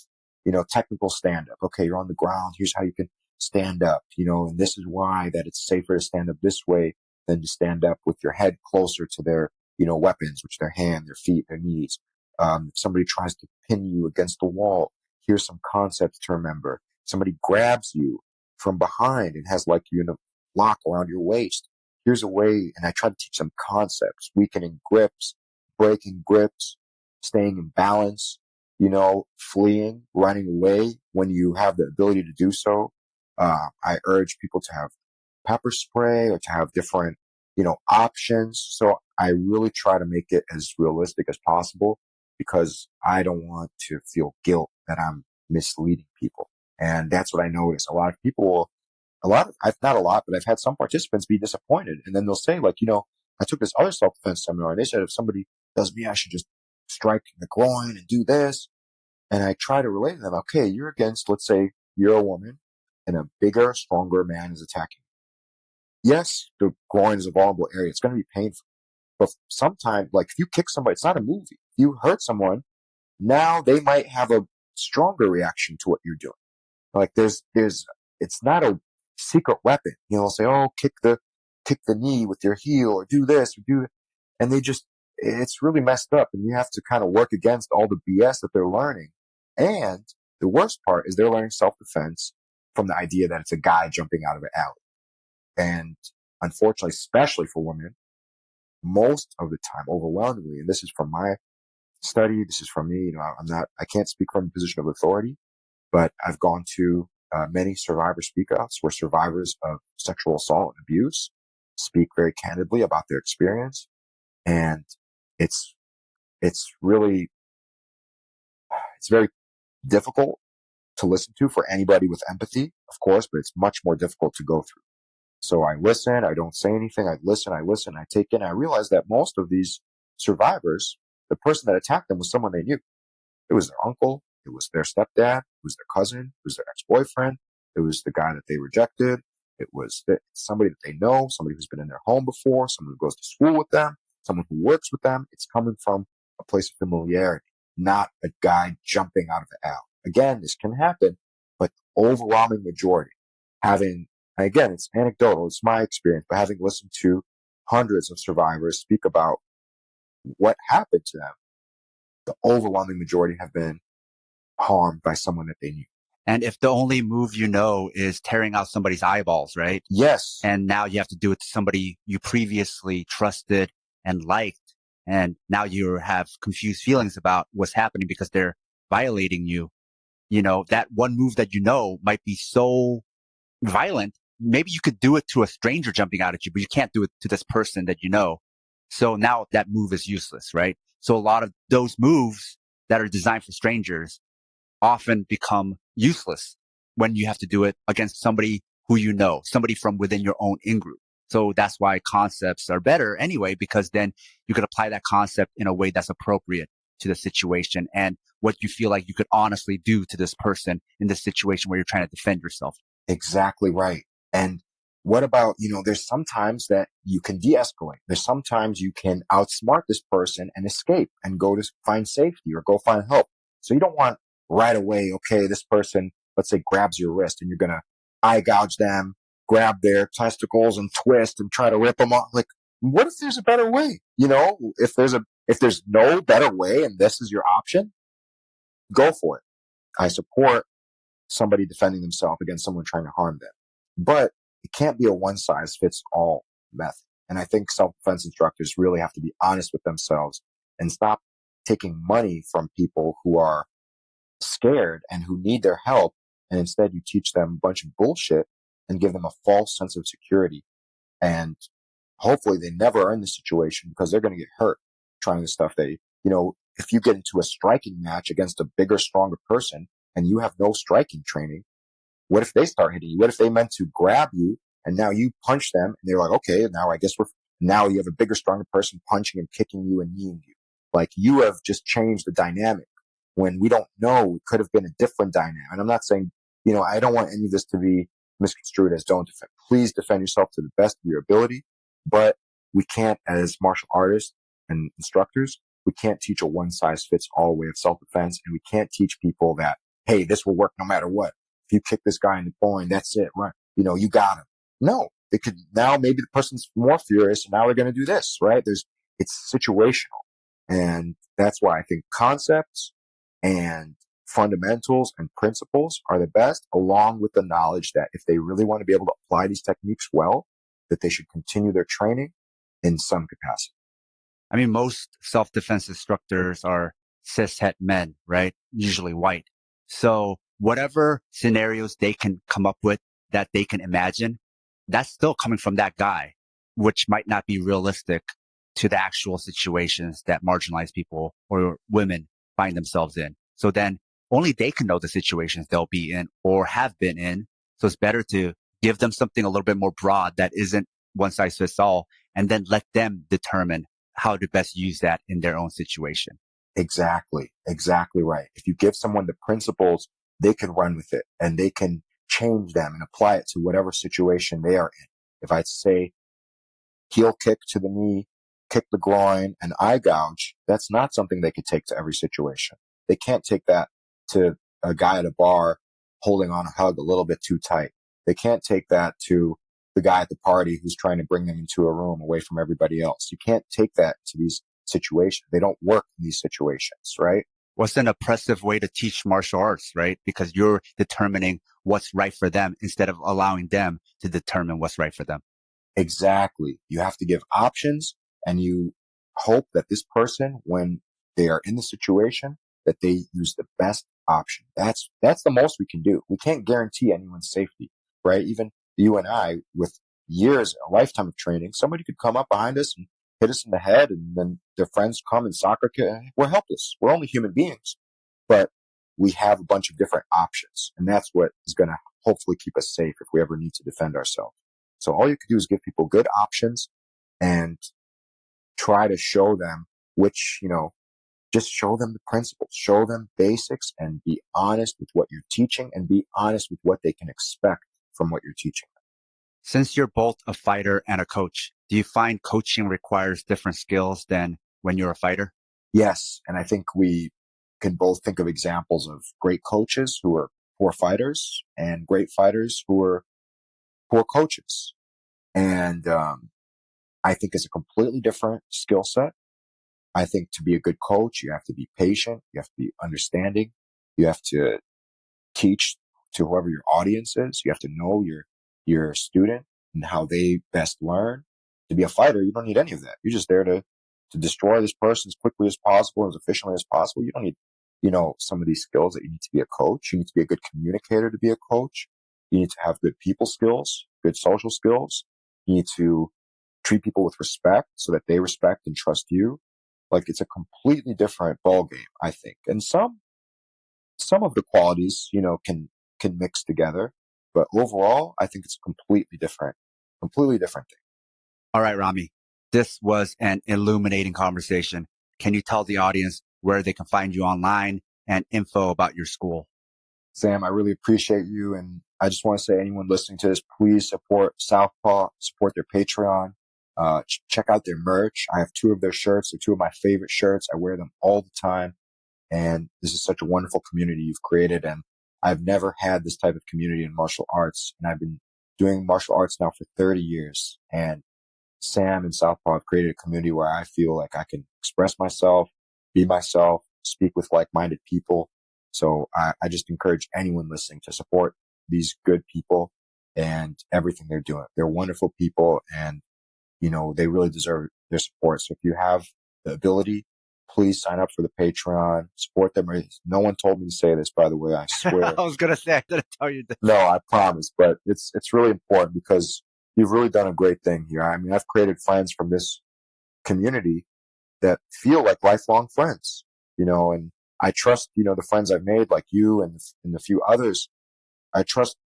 technical stand up. Okay, you're on the ground. Here's how you can stand up, and this is why that it's safer to stand up this way than to stand up with your head closer to their, weapons, which are their hand, their feet, their knees. If somebody tries to pin you against the wall, here's some concepts to remember. Somebody grabs you from behind and has like you in a lock around your waist. Here's a way, and I try to teach them concepts, weakening grips, breaking grips, staying in balance, fleeing, running away when you have the ability to do so. I urge people to have pepper spray or to have different, options. So I really try to make it as realistic as possible because I don't want to feel guilt that I'm misleading people. And that's what I notice. A lot of people not a lot, but I've had some participants be disappointed. And then they'll say like, I took this other self-defense seminar and they said if somebody does me, I should just strike in the groin and do this. And I try to relate to them, okay, you're against, let's say you're a woman and a bigger, stronger man is attacking you. Yes, the groin is a vulnerable area. It's going to be painful. But sometimes, like if you kick somebody, it's not a movie. If you hurt someone, now they might have a stronger reaction to what you're doing. Like it's not a secret weapon. They'll say, oh, kick the knee with your heel or do this or do, and it's really messed up. And you have to kind of work against all the BS that they're learning. And the worst part is they're learning self-defense from the idea that it's a guy jumping out of an alley. And unfortunately, especially for women, most of the time, overwhelmingly, and this is from my study, this is from me, I can't speak from a position of authority, but I've gone to many survivor speak outs where survivors of sexual assault and abuse speak very candidly about their experience. And it's very difficult to listen to for anybody with empathy, of course, but it's much more difficult to go through. So I listen, I don't say anything, I listen, I take in, I realize that most of these survivors, the person that attacked them was someone they knew. It was their uncle, it was their stepdad, it was their cousin, it was their ex-boyfriend, it was the guy that they rejected, it was somebody that they know, somebody who's been in their home before, someone who goes to school with them, someone who works with them. It's coming from a place of familiarity, not a guy jumping out of the alley. Again, this can happen, but the overwhelming majority, again, it's anecdotal, it's my experience, but having listened to hundreds of survivors speak about what happened to them, the overwhelming majority have been harmed by someone that they knew. And if the only move is tearing out somebody's eyeballs, right? Yes. And now you have to do it to somebody you previously trusted and liked, and now you have confused feelings about what's happening because they're violating you. That one move that might be so violent. Maybe you could do it to a stranger jumping out at you, but you can't do it to this person that you know. So now that move is useless, right? So a lot of those moves that are designed for strangers often become useless when you have to do it against somebody who somebody from within your own in-group. So that's why concepts are better anyway, because then you could apply that concept in a way that's appropriate to the situation and what you feel like you could honestly do to this person in this situation where you're trying to defend yourself. Exactly right. And what about, there's sometimes that you can de-escalate. There's sometimes you can outsmart this person and escape and go to find safety or go find help. So you don't want right away, okay, this person, let's say, grabs your wrist and you're going to eye gouge them, grab their testicles and twist and try to rip them off. Like, what if there's a better way? If there's no better way and this is your option, go for it. I support somebody defending themselves against someone trying to harm them. But it can't be a one-size-fits-all method. And I think self-defense instructors really have to be honest with themselves and stop taking money from people who are scared and who need their help. And instead you teach them a bunch of bullshit and give them a false sense of security. And hopefully they never are in this situation because they're going to get hurt trying this stuff. If you get into a striking match against a bigger, stronger person and you have no striking training, what if they start hitting you? What if they meant to grab you and now you punch them and they're like, okay, now I guess now you have a bigger, stronger person punching and kicking you and kneeing you. Like, you have just changed the dynamic when we don't know. It could have been a different dynamic. And I'm not saying, I don't want any of this to be misconstrued as don't defend. Please defend yourself to the best of your ability. But we can't, as martial artists and instructors, we can't teach a one-size-fits-all way of self-defense. And we can't teach people that, hey, this will work no matter what. If you kick this guy in the groin, that's it, right? You got him. No, it could, now maybe the person's more furious and now they're going to do this, right? It's situational. And that's why I think concepts and fundamentals and principles are the best, along with the knowledge that if they really want to be able to apply these techniques well, that they should continue their training in some capacity. I mean, most self-defense instructors are cishet men, right? Usually white. So whatever scenarios they can come up with that they can imagine, that's still coming from that guy, which might not be realistic to the actual situations that marginalized people or women find themselves in. So then only they can know the situations they'll be in or have been in. So it's better to give them something a little bit more broad that isn't one size fits all, and then let them determine how to best use that in their own situation. Exactly right. If you give someone the principles, they can run with it and they can change them and apply it to whatever situation they are in. If I say heel kick to the knee, kick the groin, and eye gouge, that's not something they could take to every situation. They can't take that to a guy at a bar holding on a hug a little bit too tight. They can't take that to the guy at the party who's trying to bring them into a room away from everybody else. You can't take that to these situations. They don't work in these situations, right? What's an oppressive way to teach martial arts, right? Because you're determining what's right for them instead of allowing them to determine what's right for them. Exactly. You have to give options, and you hope that this person, when they are in the situation, that they use the best option. That's the most we can do. We can't guarantee anyone's safety, right? Even you and I, with years, a lifetime of training, somebody could come up behind us and hit us in the head, and then their friends come and soccer kid. We're helpless. We're only human beings, but we have a bunch of different options, and that's what is going to hopefully keep us safe if we ever need to defend ourselves. So all you can do is give people good options and try to show them just show them the principles, show them basics, and be honest with what you're teaching and be honest with what they can expect from what you're teaching them. Since you're both a fighter and a coach, do you find coaching requires different skills than when you're a fighter? Yes. And I think we can both think of examples of great coaches who are poor fighters and great fighters who are poor coaches. And I think it's a completely different skill set. I think to be a good coach, you have to be patient. You have to be understanding. You have to teach to whoever your audience is. You have to know your student and how they best learn. To be a fighter, you don't need any of that. You're just there to destroy this person as quickly as possible, as efficiently as possible. You don't need, some of these skills that you need to be a coach. You need to be a good communicator to be a coach. You need to have good people skills, good social skills. You need to treat people with respect so that they respect and trust you. Like, it's a completely different ballgame, I think. And some of the qualities, can mix together. But overall, I think it's a completely different thing. All right, Ramy, this was an illuminating conversation. Can you tell the audience where they can find you online and info about your school? Sam, I really appreciate you. And I just want to say, anyone listening to this, please support Southpaw, support their Patreon, check out their merch. I have 2 of their shirts. They're 2 of my favorite shirts. I wear them all the time. And this is such a wonderful community you've created. And I've never had this type of community in martial arts. And I've been doing martial arts now for 30 years. And Sam and Southpaw have created a community where I feel like I can express myself, be myself, speak with like-minded people. So I just encourage anyone listening to support these good people and everything they're doing. They're wonderful people, and they really deserve their support. So if you have the ability please sign up for the Patreon, support them. No one told me to say this, by the way, I swear. I was going to say, I didn't tell you this. No, I promise, but it's really important because you've really done a great thing here. I mean, I've created friends from this community that feel like lifelong friends, and I trust, the friends I've made, like you and a few others. I trust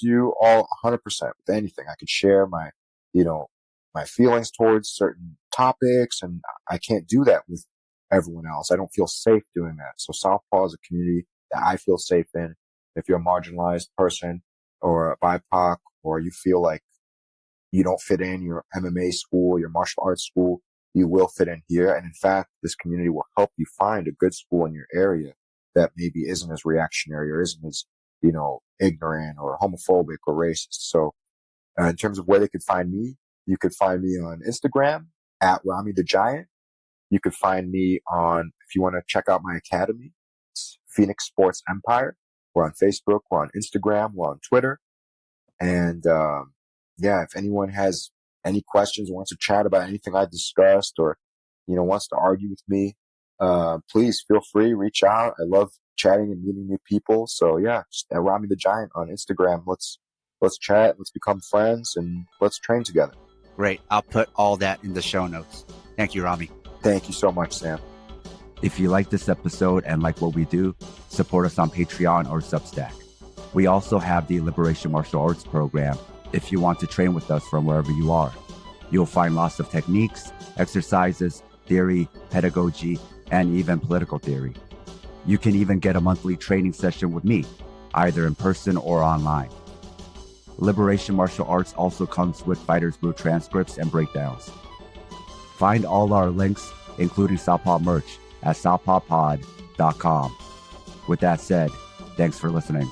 you all 100% with anything. I could share my feelings towards certain topics, and I can't do that with everyone else. I don't feel safe doing that. So Southpaw is a community that I feel safe in. If you're a marginalized person or a BIPOC, or you feel like you don't fit in your MMA school, your martial arts school, you will fit in here. And in fact, this community will help you find a good school in your area that maybe isn't as reactionary or isn't as, ignorant or homophobic or racist. So in terms of where they could find me, you could find me on Instagram at Ramy the Giant. You could find me if you want to check out my academy, it's Phoenix Sports Empire. We're on Facebook, we're on Instagram, we're on Twitter. And if anyone has any questions, wants to chat about anything I discussed, or, wants to argue with me, please feel free, reach out. I love chatting and meeting new people. So just at Ramy the Giant on Instagram. Let's chat, let's become friends, and let's train together. Great. I'll put all that in the show notes. Thank you, Ramy. Thank you so much, Sam. If you like this episode and like what we do, support us on Patreon or Substack. We also have the Liberation Martial Arts program if you want to train with us from wherever you are. You'll find lots of techniques, exercises, theory, pedagogy, and even political theory. You can even get a monthly training session with me, either in person or online. Liberation Martial Arts also comes with Fighters Brew transcripts and breakdowns. Find all our links, including Southpaw merch, at southpawpod.com. With that said, thanks for listening.